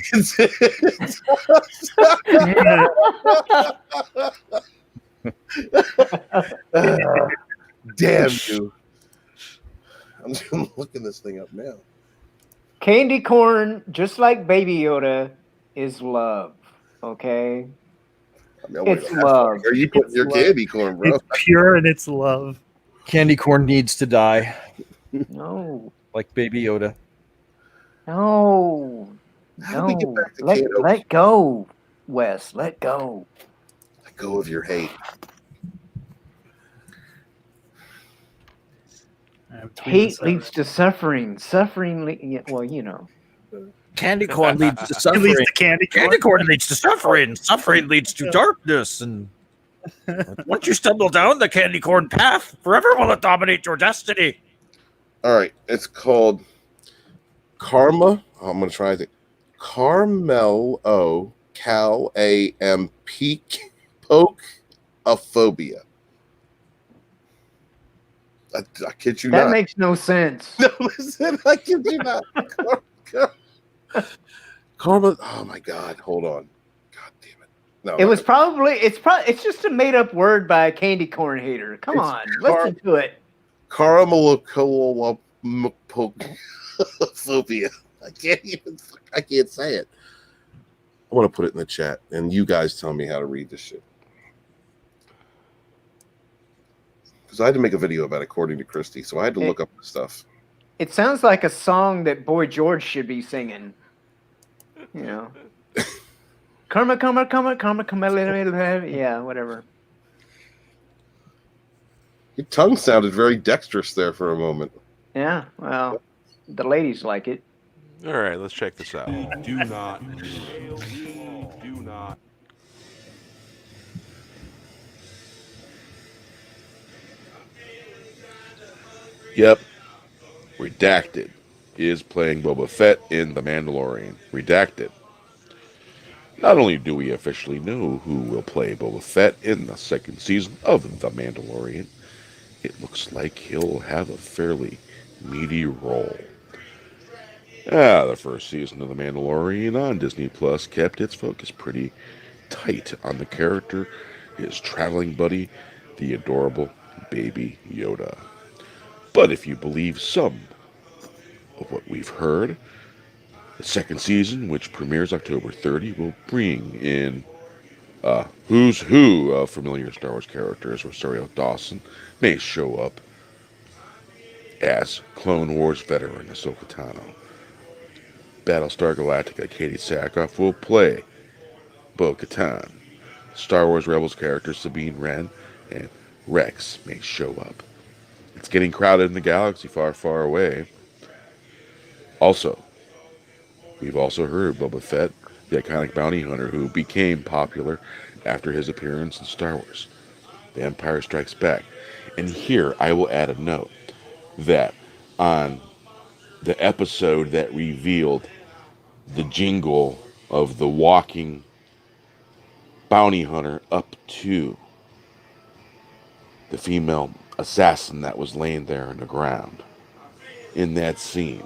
Damn you. I'm just looking this thing up now. Candy corn, just like Baby Yoda, is love. Okay? It's love. Are you putting your candy corn, bro? It's pure and it's love. Candy corn needs to die. No. Like Baby Yoda. No. How do we get back to let go, Wes. Let go. Let go of your hate. Hate leads to suffering. Suffering, well, you know. Candy corn leads to suffering. Leads to candy corn leads to suffering. Suffering leads to darkness. And once you stumble down the candy corn path, forever will it dominate your destiny. All right. It's called Karma. Oh, I'm going to try it. Carmelo Cal A M P Poke-ophobia. I kid you That not. makes no sense. No, listen, I kid you not. Karma. Oh my God! Hold on. God damn it! No, It was probably it's just a made up word by a candy corn hater. Come on, listen to it. Caramelicophobia. I can't say it. I want to put it in the chat, and you guys tell me how to read this shit. Because I had to make a video about it, according to Christy, so I had to look up the stuff. It sounds like a song that Boy George should be singing. You know, karma, yeah, whatever. Your tongue sounded very dexterous there for a moment. Yeah, well, the ladies like it. All right, let's check this out. Do not. Yep. Redacted is playing Boba Fett in The Mandalorian. Redacted. Not only do we officially know who will play Boba Fett in the second season of The Mandalorian, it looks like he'll have a fairly meaty role. The first season of The Mandalorian on Disney Plus kept its focus pretty tight on the character, his traveling buddy, the adorable Baby Yoda. But if you believe some of what we've heard, the second season, which premieres October 30, will bring in who's who of familiar Star Wars characters. Rosario Dawson may show up as Clone Wars veteran Ahsoka Tano. Battlestar Galactica Katie Sackhoff will play Bo-Katan. Star Wars Rebels characters Sabine Wren and Rex may show up. It's getting crowded in the galaxy far, far away. Also, we've also heard Boba Fett, the iconic bounty hunter who became popular after his appearance in Star Wars: The Empire Strikes Back. And here I will add a note that on the episode that revealed the jingle of the walking bounty hunter up to the female assassin that was laying there on the ground, in that scene,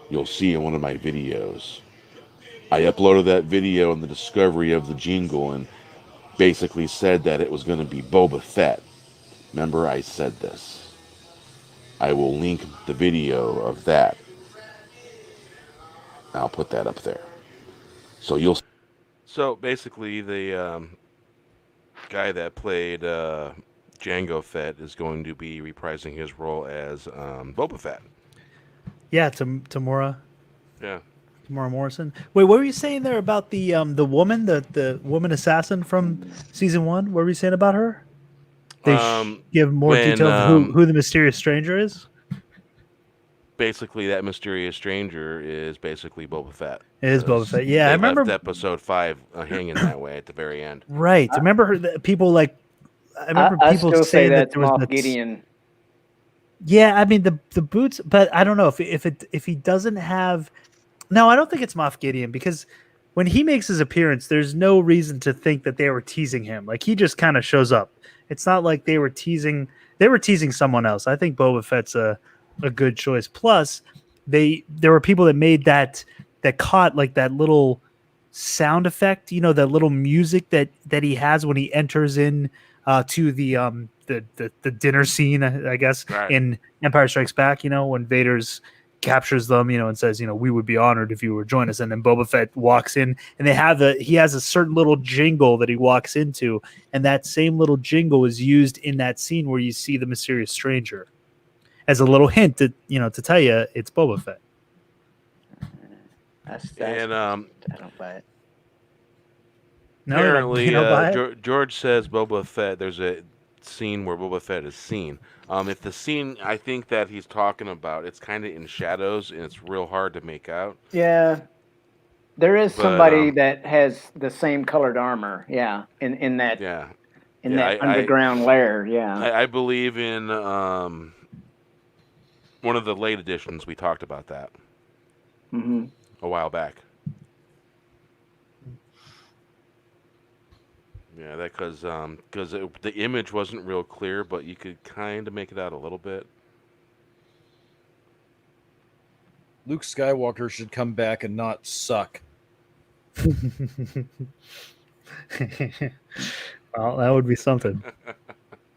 you'll see in one of my videos, I uploaded that video in the discovery of the jingle and basically said that it was going to be Boba Fett. Remember, I said this. I will link the video of that. I'll put that up there. So you'll. So basically, the guy that played Jango Fett is going to be reprising his role as Boba Fett. Yeah, Tamora. Yeah. Tamora Morrison. Wait, what were you saying there about the woman, the woman assassin from season 1? What were you saying about her? They give more detail of who the mysterious stranger is? Basically, that mysterious stranger is basically Boba Fett. It is Boba Fett. Yeah, I remember left episode 5 hanging that way at the very end. Right. I remember people like. I remember people still saying say that there was Moff Gideon. Yeah, I mean the boots, but I don't know if he doesn't have. No, I don't think it's Moff Gideon, because when he makes his appearance, there's no reason to think that they were teasing him. Like, he just kind of shows up. It's not like they were teasing. They were teasing someone else. I think Boba Fett's a good choice. Plus, there were people that made that caught like that little sound effect, that little music that he has when he enters in to the dinner scene, I guess, right, in Empire Strikes Back. When Vader's captures them, and says, we would be honored if you would join us. And then Boba Fett walks in, and he has a certain little jingle that he walks into, and that same little jingle is used in that scene where you see the mysterious stranger, as a little hint to tell you it's Boba Fett. And I don't buy it. No, apparently, George says Boba Fett. There's a scene where Boba Fett is seen. If the scene I think that he's talking about, it's kind of in shadows and it's real hard to make out. Yeah, there is somebody that has the same colored armor. Yeah, in that. Yeah. In that underground lair. Yeah. I believe in one of the late editions. We talked about that a while back. Yeah, that because the image wasn't real clear, but you could kind of make it out a little bit. Luke Skywalker should come back and not suck. Well, that would be something.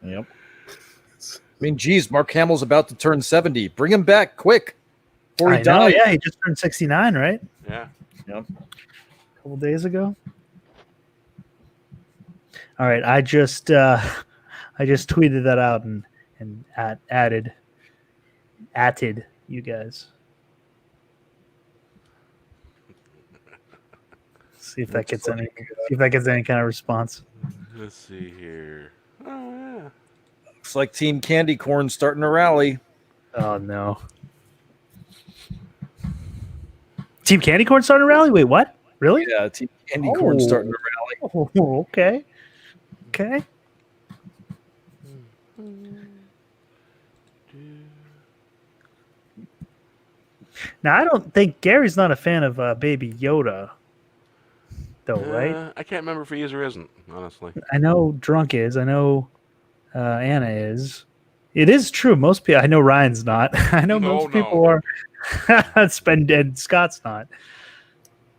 Yep. I mean, geez, Mark Hamill's about to turn 70. Bring him back quick before he I know, dies. yeah, he just turned 69, right? Yeah. Yep. A couple days ago. All right, I just tweeted that out and added you guys. See if that gets any. See if that gets any kind of response. Let's see here. Oh yeah. Looks like Team Candy Corn starting to rally. Oh no. Team Candy Corn starting to rally? Wait, what? Really? Yeah, Team Candy Corn starting to rally. Oh, okay. Okay. Now I don't think Gary's not a fan of Baby Yoda, though, right? I can't remember if he is or isn't, honestly. I know Drunk is. I know Anna is. It is true. Most people. I know Ryan's not. I know most people are. And Scott's not.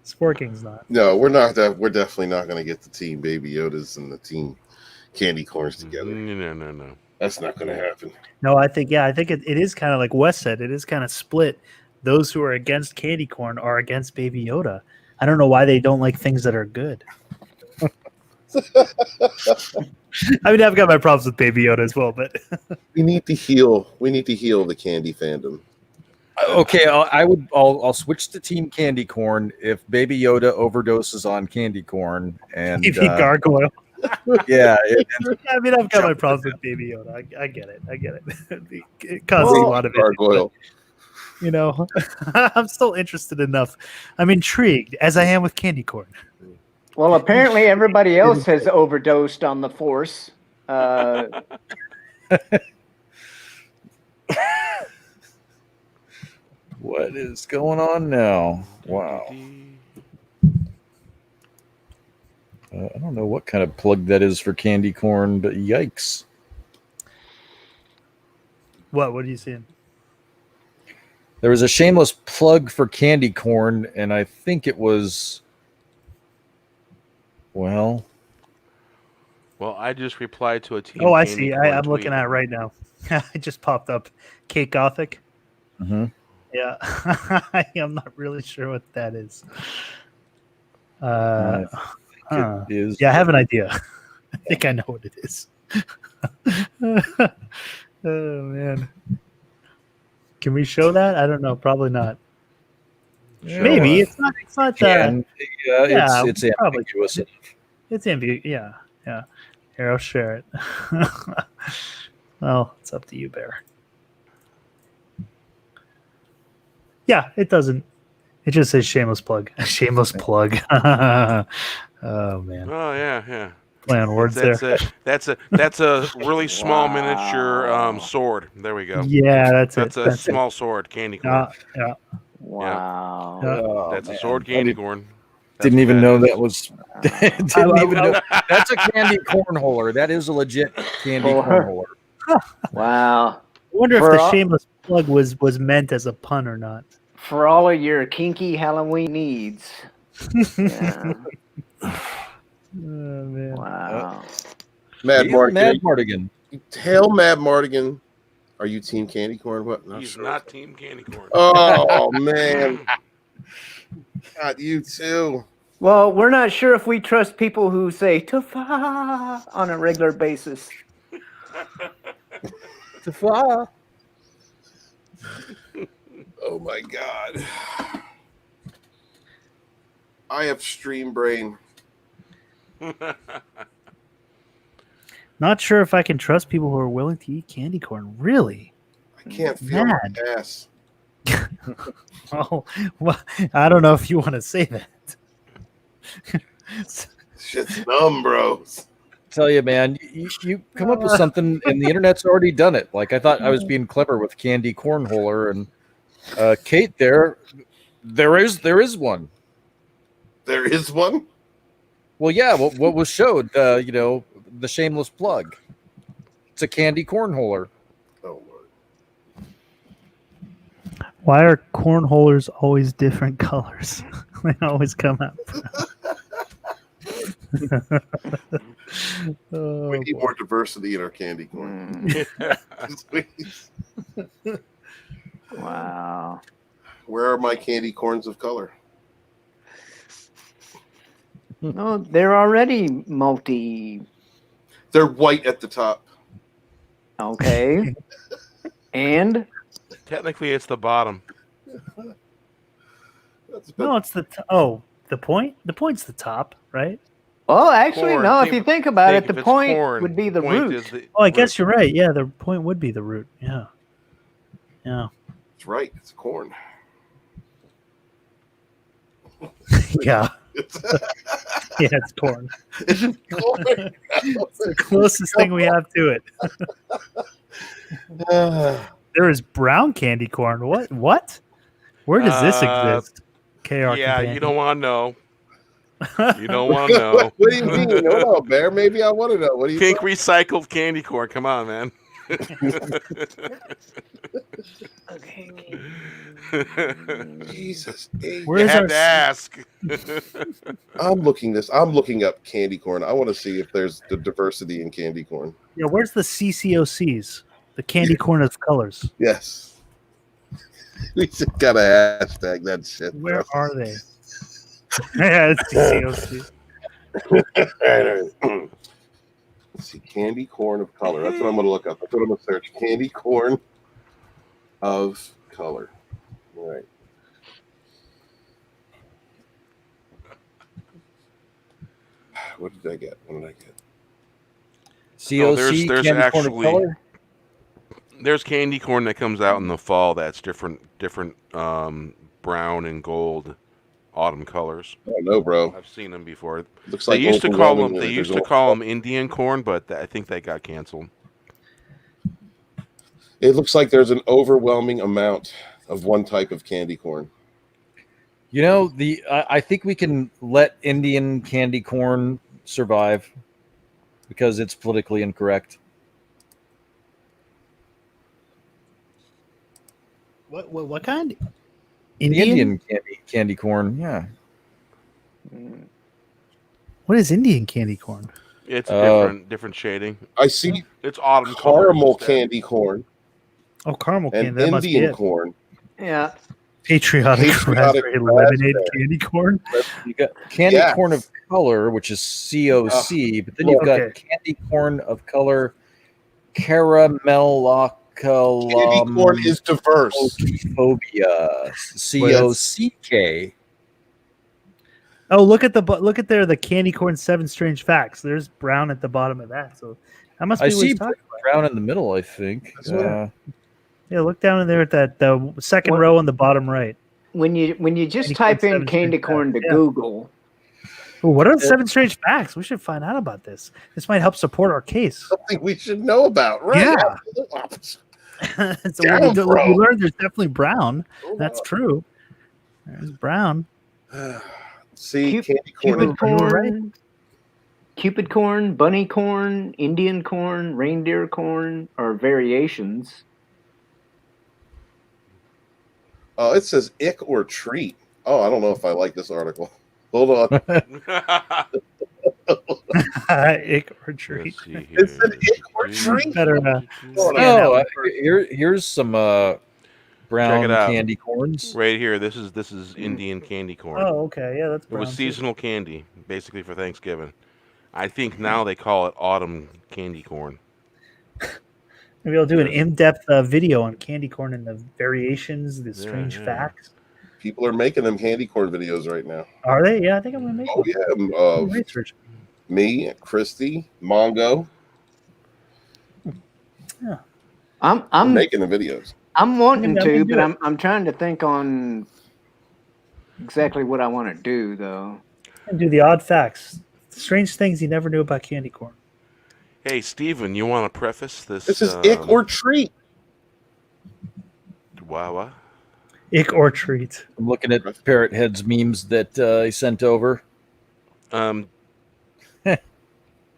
Sporking's not. No, we're not. We're definitely not going to get the Team Baby Yodas and the Team Candy Corns together. No. That's not going to happen. No, I think it is kind of like Wes said. It is kind of split. Those who are against candy corn are against Baby Yoda. I don't know why they don't like things that are good. I mean, I've got my problems with Baby Yoda as well, but we need to heal. We need to heal the candy fandom. Okay, I'll switch to Team Candy Corn if Baby Yoda overdoses on candy corn and gargoyle. Yeah, I mean, I've got my problems with Baby Yoda. I get it. It causes a lot of gargoyle. You know, I'm still interested enough. I'm intrigued as I am with candy corn. Well, apparently everybody else has overdosed on the Force. What is going on now? Wow. I don't know what kind of plug that is for candy corn, but yikes. What are you seeing? There was a shameless plug for candy corn, and I think it was, well, I just replied to a team. Oh, I see. I'm looking at it right now. It just popped up. Kate Gothic. Mm-hmm. Yeah. I'm not really sure what that is. It is. Yeah, I have an idea. I think I know what it is. Oh, man. Can we show that? I don't know. Probably not. Sure. Maybe it's not. It's not. It's ambiguous. It's ambiguous. Yeah. Here, I'll share it. Well, it's up to you, Bear. Yeah, it doesn't. It just says shameless plug. Shameless plug. Oh man. Oh yeah. Play on words there. That's a really small miniature sword. There we go. Yeah, that's a small sword, candy corn. Yeah. Wow. Oh, that's a sword candy corn. Didn't even know that was. Didn't even know. That's a candy cornholer. That is a legit candy cornholer. Wow. I wonder if the shameless plug was meant as a pun or not. For all of your kinky Halloween needs. Yeah. Oh, man. Wow. Mad Mardigan. Hail Mad Mardigan. Are you Team Candy Corn? What? He's not Team Candy Corn. Oh man. God, you too. Well, we're not sure if we trust people who say "tufa" on a regular basis. Tufa. Oh my God. I have stream brain. Not sure if I can trust people who are willing to eat candy corn. Really? I can't feel my ass. Oh, well, I don't know if you want to say that. Shit's numb, bro. Tell you, man, you come up with something, and the internet's already done it. Like I thought I was being clever with candy cornholer, and Kate, there is one. There is one. Well, yeah. What was showed? The shameless plug. It's a candy cornholer. Oh, Why are cornholers always different colors? They always come out. we need more diversity in our candy corn. Please. Wow. Where are my candy corns of color? No, they're already multi. They're white at the top. Okay. And Technically, it's the bottom. No, it's the the point. The point's the top, right? well, actually, Corn. no. If Think- you think about it, if the it's point corn, would be the point root. is the Oh, I guess root. you're right. Yeah, the point would be the root. Yeah. Yeah. That's right. It's corn. Yeah. Yeah, it's corn. It's corn. It's the closest thing we have to it. There is brown candy corn. What? Where does this exist? KR Yeah, companion. you don't want to know. You don't want to know. What do you mean? Hold on, Bear. Maybe I want to know. What do you Pink think? recycled candy corn. Come on, man. Okay. Jesus. Where You is had our to ask. I'm looking up candy corn. I want to see if there's the diversity in candy corn. Yeah, where's the CCOCs? The candy corn of colors. Yes. We just gotta hashtag that shit. Where are they? Yeah, it's CCOC. Let's see, candy corn of color. That's what I'm gonna look up. That's what I'm gonna search. Candy corn of color. All right. What did I get? What did I get? COC, there's candy corn of actually- color. There's candy corn that comes out in the fall. That's different brown and gold autumn colors. Oh no, bro. I've seen them before. Looks They like used to call them. overwhelmingly They used there's to call them Indian corn, but I think they got canceled. It looks like there's an overwhelming amount of one type of candy corn. I think we can let Indian candy corn survive because it's politically incorrect. What kind? Indian candy corn, yeah. What is Indian candy corn? It's different shading. I see It's autumn caramel colors instead. candy corn Oh, caramel candy. and That must be Indian it. corn. Yeah. Patriotic raspberry lemonade candy corn. You got candy Yes. corn of color, which is COC, but then you've got Okay. candy corn of color caramel Candy corn is diverse. phobia COCK. Oh, look at the candy corn 7 strange facts. There's brown at the bottom of that. So that must be I what see he's talking about. brown in the middle, I think. That's what Yeah, look down in there at the second row on the bottom right. When you just Candy corn type in 7 candy strange corn to facts, yeah. Google, Ooh, what are the 7 strange facts? We should find out about this. This might help support our case. Something we should know about, right? Yeah. So Damn, we bro. learned there's definitely brown. Hold That's on. true. There's brown. See, candy corn. Cupid is- corn, Cupid corn, bunny corn, Indian corn, reindeer corn, or variations. Oh, it says ick or treat. Oh, I don't know if I like this article. Hold on. Ick or treat. Let's see here. It said ick or treat. Better, Hold on. Oh, here's some brown Check it out. candy corns. Right here. This is Indian candy corn. Oh, okay. Yeah, that's It brown. was too. seasonal candy, basically for Thanksgiving. I think now they call it autumn candy corn. Maybe I'll do an in-depth video on candy corn and the variations, the strange yeah. facts. People are making them candy corn videos right now. Are they? Yeah, I think I'm gonna make Oh one. yeah, Research. me, Christy, Mongo, I'm I'm making the videos. I'm wanting Yeah, we to, can do but it. I'm trying to think on exactly what I want to do though. And do the odd facts, strange things you never knew about candy corn. Hey, Steven, you want to preface this? This is ick or treat. Wawa? Ick or treat. I'm looking at Parrot Head's memes that he sent over.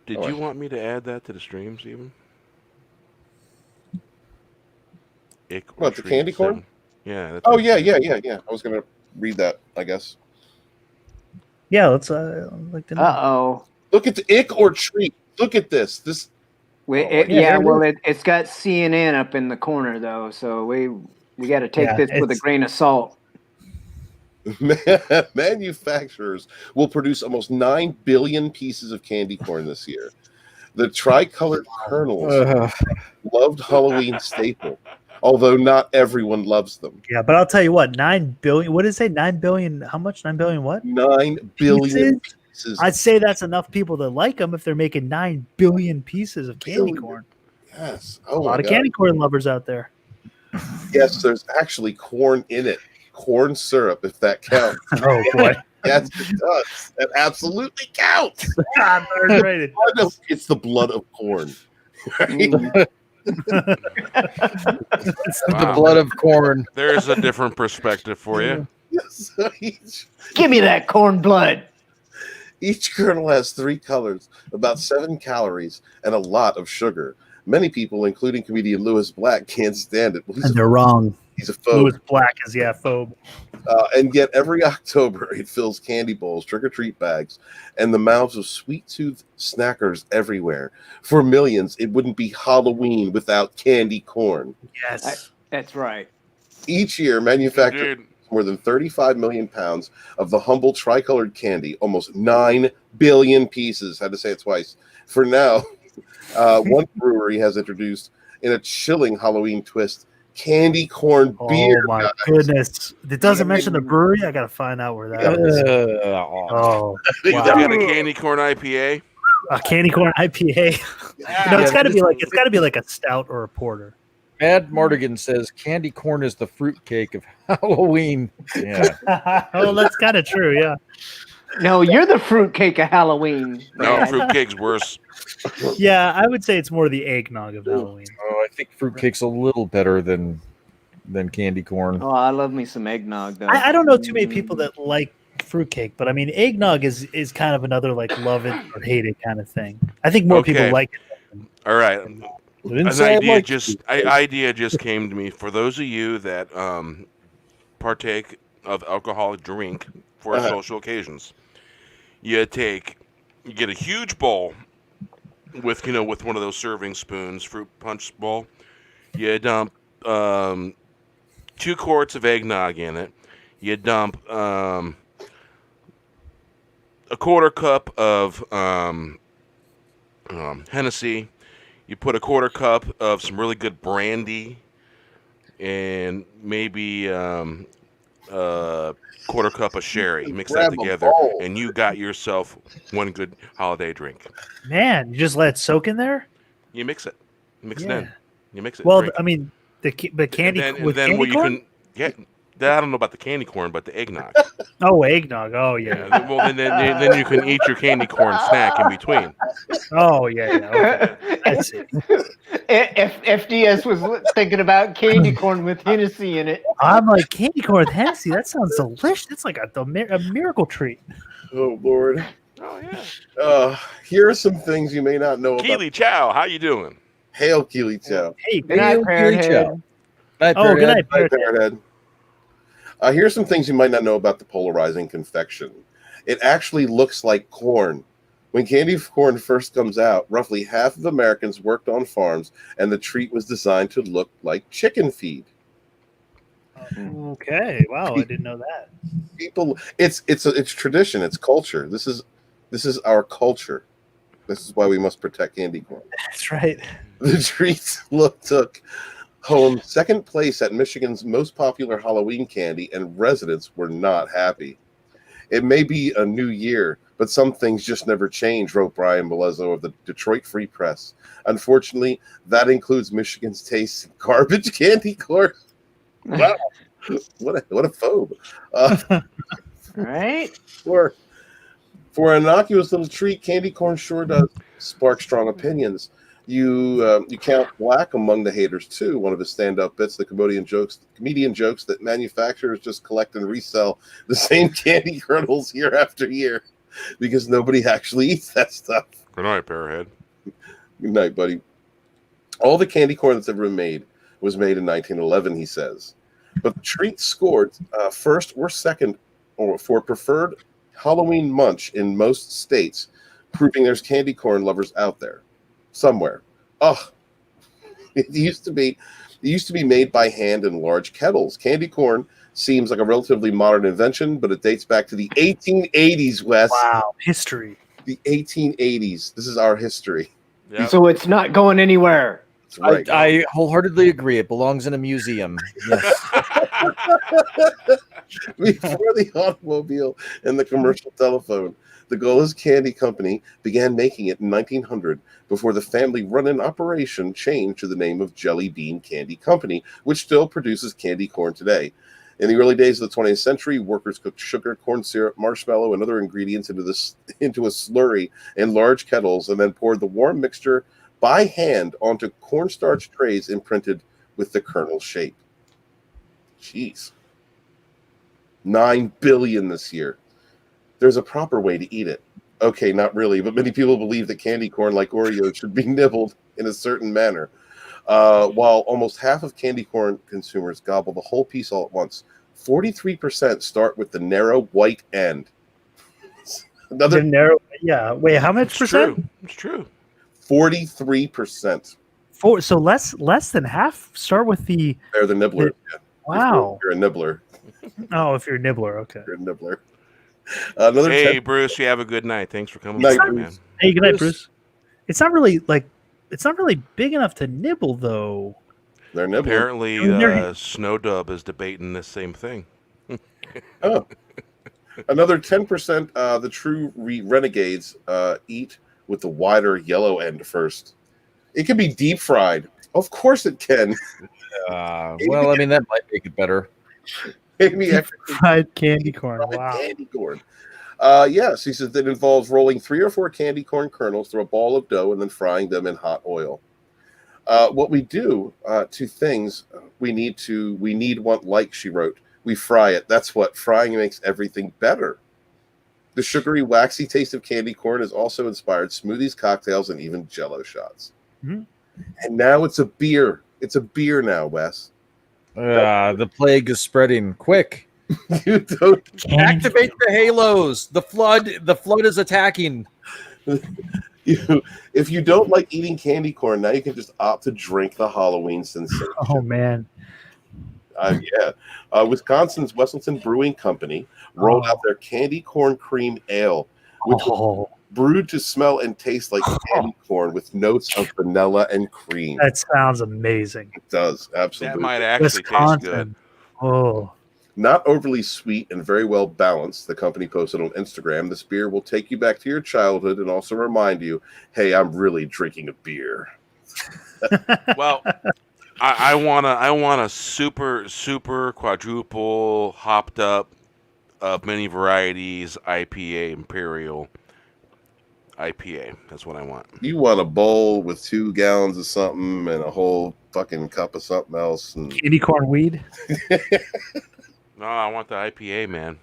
Did you want me to add that to the streams even? What, the candy corn? Yeah. Oh, yeah. I was going to read that, I guess. Yeah, let's like to know. Uh-oh. Look at the ick or treat. Look at this. It's got CNN up in the corner, though, so we got to take this with a grain of salt. Manufacturers will produce almost 9 billion pieces of candy corn this year. The tricolored kernels, loved Halloween staple, although not everyone loves them. Yeah, but I'll tell you what, 9 billion. What did it say? 9 billion. How much? 9 billion what? 9 billion pieces. I'd say that's enough people that like them if they're making 9 billion pieces of candy corn. Yes. A lot of candy corn lovers out there. Yes, there's actually corn in it. Corn syrup, if that counts. Oh, boy. Yes, it does. It absolutely counts. It's the blood of corn. Right? The blood of corn. There's a different perspective for you. Yes. Give me that corn blood. Each kernel has 3 colors, about 7 calories, and a lot of sugar. Many people, including comedian Louis Black, can't stand it. And they're wrong. He's a phobe. Louis Black is, phobe. And yet every October it fills candy bowls, trick-or-treat bags, and the mouths of sweet-toothed snackers everywhere. For millions, it wouldn't be Halloween without candy corn. Yes. That's right. Each year, manufacturers more than 35 million pounds of the humble tricolored candy, almost 9 billion pieces. Had to say it twice. For now, one brewery has introduced, in a chilling Halloween twist, candy corn beer. Oh my goodness! It doesn't mention the brewery. I gotta find out where that is. Oh, You got a candy corn IPA. A candy corn IPA. It's got to be like a stout or a porter. Mad Mardigan says candy corn is the fruitcake of Halloween. Yeah. Oh, that's kind of true. Yeah. No, you're the fruitcake of Halloween. No, fruitcake's worse. Yeah, I would say it's more the eggnog of Halloween. Oh, I think fruitcake's a little better than candy corn. Oh, I love me some eggnog, though. I don't know too many people that like fruitcake, but I mean, eggnog is kind of another like love it or hate it kind of thing. I think more people like it. All right. An idea just came to me. For those of you that partake of alcoholic drink for social occasions, you get a huge bowl with one of those serving spoons, fruit punch bowl. You dump 2 quarts of eggnog in it. You dump a quarter cup of Hennessy. You put a quarter cup of some really good brandy, and maybe quarter cup of sherry. Mix that together, and you got yourself one good holiday drink. Man, you just let it soak in there? You mix it. Mix it in. You mix it. Well, drink. I mean, the candy with then candy what you corn? can get. I don't know about the candy corn, but the eggnog. Oh, eggnog. Oh, yeah. Well, then you can eat your candy corn snack in between. Oh, yeah. Okay. I see. If FDS was thinking about candy corn with Hennessy in it. I'm like, candy corn with Hennessy? That sounds delicious. It's like a miracle treat. Oh, Lord. Oh, yeah. Here are some things you may not know about. Keely Chow, how you doing? Hail, Keely Chow. Hey, good night, Parrot Head. Oh, good night, Parrot Head. Here's some things you might not know about the polarizing confection. It actually looks like corn. When candy corn first comes out, roughly half of Americans worked on farms, and the treat was designed to look like chicken feed. Okay, wow, I didn't know that. People, it's tradition, it's culture. This is our culture. This is why we must protect candy corn. That's right. The treats took home second place at Michigan's most popular Halloween candy, and residents were not happy. It may be a new year, but some things just never change, wrote Brian Belezzo of the Detroit Free Press. Unfortunately, that includes Michigan's taste in garbage candy corn. Wow, what a phobe. Right? For an innocuous little treat, candy corn sure does spark strong opinions. You count Black among the haters too. One of his stand-up bits, the comedian jokes that manufacturers just collect and resell the same candy kernels year after year. because nobody actually eats that stuff. Good night, Pearhead. Good night, buddy. All the candy corn that's ever been made was made in 1911, he says. But the treat scored first or second or for preferred Halloween munch in most states, proving there's candy corn lovers out there somewhere. Oh, it used to be made by hand in large kettles. Candy corn seems like a relatively modern invention, but it dates back to the 1880s, Wes. Wow, history. The 1880s. This is our history. Yep. So it's not going anywhere. That's right. I wholeheartedly agree. It belongs in a museum. Yes. Before the automobile and the commercial telephone, the Golas Candy Company began making it in 1900 before the family run-in operation changed to the name of Jelly Bean Candy Company, which still produces candy corn today. In the early days of the 20th century, workers cooked sugar, corn syrup, marshmallow, and other ingredients into a slurry in large kettles and then poured the warm mixture by hand onto cornstarch trays imprinted with the kernel shape. Jeez. 9 billion this year. There's a proper way to eat it. Okay, not really, but many people believe that candy corn, like Oreos, should be nibbled in a certain manner. While almost half of candy corn consumers gobble the whole piece all at once, 43% start with the narrow white end. The narrow, yeah. Wait, how much percent? It's true. 43%. So less than half start with the. They're the nibbler. Yeah. Wow. You're a nibbler. Oh, if you're a nibbler, okay. You're a nibbler. Hey, Bruce, you have a good night. Thanks for coming by, man. Hey, good night, Bruce. It's not really big enough to nibble, though. They're nibbling. Apparently, Snow Dub is debating the same thing. Oh. Another 10%, the true renegades eat with the wider yellow end first. It can be deep fried. Of course it can. Well, I mean, that might make it better. Maybe fried candy corn. Fried Wow. candy corn. Yes, he says that involves rolling 3 or 4 candy corn kernels through a ball of dough and then frying them in hot oil. What we do to things, we need one, like she wrote. We fry it. That's what frying makes everything better. The sugary, waxy taste of candy corn has also inspired smoothies, cocktails, and even Jell-O shots. Mm-hmm. And now it's a beer. It's a beer now, Wes. The plague is spreading. Quick. You don't activate the halos. The flood is attacking. If you don't like eating candy corn, now you can just opt to drink the Halloween sensation. Oh man. Wisconsin's Wesselton Brewing Company rolled out their candy corn cream ale, which was brewed to smell and taste like candy corn with notes of vanilla and cream. That sounds amazing. It does, absolutely. That might actually taste good. Oh. Not overly sweet and very well balanced, the company posted on Instagram. This beer will take you back to your childhood and also remind you, hey, I'm really drinking a beer. Well, I want a super quadruple hopped up of many varieties IPA Imperial IPA. That's what I want. You want a bowl with 2 gallons of something and a whole fucking cup of something else. And candy corn weed? No, I want the IPA, man.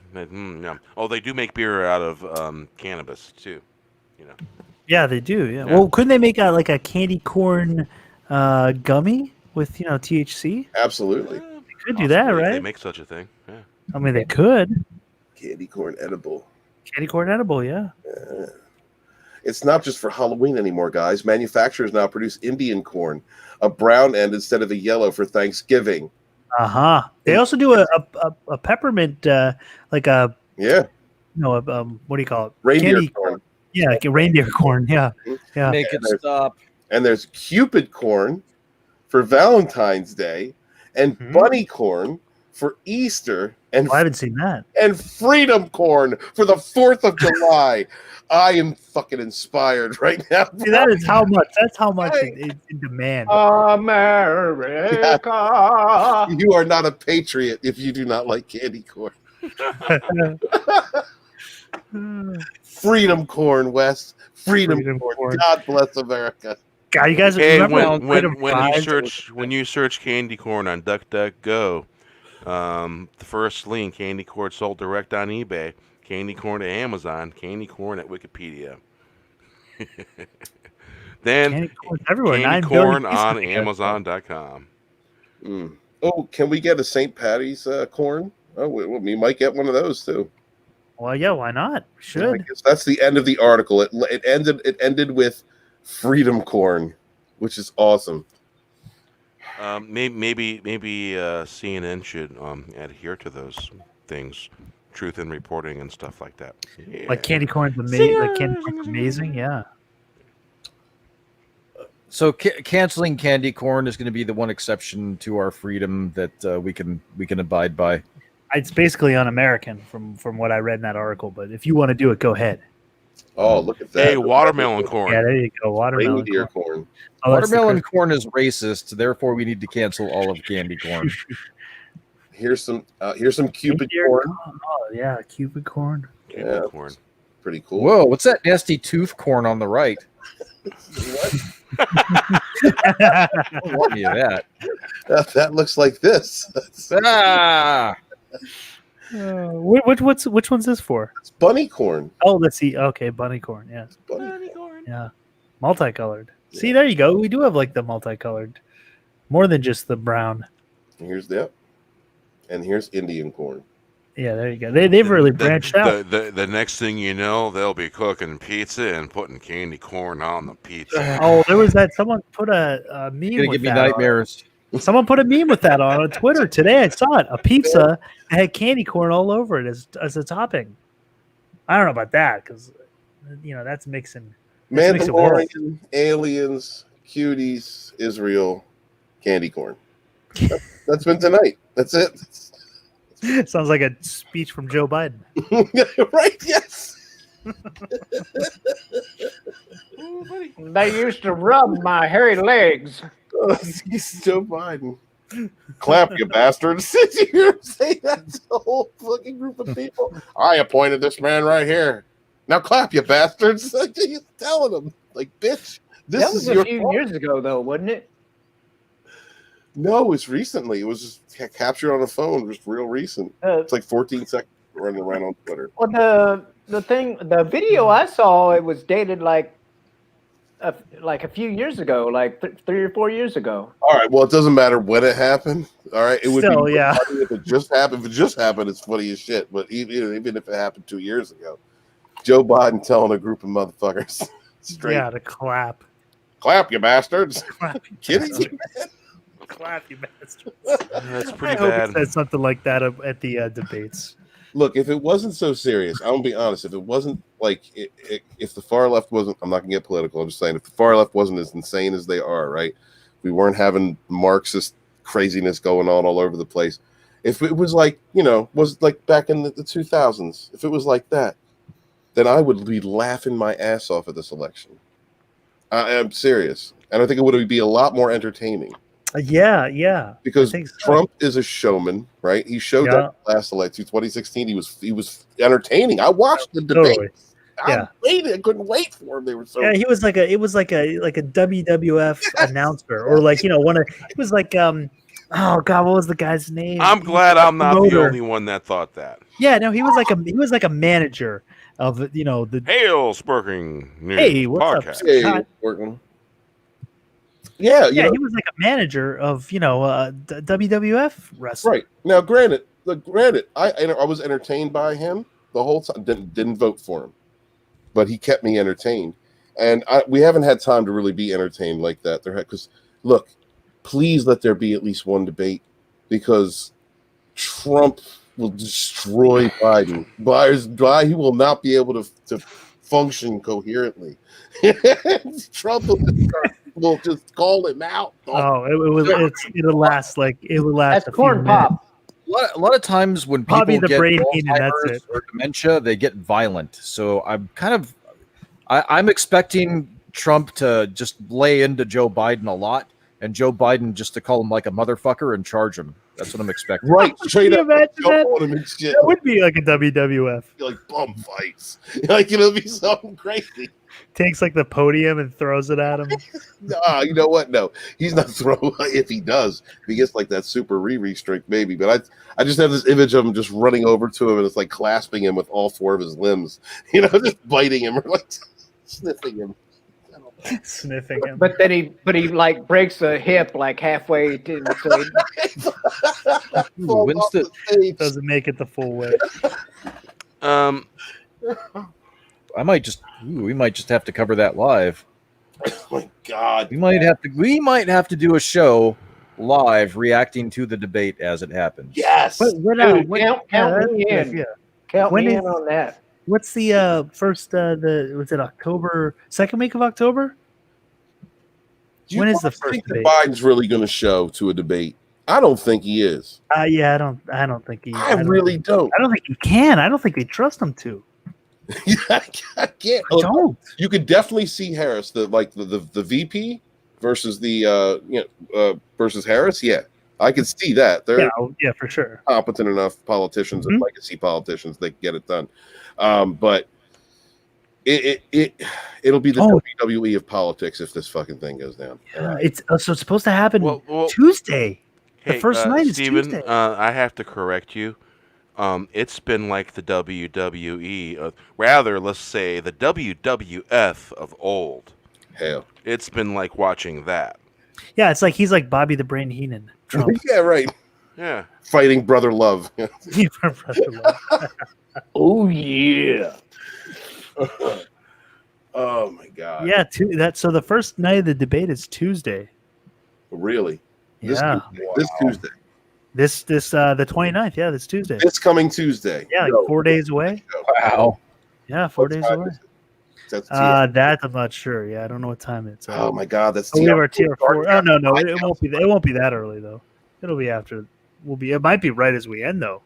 Yeah. Oh, they do make beer out of cannabis too. You know. Yeah, they do. Yeah. Well, couldn't they make like a candy corn gummy with THC? Absolutely. They could do that, right? They make such a thing. Yeah. I mean, they could. Candy corn edible. Candy corn edible, yeah. It's not just for Halloween anymore, guys. Manufacturers now produce Indian corn, a brown end instead of a yellow for Thanksgiving. They also do a peppermint, like a what do you call it? Reindeer candy corn. Yeah, like a reindeer corn. Yeah, yeah. Make it stop. And there's Cupid corn for Valentine's Day, and bunny corn for Easter, and I haven't seen that. And freedom corn for the 4th of July. I am fucking inspired right now. See, that's how much it's in demand. America. Yeah. You are not a patriot if you do not like candy corn. Freedom corn, Wes. Freedom corn. God bless America. God, you guys remember when you search candy corn on DuckDuckGo, the first link, candy corn sold direct on eBay. Candy corn at Amazon, candy corn at Wikipedia. Then Candy corn everywhere. candy 9 billion corn pieces on of it. Amazon.com. Oh, can we get a St. Patty's corn? Oh, we might get one of those too. Well, yeah, why not? I Should. guess that's the end of the article. It ended with freedom corn, which is awesome. Maybe CNN should adhere to those things, truth in reporting and stuff like that. Yeah. Like candy corn's amazing. Like candy corn's amazing. Yeah. So canceling candy corn is going to be the one exception to our freedom that we can abide by. It's basically un-American from what I read in that article. But if you want to do it, go ahead. Oh, look at that! Hey, watermelon corn. Yeah, there you go. Watermelon Reindeer corn. corn. Oh, that's the Watermelon corn is racist, therefore we need to cancel all of candy corn. Here's some Cupid Reindeer corn. Oh yeah, Cupid corn. Yeah, Corn. pretty cool. Whoa, what's that nasty tooth corn on the right? What? I don't want any of that. That looks like this. Ah! Which one's this for? It's bunny corn. Oh, let's see. Okay, bunny corn. Yeah, Bunny corn. yeah, multicolored. See, there you go. We do have like the multicolored, more than just the brown. And here's Indian corn. Yeah, there you go. They've really branched out. The next thing you know, they'll be cooking pizza and putting candy corn on the pizza. Oh, there was that. Someone put a meme. You're gonna with give me that on. nightmares. Someone put a meme with that on Twitter today. I saw it. A pizza that had candy corn all over it as a topping. I don't know about that because that's mixing. Mandalorian, aliens, cuties, Israel, candy corn. That's been tonight. That's it. Sounds like a speech from Joe Biden. Right? Yes. They used to rub my hairy legs. He's Joe Biden. Clap, you bastards. Did you hear him say that to the whole fucking group of people? I appointed this man right here. Now clap, you bastards. He's telling them, like, bitch, this That was is a your few fault. years ago, though, wasn't it? No, it was recently. It was just captured on a phone, just real recent. It's like 14 seconds running around on Twitter. Well, the video I saw, it was dated like a few years ago, like 3 or 4 years ago. All right, well, it doesn't matter when it happened. All right, it would Still, be yeah. funny if it just happened. If it just happened, it's funny as shit. But even if it happened 2 years ago, Joe Biden telling a group of motherfuckers, straight, Yeah, to clap. clap, you bastards. Clap, you Kidding bastards. me, man? Clap, you bastards. That's I pretty hope bad. it said something like that at the debates. Look, if it wasn't so serious, I'm gonna be honest. If it wasn't like, if the far left wasn't, I'm not gonna get political. I'm just saying, if the far left wasn't as insane as they are, right? We weren't having Marxist craziness going on all over the place. If it was like, was like back in the 2000s, if it was like that, then I would be laughing my ass off at this election. I am serious, and I think it would be a lot more entertaining. Yeah. Because I think so. Trump is a showman, right? He showed that last election, 2016. He was entertaining. I watched the debate. Totally. Yeah. I couldn't wait for him. They were so. Yeah, he was like a WWF announcer, or like one of. It was like oh god, what was the guy's name? I'm glad I'm not the promoter. only one that thought that. Yeah, no, he was like a manager of the Hail Spurking News Hey, what's podcast. up? Hey, Scott? working. Yeah, he was like a manager of WWF wrestling. right. Now, granted, I was entertained by him the whole time. Didn't vote for him, but he kept me entertained. And we haven't had time to really be entertained like that. Because look, please let there be at least one debate, because Trump will destroy Biden. He will not be able to function coherently. Trump will just call him out. Oh, it'll last That's a few corn minutes. pop. A lot of times when people Probably the get brain heat, and that's Alzheimer's it. or dementia, they get violent. So I'm expecting Trump to just lay into Joe Biden a lot and Joe Biden just to call him like a motherfucker and charge him. That's what I'm expecting. Right, straight Can up. you imagine Jump that? on him and shit. That would be like a WWF. Like bum fights. Like it'll be something crazy. Takes like the podium and throws it at him. Nah, you know what? No, he's not throwing. If he does, if he gets like that super streak, maybe. But I just have this image of him just running over to him and it's like clasping him with all 4 of his limbs. You know, just biting him or like sniffing him. Sniffing him. But then he like breaks a hip like halfway to. So Winston doesn't make it the full way. I might just. We might just have to cover that live. Oh my God! We might have to do a show live reacting to the debate as it happens. Yes. Dude, count me in. Yeah. Count When me is- in on that. What's the first? Was it October? Second week of October? Do When you is the guys first think that debate? Biden's really going to show to a debate? I don't think he is. Yeah, I don't think he. I really don't. I don't think he can. I don't think they trust him to. I can't. I don't. You could definitely see Harris, the VP versus the versus Harris. Yeah, I could see that. They're Yeah, for sure. competent enough politicians and legacy politicians. They can get it done. But it'll be the WWE of politics if this fucking thing goes down. It's supposed to happen Well, Tuesday. The Hey, first night is Steven, Tuesday. I have to correct you. It's been like the WWE, rather, let's say the WWF of old. Hell, it's been like watching that. Yeah, it's like he's like Bobby the Brain Heenan. Trump. Yeah, right. Yeah, fighting brother love. Oh yeah. Oh my God. Yeah, so the first night of the debate is Tuesday. Really? Yeah. This Tuesday. This the 29th. Yeah, this Tuesday. This coming Tuesday. Yeah, like 4 days away. Wow. Yeah, 4 days away. That's that I'm not sure. Yeah, I don't know what time it's. Oh my God, that's we have our tier 4. Oh no, High it won't be. It won't be that early though. It'll be after. It might be right as we end though.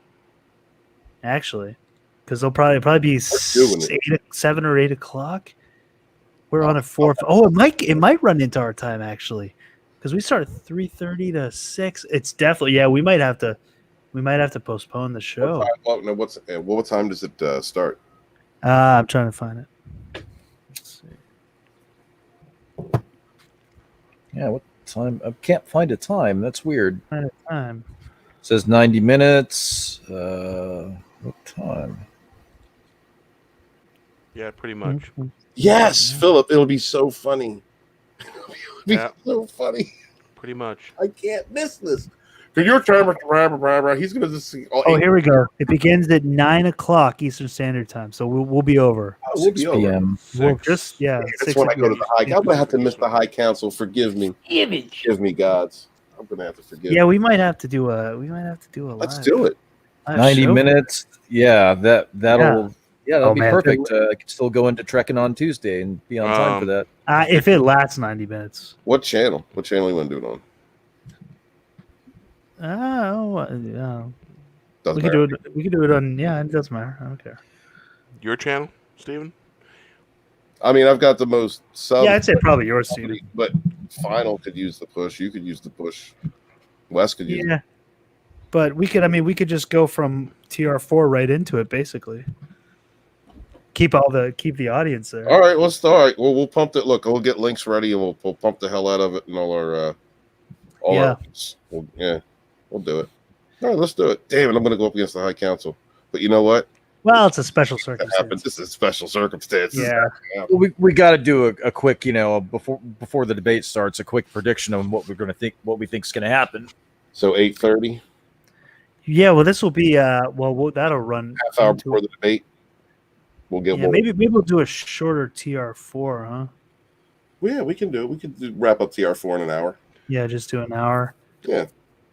Actually, because they'll probably be 7 or 8 o'clock. We're on at 4. Oh, it might run into our time actually, because we start at 3:30 to 6. It's definitely We might have to postpone the show. What time does it start? I'm trying to find it. Let's see. Yeah, what time? I can't find a time. That's weird. Find a time. It says 90 minutes. What time? Yeah, pretty much. Yes, Philip. It'll be so funny. It'll be so funny. Pretty much. I can't miss this. For your time, he's gonna just see. Oh, here we go. It begins at 9 o'clock Eastern Standard Time, so we'll be over. We'll be 6 over. p.m. We'll just That's when I go to the high. I'm gonna have to miss the high council. Forgive me. Forgive me, gods. I'm gonna have to forgive. Yeah, we might have to do a. Let's do it. 90 minutes. Yeah, that'll Oh, be man. perfect. I can still go into Trekking on Tuesday and be on time for that. If it lasts 90 minutes. What channel? What channel you want to do it on? We can do it. We can do it on. Yeah, it doesn't matter. I don't care. Your channel, Steven? I mean, I've got the most subs. Yeah, I'd say probably yours, Steven. But Final could use the push. You could use the push. Wes could use. Yeah, but we could. I mean, we could just go from TR4 right into it, basically. Keep the audience there. All right, let's start. Well, we'll pump it. Look, we'll get links ready and we'll pump the hell out of it and all our. We'll do it. All right, let's do it. Damn it, I'm going to go up against the High Council. But you know what? Well, it's a special That circumstance. happens. This is a special circumstance. Yeah. Well, we got to do a quick, before the debate starts, a quick prediction on what we think is going to happen. So 8:30. Yeah, well, this will be that'll run half hour before the debate. We'll get one. Maybe we'll do a shorter TR4, huh? Well, yeah, we can do it. We can wrap up TR4 in an hour. Yeah, just do an hour. Yeah,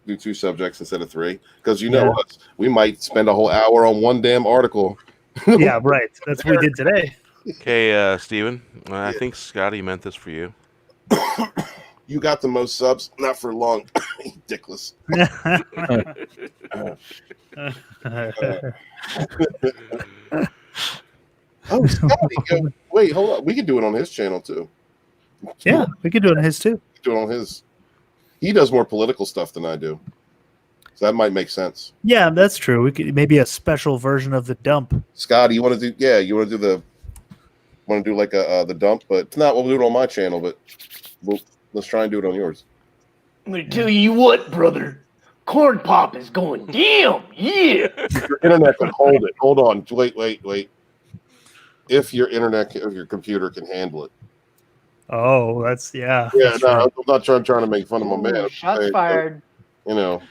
do 2 subjects instead of 3 because us, we might spend a whole hour on one damn article. Yeah, right. That's what we did today. Okay, Steven, I think Scotty meant this for you. You got the most subs, not for long. Dickless. Oh, Scotty, wait, hold on. We can do it on his channel too. Yeah, we could do it on his too. Do it on his. He does more political stuff than I do, so that might make sense. Yeah, that's true. We could maybe a special version of the dump. Scott, you want to do? Yeah, you want to do like the dump, but it's not what we'll do it on my channel. But let's try and do it on yours. I'm gonna tell you what, brother. Corn Pop is going down. Yeah. If your internet can hold it. Hold on. Wait. If your computer can handle it. Oh, that's Yeah, that's no, right. I'm not trying to make fun of my man. Shots fired. You know,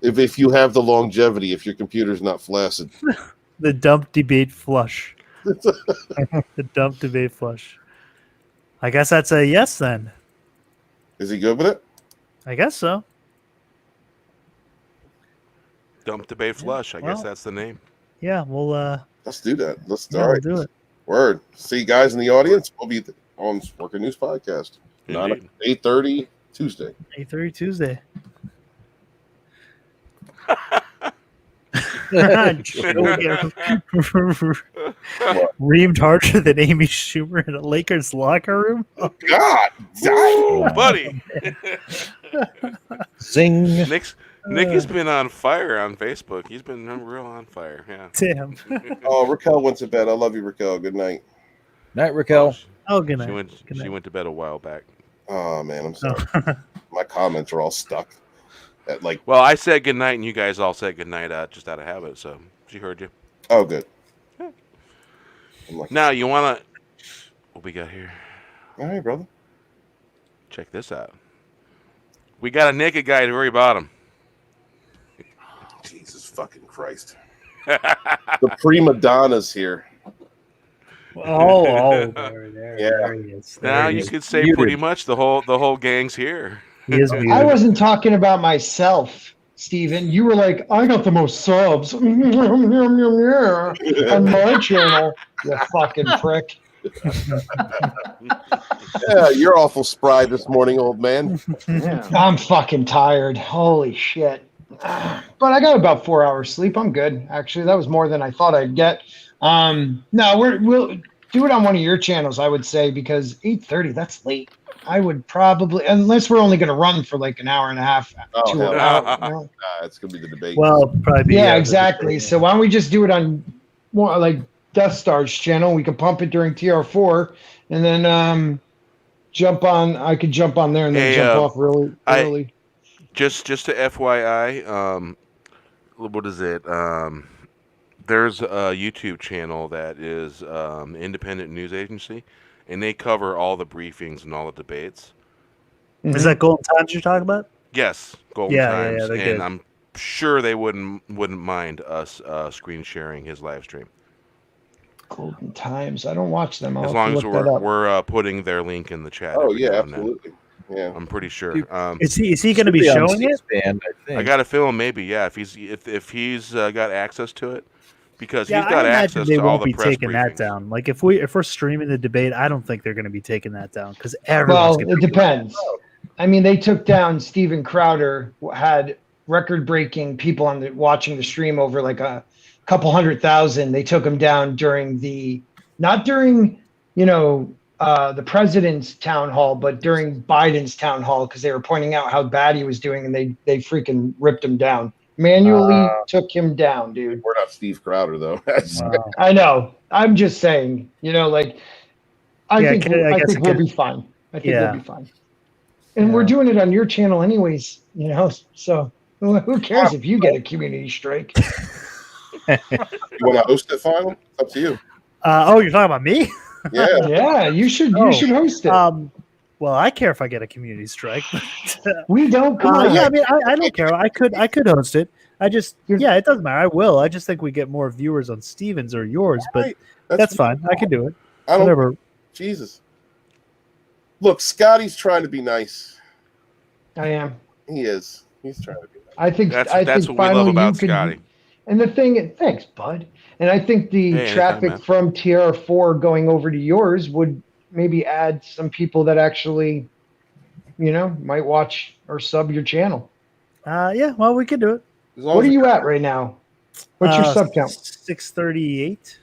if you have the longevity, if your computer's not flaccid. The dump debate flush. The dump debate flush. I guess that's a yes then. Is he good with it? I guess so. Dump debate flush. I guess that's the name. Yeah, well, let's do that. Let's yeah, all right. we'll do it. Word. See you guys in the audience. We'll be on Working News Podcast. 8:30 Tuesday. 8:30 Tuesday. Reamed harder than Amy Schumer in a Lakers locker room. Oh, God, Ooh, buddy. Zing. Nick has been on fire on Facebook. He's been real on fire. Yeah. Damn. Oh, Raquel went to bed. I love you, Raquel. Good night. Night, Raquel. Oh, good night. She went to bed a while back. Oh man, I'm sorry. My comments are all stuck. Well, I said good night, and you guys all said good night just out of habit. So she heard you. Oh, good. Yeah. Now you wanna? What we got here? All right, brother. Check this out. We got a naked guy at the very bottom. Jesus fucking Christ. The prima donna's here. There he is. Now you could say pretty much the whole gang's here. He is I wasn't talking about myself, Steven. You were like, I got the most subs on my channel. You fucking prick. Yeah, you're awful spry this morning, old man. I'm fucking tired. Holy shit. But I got about 4 hours sleep. I'm good. Actually, that was more than I thought I'd get. No, we'll do it on one of your channels, I would say, because 8:30, that's late. I would probably, unless we're only going to run for like an hour and a half, 2 hours. Nah, it's going to be the debate. Well, probably. Yeah, exactly. So why don't we just do it on more like Death Star's channel? We can pump it during TR4 and then jump on. I could jump on there and then jump off really early. Just to FYI, what is it? There's a YouTube channel that is independent news agency, and they cover all the briefings and all the debates. Is that Golden Times you're talking about? Yes, Golden Times, they're and good. I'm sure they wouldn't mind us screen sharing his live stream. Golden Times. I don't watch them. As long as we're putting their link in the chat. Oh yeah, absolutely. Yeah, I'm pretty sure. Is he going to be showing it? I got a feeling maybe, yeah. If he's got access to it, because he's got I imagine access they to all won't the be press taking that briefings. down. Like if we're streaming the debate, I don't think they're going to be taking that down because everyone's. Well, it depends. I mean, they took down Steven Crowder, had record-breaking people watching the stream over like a couple 100,000. They took him down not during the president's town hall, but during Biden's town hall because they were pointing out how bad he was doing, and they freaking ripped him down. Manually took him down, dude. We're not Steve Crowder though. I know. I'm just saying. I think we'll be fine. I think we'll be fine. And we're doing it on your channel anyways, so who cares if you get a community strike? You want to host it, Final? It's up to you. You're talking about me? Yeah. Yeah, you should host it. Well, I care if I get a community strike. We don't. Come on. Yeah, I mean, I don't care. I could host it. It doesn't matter. I will. I just think we get more viewers on Steven's or yours, but that's fine. I can do it. Whatever. Jesus. Look, Scotty's trying to be nice. I am. He is. He's trying to be nice. I think that's what we love about Scotty. And the thing, thanks, bud. And I think the traffic from TR4 going over to yours would maybe add some people that actually, might watch or sub your channel. Yeah, well, we could do it. What are you at right now? What's your sub count? 638.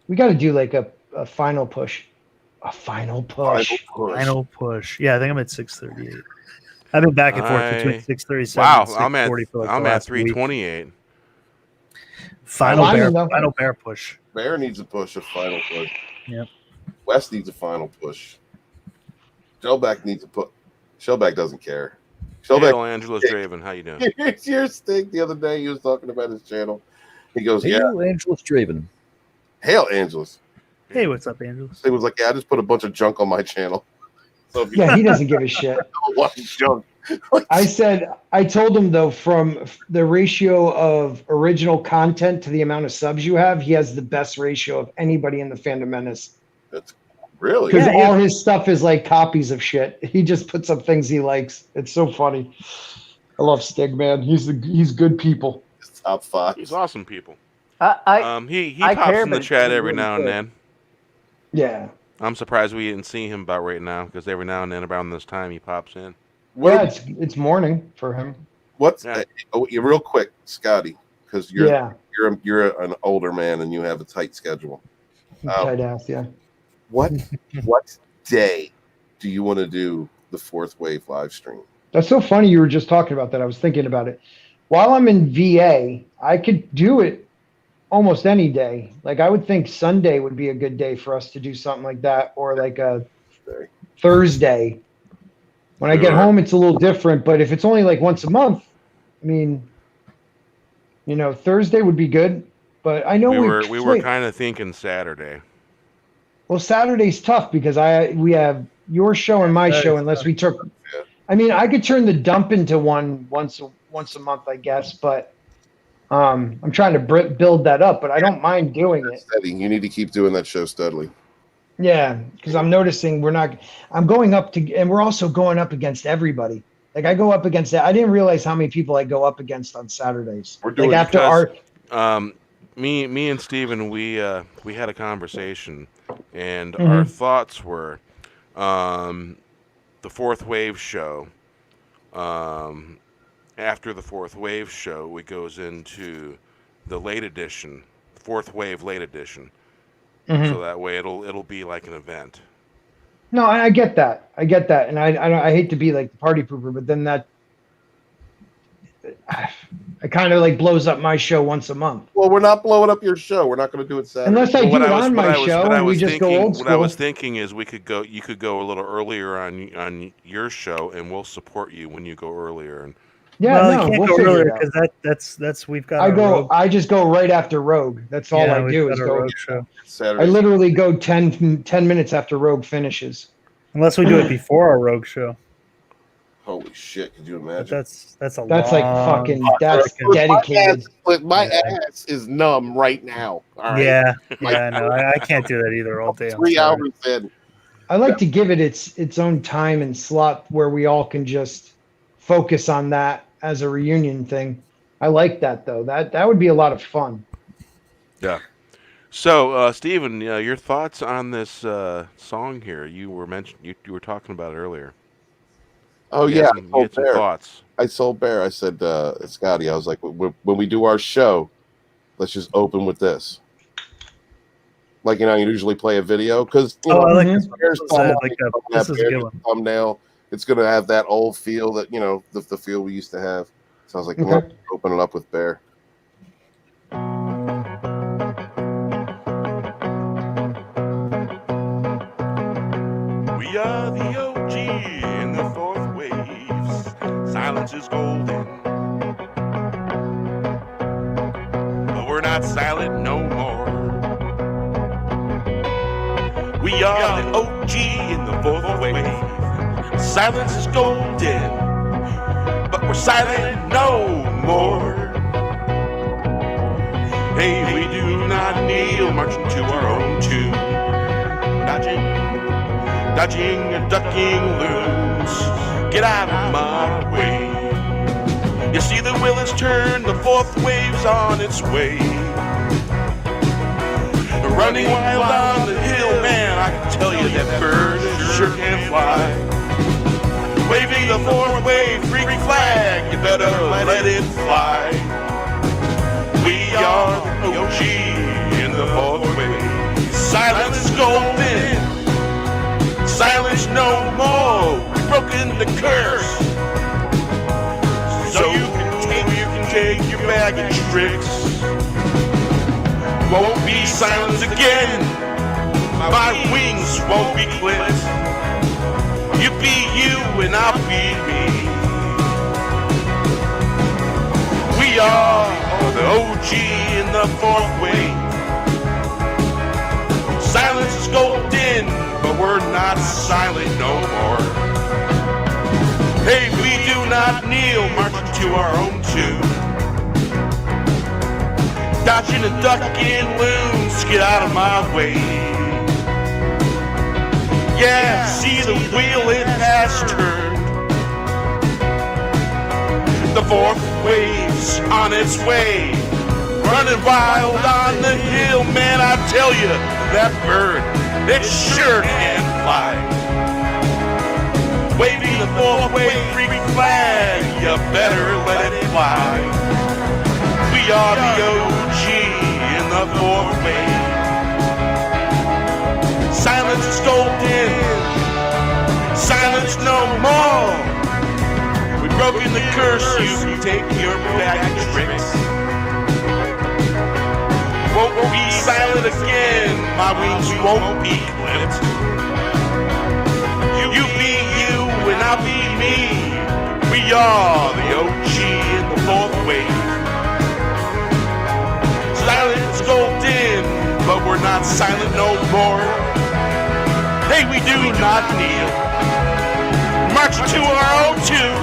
We got to do like a final push. A final push. Final push. Yeah, I think I'm at 638. I've been back and forth between 637 Wow, and 640 for like I'm the at last week. 328. Final bear push. Bear needs a push, a final push. Yep. West needs a final push. Shellback needs a push. Shellback doesn't care. Shellback. Hail Angelos Draven, how you doing? Here's your stick. The other day he was talking about his channel. He goes, Hail Angelos Draven. Hail Angelos. Hey, what's up, Angelos? He was like, yeah, I just put a bunch of junk on my channel. So if you Yeah, he doesn't give a shit. watch junk. I told him though, from the ratio of original content to the amount of subs you have, he has the best ratio of anybody in the Fandom Menace. That's really Because all his stuff is like copies of shit. He just puts up things he likes. It's so funny. I love Stig, man. He's good people. Top 5. He's awesome people. I He I pops care, in the but chat he's every really now and good. then. Yeah. I'm surprised we didn't see him about right now because every now and then around this time he pops in. Yeah, it's morning for him. What's real quick, Scotty, because you're an older man and you have a tight schedule. Tight ass, yeah. What day do you want to do the Fourth Wave live stream? That's so funny you were just talking about that. I was thinking about it. While I'm in VA, I could do it almost any day. Like I would think Sunday would be a good day for us to do something like that, or like a Thursday. When I get home, it's a little different, but if it's only like once a month, I mean, Thursday would be good. But I know we were kind of thinking Saturday. Well, Saturday's tough because we have your show and my show unless we took. I mean, I could turn the dump into one once a month, I guess, but I'm trying to build that up. But I don't mind doing it. Steady. You need to keep doing that show steadily. Yeah, because I'm noticing I'm going up to, and we're also going up against everybody. Like I go up against that. I didn't realize how many people I go up against on Saturdays. We're doing like after me and Steven, we had a conversation, and our thoughts were the Fourth Wave show. After the Fourth Wave show, it goes into the late edition, Fourth Wave late edition. So that way it'll be like an event. No, I get that. And I hate to be like the party pooper, but then that I kind of like blows up my show once a month. Well, we're not blowing up your show. We're not going to do it Saturday. Unless I do it on my show and we just go old school. What I was thinking is you could go a little earlier on your show, and we'll support you when you go earlier. And Yeah, you can't go earlier because that's we've got. I just go right after Rogue. That's all I do is go. Rogue show. Saturday. I literally go 10 minutes after Rogue finishes. Unless we do it before our Rogue show. Holy shit! Could you imagine? That's That's like fucking. That's dedicated. My ass is numb right now. All right? Yeah, no, I can't do that either all day. 3 hours in. I like to give it its own time and slot where we all can just focus on that as a reunion thing. I like that though. That would be a lot of fun. Yeah. So, Steven, your thoughts on this song here? You were talking about it earlier. Oh you yeah, had some thoughts. I told Bear. I said, Scotty, I was like, when we do our show, let's just open with this. Like you usually play a video because I like this one. This is a good one. Thumbnail. It's gonna have that old feel that the feel we used to have. So I was like, let's open it up with Bear. We are the OG in the Fourth Waves. Silence is golden. But we're not silent no more. We are the OG in the Fourth Wave. Silence is golden. But we're silent no more. Hey, we do not kneel, marching to our own tune. Dodging and ducking loons. Get out of my way. You see the wheel has turned, the Fourth Wave's on its way. Running wild on the hill, man, I can tell you that bird sure can fly. Waving the Fourth Wave freak flag, you better let it fly. We are the OG in the Fourth Wave. Silence is golden. Silence no more. We've broken the curse. tricks. Won't be silent again. My wings won't be clipped. You be you and I'll be me. We are the OG in the fourth wave. Silence is golden, but we're not silent no more. Hey, we do not kneel, marching to our own tune. Dodging and ducking loons, get out of my way. Yeah, see the wheel, it has turned. The fourth wave's on its way. Running wild on the hill, man, I tell you, that bird, it sure can fly. Waving the fourth wave freak flag, you better let it fly. We are the OG in the fourth wave. Silence is golden, silence no more. We've broken the curse, you take your back tricks. Won't be silent again, my wings won't be clipped. You be you and I'll be me. We are the OG in the fourth wave. Silence golden, but we're not silent no more. Hey, we do not kneel. March to our own tune,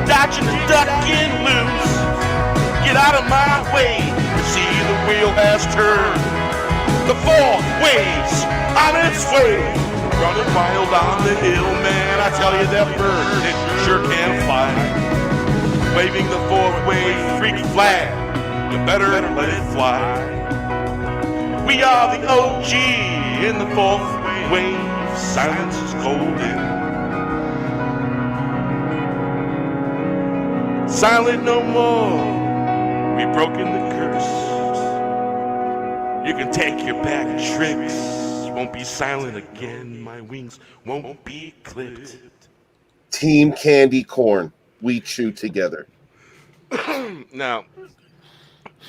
dodging and ducking loose. Get out of my way. See the wheel has turned. The fourth wave's on its way. Running wild on the hill, man. I tell you that bird, it sure can fly. Waving the fourth wave freak flag. You better let it fly. We are the OG in the fourth wave. Silence is golden. Silent no more. We've broken the curse. You can take your back tricks. Won't be silent again. My wings won't be clipped. Team Candy Corn. We chew together. Now,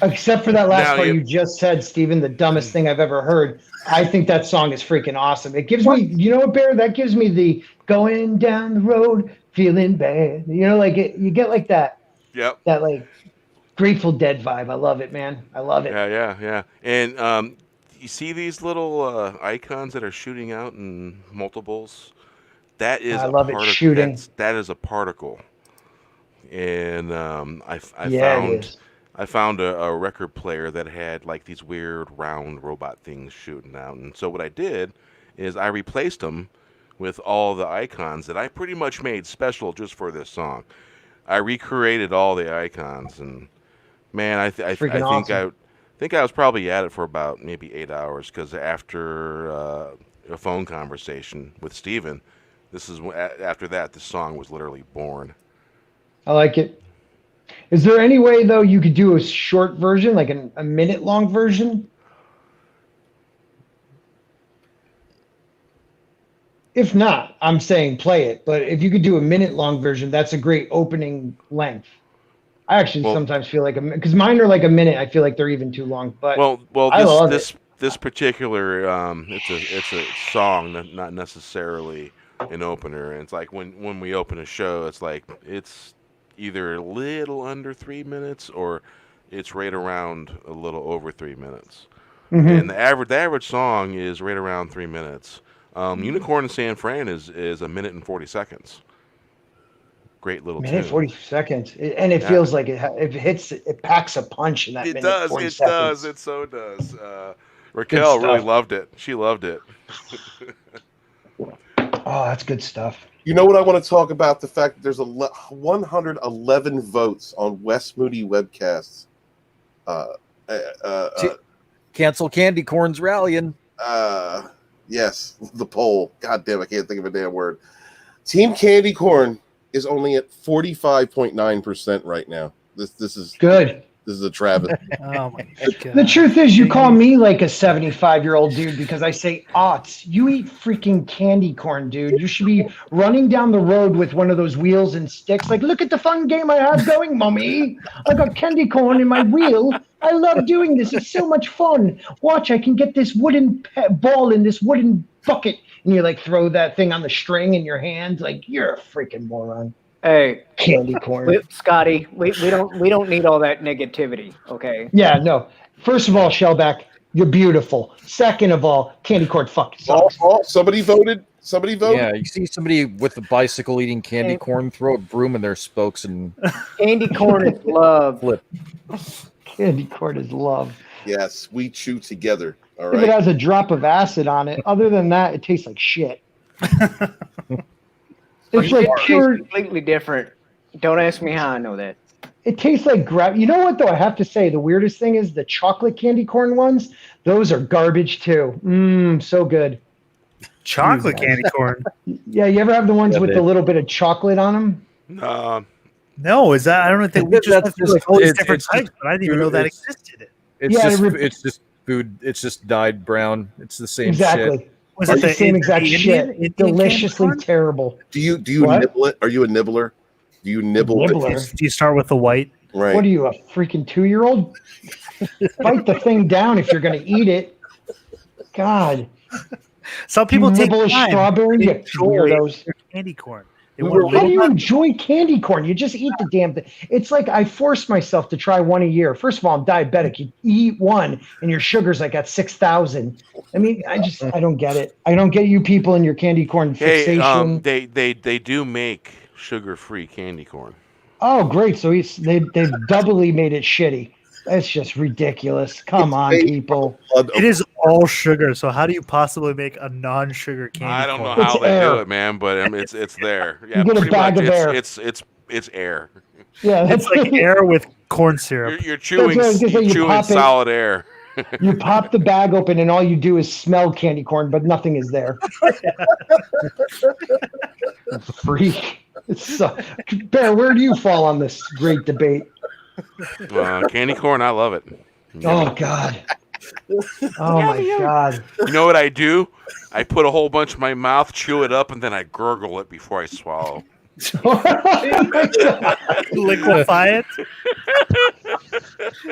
except for that last now part you just said, Steven, the dumbest thing I've ever heard. I think that song is freaking awesome. It gives me, you know what, Bear? That gives me the going down the road feeling bad. You know, like you get like that. Yep. That like Grateful Dead vibe. I love it, man. I love it. Yeah. And you see these little icons that are shooting out in multiples? That is I love it shooting. That is a particle. And I found a record player that had like these weird round robot things shooting out. And so what I did is I replaced them with all the icons that I pretty much made special just for this song. I recreated all the icons, and man, I think I was probably at it for about maybe 8 hours, because after a phone conversation with Steven, after that the song was literally born. I like it. Is there any way, though, you could do a short version, like a minute-long version? If not, I'm saying play it. But if you could do a minute-long version, that's a great opening length. I actually sometimes feel like because mine are like a minute. I feel like they're even too long. But this particular it's a song, not necessarily an opener. And it's like when we open a show, it's like it's either a little under 3 minutes or it's right around a little over 3 minutes. Mm-hmm. And the average song is right around 3 minutes. Unicorn in San Fran is a minute and 40 seconds. Great little tune. 40 seconds. And it feels like it packs a punch in that minute. It does. It so does. Raquel really loved it. She loved it. Oh, that's good stuff. You know what I want to talk about? The fact that there's 111 votes on West Moody Webcasts. Cancel Candy Corn's rallying. Yes, the poll. God damn, I can't think of a damn word. Team Candy Corn is only at 45.9% right now. This is good. This is a travesty. Oh my god. The truth is, you call me like a 75-year-old dude because I say aughts. You eat freaking candy corn, dude. You should be running down the road with one of those wheels and sticks. Like, look at the fun game I have going, mommy. I got candy corn in my wheel. I love doing this. It's so much fun. Watch, I can get this wooden ball in this wooden bucket. And you like throw that thing on the string in your hand. Like, you're a freaking moron. Hey, Candy corn. Scotty, we don't need all that negativity, okay? Yeah, no. First of all, Shellback, you're beautiful. Second of all, candy corn fucking sucks. Somebody voted. Somebody voted. Yeah, you see somebody with a bicycle eating candy corn, throw a broom in their spokes and candy corn is love. Flip. Candy corn is love. Yes, we chew together. All If it right. has a drop of acid on it, other than that, it tastes like shit. It's like pure. Completely different. Don't ask me how I know that. It tastes like You know what though? I have to say the weirdest thing is the chocolate candy corn ones. Those are garbage too. So good. Chocolate candy corn. Yeah, you ever have the ones with the little bit of chocolate on them? No, is that? I don't think we just have That's like all these it's- different it's types, but I didn't even know that it's- existed. It's just food. It's just dyed brown. It's the same Exactly. shit. Was It's it the same exact Indian shit. Deliciously candy corn? terrible. Do you What? nibble it? Are you a nibbler? Do you nibble Nibbler? it? Do you start with the white? Right. What are you, a freaking 2-year-old? Bite the thing down if you're going to eat it. God. Some people You take nibble a time. strawberry, They you enjoy weirdos. their candy corn. They How want do you little- enjoy candy corn? You just eat the damn thing. It's like I force myself to try one a year. First of all, I'm diabetic. You eat one, and your sugar's like at 6,000. I mean, I don't get it. I don't get you people and your candy corn Hey, fixation. they do make sugar-free candy corn. Oh, great! So they've doubly made it shitty. That's just ridiculous. Come on, people. It is all sugar. So how do you possibly make a non-sugar candy? I don't know corn? how It's they air. do it, man, but it's there. Yeah, get a pretty bag much. of air. It's air. Yeah, It's like air with corn syrup. You're chewing, what I was gonna say, you chewing pop it. solid air. You pop the bag open, and all you do is smell candy corn, but nothing is there. Freak. It's so, Bear, where do you fall on this great debate? Candy corn, I love it. Oh God. Oh my God. You know what I do? I put a whole bunch in my mouth, chew it up, and then I gurgle it before I swallow. Liquefy it.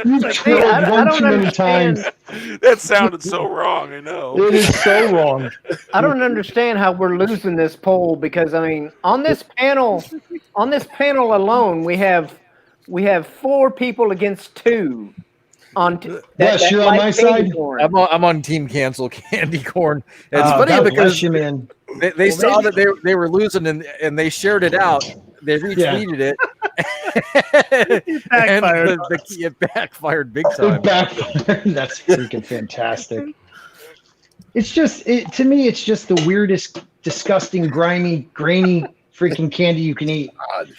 You trilled I one don't too many understand. times. That sounded so wrong. I know. It is so wrong. I don't understand how we're losing this poll because I mean, on this panel alone, we have 4 people against 2. Yes, you're on my side. I'm on Team Cancel Candy Corn. It's Oh, funny God because bless you, man. they saw that they were losing and they shared it out. They retweeted it. Backfired. And it backfired big It time. backfired. That's freaking fantastic. It's just to me, it's just the weirdest, disgusting, grimy, grainy freaking candy you can eat.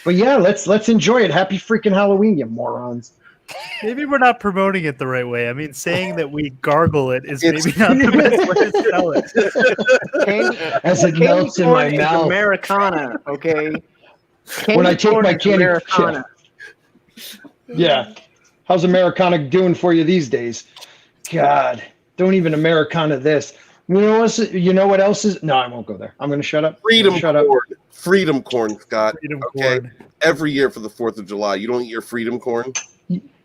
But yeah, let's enjoy it. Happy freaking Halloween, you morons. Maybe we're not promoting it the right way. I mean, saying that we gargle it is maybe It's- not the best way to sell it. As it melts in my mouth. Americana, okay. When I take corn my is candy, Americana. yeah. How's Americana doing for you these days? God, don't even Americana this. You know what else is? No, I won't go there. I'm going to shut up. Freedom Shut up. corn. Freedom corn, Scott. Freedom Okay. corn. Every year for the 4th of July, you don't eat your freedom corn.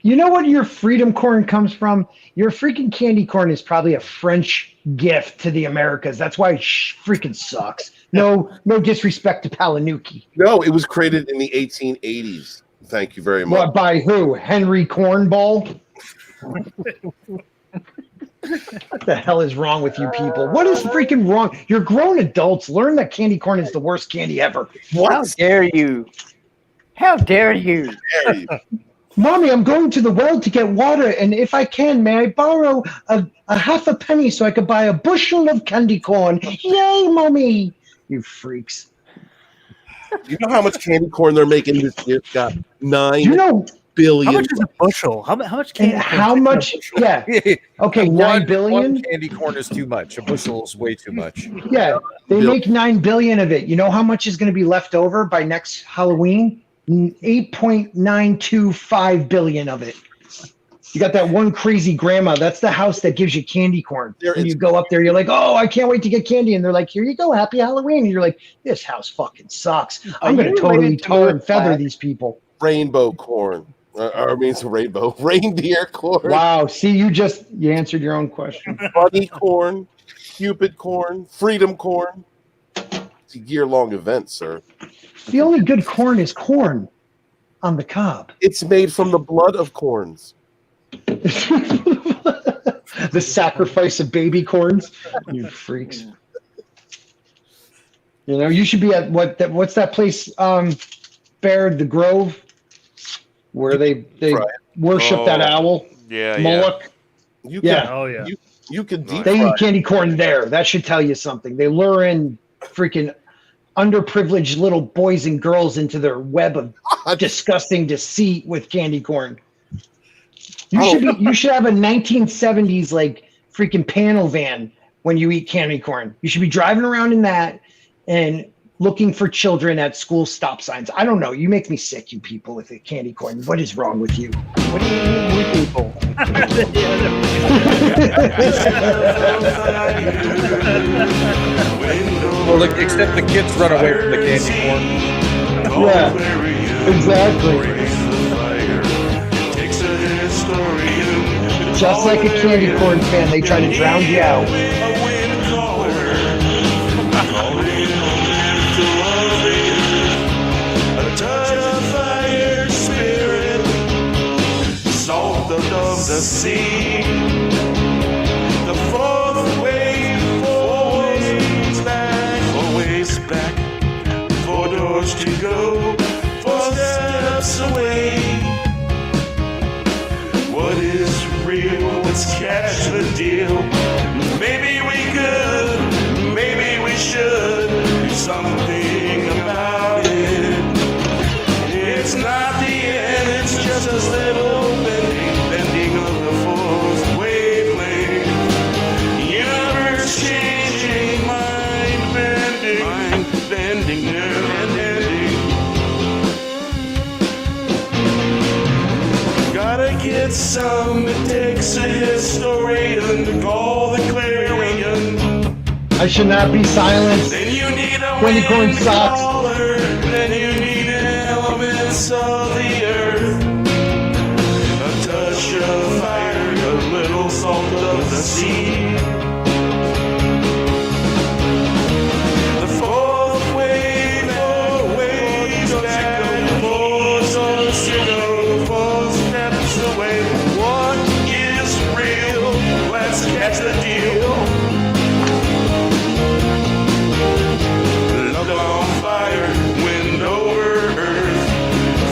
You know what your freedom corn comes from? Your freaking candy corn is probably a French gift to the Americas. That's why it freaking sucks. No disrespect to Palanuki. No, it was created in the 1880s. Thank you very much. What, by who? Henry Cornball? What the hell is wrong with you people? What is freaking wrong? You're grown adults. Learn that candy corn is the worst candy ever. How dare you? How dare you? Mommy, I'm going to the well to get water, and if I can, may I borrow a half a penny so I could buy a bushel of candy corn? Yay, Mommy! You freaks. You know how much candy corn they're making this year, Scott? 9 You know, billion. How much is a bushel? How much candy and corn how fits in a much? bushel? Yeah. Okay, 9 billion? One candy corn is too much. A bushel is way too much. Yeah, they make 9 billion of it. You know how much is going to be left over by next Halloween? 8.925 billion of it. You got that one crazy grandma. That's the house that gives you candy corn. There And is- you go up there, you're like, oh, I can't wait to get candy. And they're like, here you go, happy Halloween. And you're like, this house fucking sucks. I'm going you to totally related to tar and Black? feather these people. Rainbow corn. Reindeer corn. Wow. See, you answered your own question. Bunny corn, Cupid corn, freedom corn. It's a year-long event, sir. The only good corn is corn on the cob. It's made from the blood of corns. The sacrifice of baby corns. You freaks. You know, you should be at what's that place, Bear, the Grove, where they worship that owl, Moloch. You Yeah. can, Oh yeah. you can deep They fry eat candy corn there. That should tell you something. They lure in freaking underprivileged little boys and girls into their web of disgusting deceit with candy corn. You should have a 1970s like freaking panel van when you eat candy corn. You should be driving around in that and looking for children at school stop signs. I don't know. You make me sick, you people, with the candy corn. What is wrong with you? What do you mean, you people? Well, except the kids run away from the candy corn. Yeah, exactly. Just like a candy corn fan, they try to drown you out. Of the sea, the fourth wave, always back, 4 doors to go, 4 steps away. What is real? Let's catch the deal. Maybe we could, maybe we should do something about it. It's not the end, it's just a little bending of the fourth wavelength. Universe changing, mind bending, never ending. Gotta get some, it takes a historian to call the clarion. I should not be silenced. Then you need a Candy corn wind socks. caller. Then you need elements of the earth. A touch of fire, a little salt of the sea. The fourth wave back, 4 steps to go, 4 steps away. What is real? Let's catch the deal. Love on fire, wind over earth,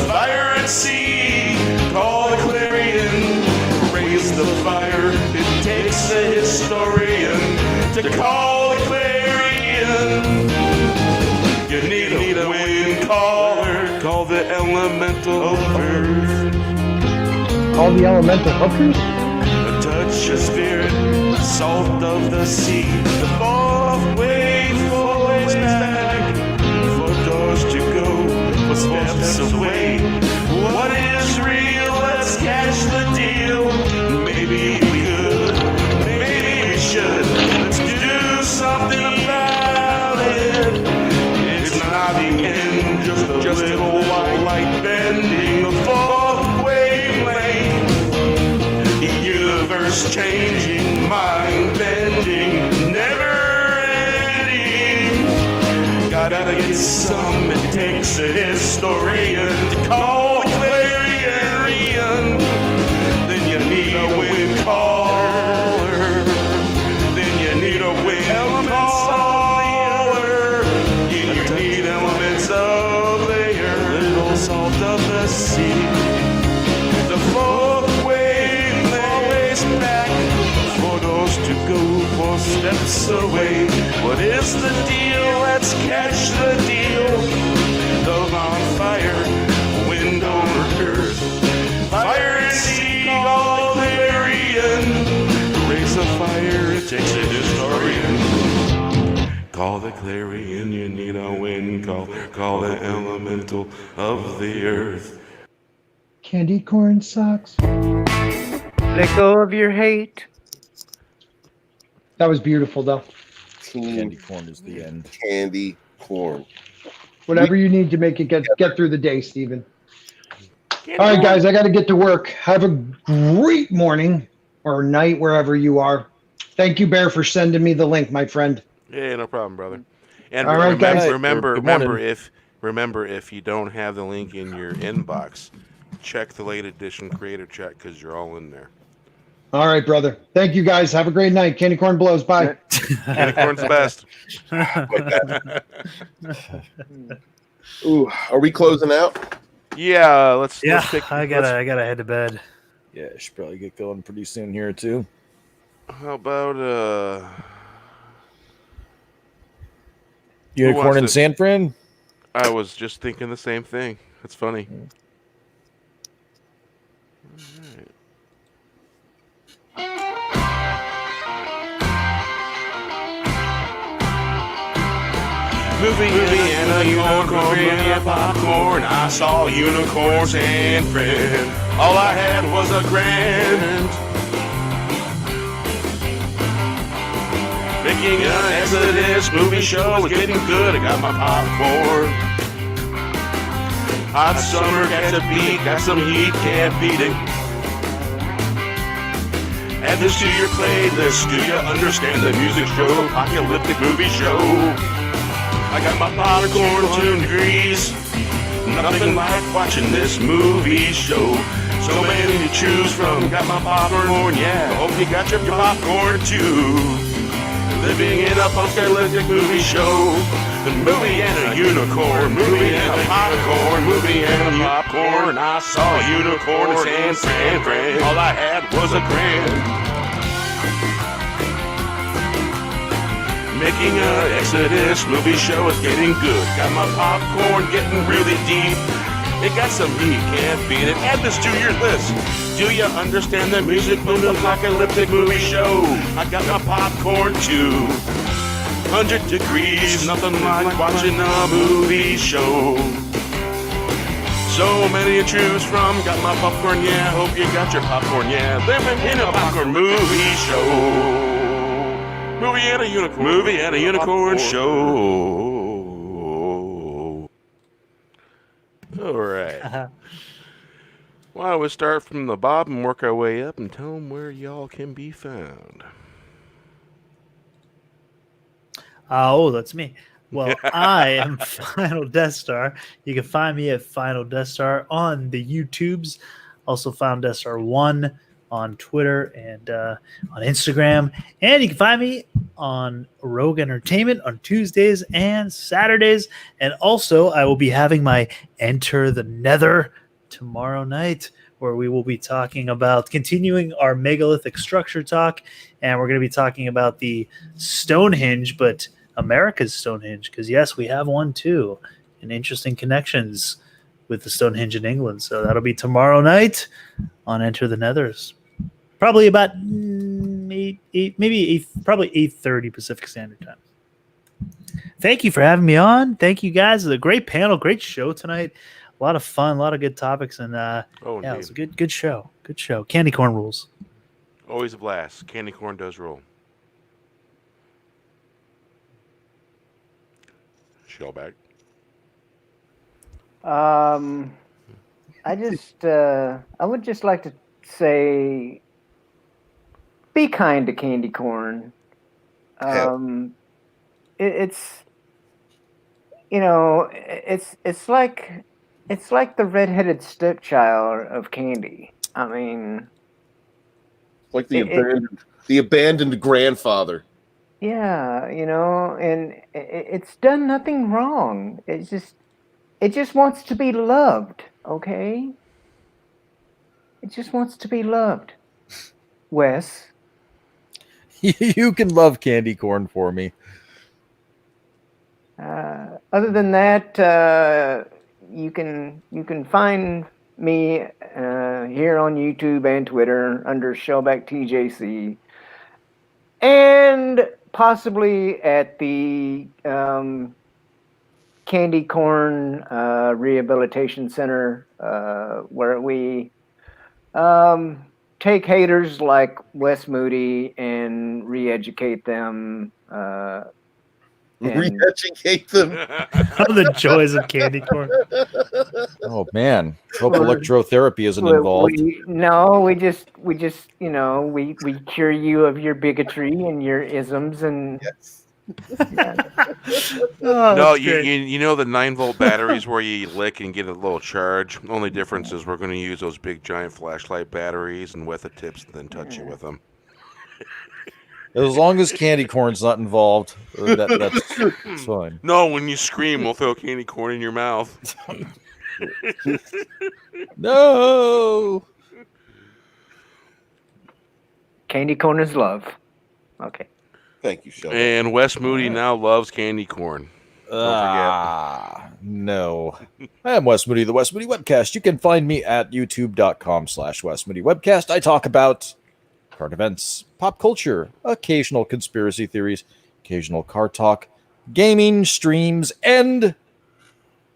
fire at sea, call the clarion, raise the fire, it takes a historian to call the clarion. You need a wind caller, call the elemental of earth. All the elemental hookers? A touch of spirit, salt of the sea, the fourth wave always back, 4 doors to go, 4 steps away. What is real? Let's catch the deal. Maybe we could, maybe we should. Let's do something about it. It's not the end, just a little light bending, the fourth wavelength. Universe changing, mind bending, never ending. Gotta get some, it takes a historian to call the clarion. Then you need a wind caller. Then you need a wind caller. You need elements of the earth, little salt of the sea. The fourth wave always back, 4 doors to go, 4 steps away. What is the deal? Let's catch the deal. Love on fire, wind over earth, fire and sea, call the clarion. Raise a fire, it takes a historian. Call the clarion, you need a wind call the elemental of the earth. Candy corn socks? Let go of your hate. That was beautiful, though. Candy corn is the end. Candy corn. Whatever you need to make it get through the day, Steven. All right, guys, I got to get to work. Have a great morning or night wherever you are. Thank you, Bear, for sending me the link, my friend. Yeah, no problem, brother. And All right, guys. remember if you don't have the link in your inbox, check the late edition creator chat because you're all in there. All right, brother. Thank you, guys. Have a great night. Candy corn blows. Bye. Candy corn's the best. Ooh, are we closing out? Yeah, let's pick. I gotta head to bed. Yeah, I should probably get going pretty soon here too. How about Unicorn in San Fran? I was just thinking the same thing. That's funny. Movie and a unicorn and popcorn. I saw unicorns and friend. All I had was a grand. Making an Exodus movie show was getting good. I got my popcorn. Hot summer, got to beat, got some heat, can't beat it. Add this to your playlist. Do you understand the music show? Apocalyptic movie show. I got my popcorn 2 degrees. Nothing like watching this movie show. So many to choose from. Got my popcorn, yeah. Hope you got your popcorn too. Living in a post-apocalyptic movie show. The movie and a unicorn. Movie and a popcorn. Movie and a popcorn. I saw a unicorn in San Fran. All I had was a grand. Making an Exodus movie show is getting good. Got my popcorn getting really deep. It got some heat, can't beat it. Add this to your list. Do you understand the music from the apocalyptic movie show? I got my popcorn too. 100 degrees, nothing like watching a movie show. So many to choose from. Got my popcorn, yeah. Hope you got your popcorn, yeah. Living in a popcorn movie show. Movie and a unicorn show. All right. Why don't we start from the bottom and work our way up and tell them where y'all can be found. Oh, that's me. Well, I am FinalDeathStar. You can find me at FinalDeathStar on the YouTubes. Also FinalDeathStar1 on Twitter and on Instagram. And you can find me on Rogue Entertainment on Tuesdays and Saturdays. And also, I will be having my Enter the Nether tomorrow night, where we will be talking about continuing our megalithic structure talk. And we're going to be talking about the Stonehenge, but America's Stonehenge, because yes, we have one too, and interesting connections with the Stonehenge in England. So that'll be tomorrow night on Enter the Nethers. Probably about 8:30 Pacific Standard Time. Thank you for having me on. Thank you guys. It was a great panel, great show tonight. A lot of fun, a lot of good topics, and yeah, it was a good show. Good show. Candy corn rules. Always a blast. Candy corn does roll. Shellback. I would just like to say, be kind to candy corn. It's like the redheaded stepchild of candy. I mean, like the abandoned grandfather. Yeah, and it's done nothing wrong. It just wants to be loved, okay? It just wants to be loved. Wes? You can love candy corn for me. Other than that, you can find me here on YouTube and Twitter under Shellback TJC, and possibly at the Candy Corn Rehabilitation Center, where we take haters like Wes Moody and re-educate them. Re-educate them. The joys of candy corn. Oh man, hope electrotherapy isn't involved. We just we cure you of your bigotry and your isms and. Yes. No, you know the 9-volt batteries where you lick and get a little charge. Only difference is we're going to use those big giant flashlight batteries and wet the tips and then touch you with them. As long as candy corn's not involved, that's fine. No, when you scream, we'll throw candy corn in your mouth. No. Candy corn is love. Okay. Thank you, Sheldon. And Wes Moody now loves candy corn. No. I am Wes Moody, the Wes Moody Webcast. You can find me at youtube.com/Wes Moody Webcast. I talk about current events, pop culture, occasional conspiracy theories, occasional car talk, gaming, streams, and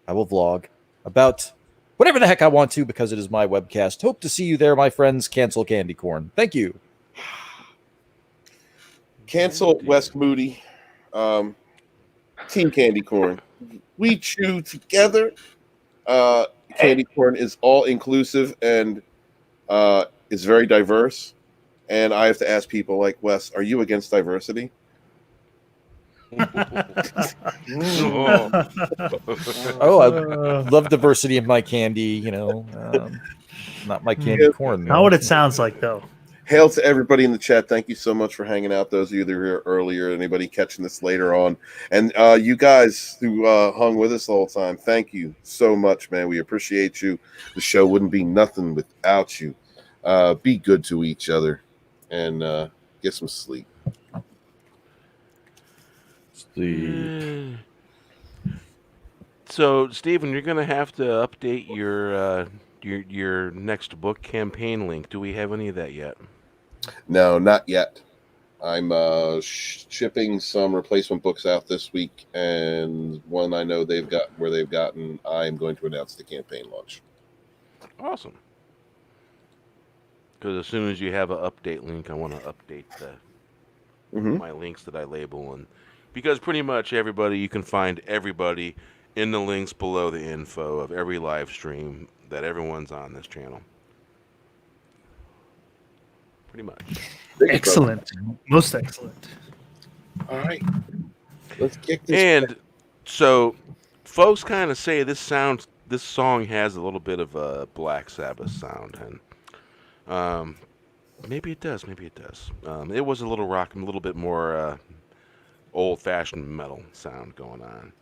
I will vlog about whatever the heck I want to because it is my webcast. Hope to see you there, my friends. Cancel candy corn. Thank you. Cancel West Moody. Team Candy Corn. We chew together. Candy corn is all inclusive and is very diverse. And I have to ask people like, Wes, are you against diversity? Oh, I love diversity in my candy, not my candy corn. Not what it sounds like, though. Hail to everybody in the chat. Thank you so much for hanging out. Those of you that were here earlier, anybody catching this later on. And you guys who hung with us the whole time, thank you so much, man. We appreciate you. The show wouldn't be nothing without you. Be good to each other and get some sleep. So, Stephen, you're going to have to update your next book campaign link. Do we have any of that yet? No, not yet. I'm shipping some replacement books out this week, and one I know they've gotten, I'm going to announce the campaign launch. Awesome. Because as soon as you have an update link, I want to update my links that I label, and because pretty much everybody, you can find everybody in the links below the info of every live stream that everyone's on this channel. Pretty much. Excellent. Most excellent. All right. Let's kick this. And so folks kind of say this song has a little bit of a Black Sabbath sound, and maybe it does. It was a little rock, a little bit more old-fashioned metal sound going on.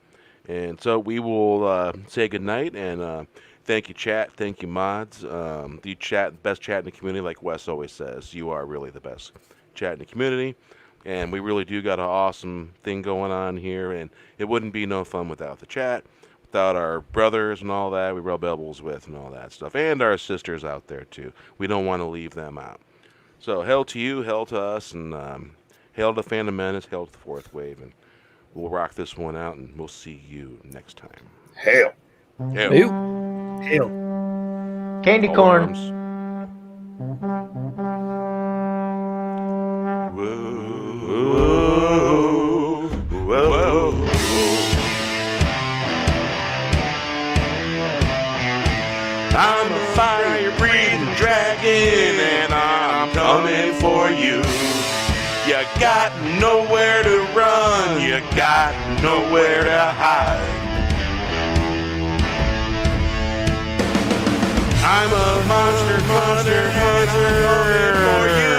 And so we will say goodnight, and thank you, chat. Thank you, mods. The best chat in the community, like Wes always says. You are really the best chat in the community, and we really do got an awesome thing going on here, and it wouldn't be no fun without the chat, without our brothers and all that we rub elbows with and all that stuff, and our sisters out there, too. We don't want to leave them out. So, hail to you, hail to us, and hail to Phantom Menace, hail to the Fourth Wave, and we'll rock this one out, and we'll see you next time. Hail. Hail. Hail. Candy All corn. arms. Whoa, whoa, whoa. I'm a fire-breathing dragon, and I'm coming for you. You got nowhere to run, you got nowhere to hide. I'm a monster for you.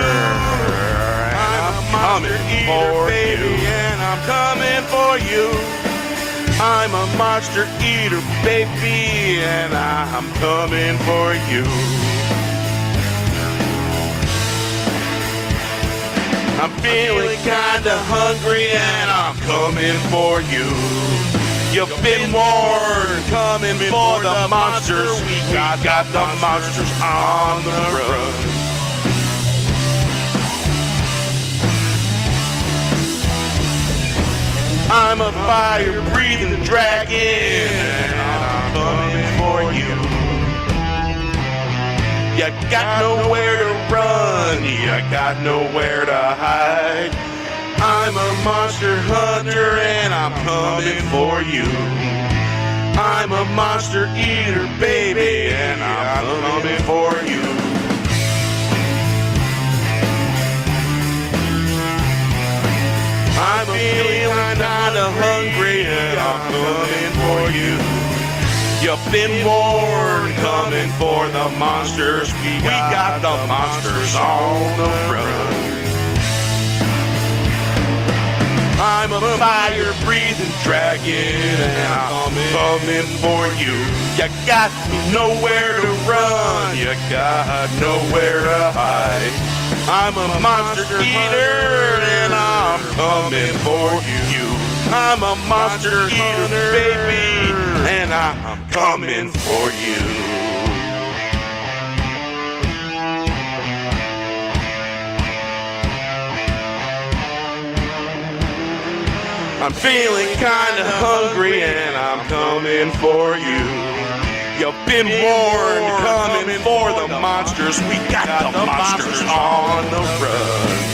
I'm a monster eater, baby, and I'm coming for you. I'm a monster eater, baby, and I'm coming for you. I'm feeling kinda hungry, and I'm coming for you. You've been warned, coming for the monsters. We got the monsters on the run. I'm a fire-breathing dragon, and I'm coming for you. You got nowhere to run, you got nowhere to hide. I'm a monster hunter and I'm coming for you. I'm a monster eater, baby, and I'm coming for you. I'm feeling kinda hungry and I'm coming for you. You've been warned, coming for the monsters. We got the monsters on the run. I'm a fire-breathing dragon and I'm coming for you. You got nowhere to run, you got nowhere to hide. I'm a monster eater and I'm coming for you. I'm a monster eater, baby, and I'm coming for you. I'm feeling kinda hungry and I'm coming for you. You've been warned, coming for the monsters. We got the monsters on the run.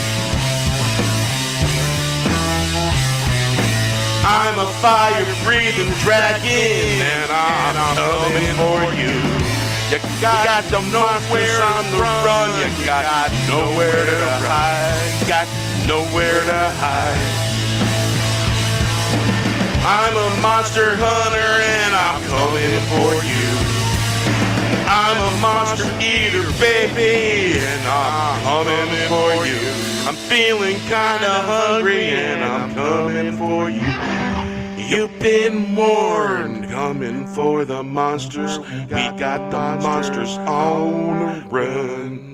I'm a fire-breathing dragon and I'm coming for you. You got the monsters on the run. You got nowhere to hide. Got nowhere to hide. I'm a monster hunter and I'm coming for you. I'm a monster eater, baby, and I'm coming for you. I'm feeling kinda hungry and I'm coming for you. You've been warned, coming for the monsters. We got the monsters on the run.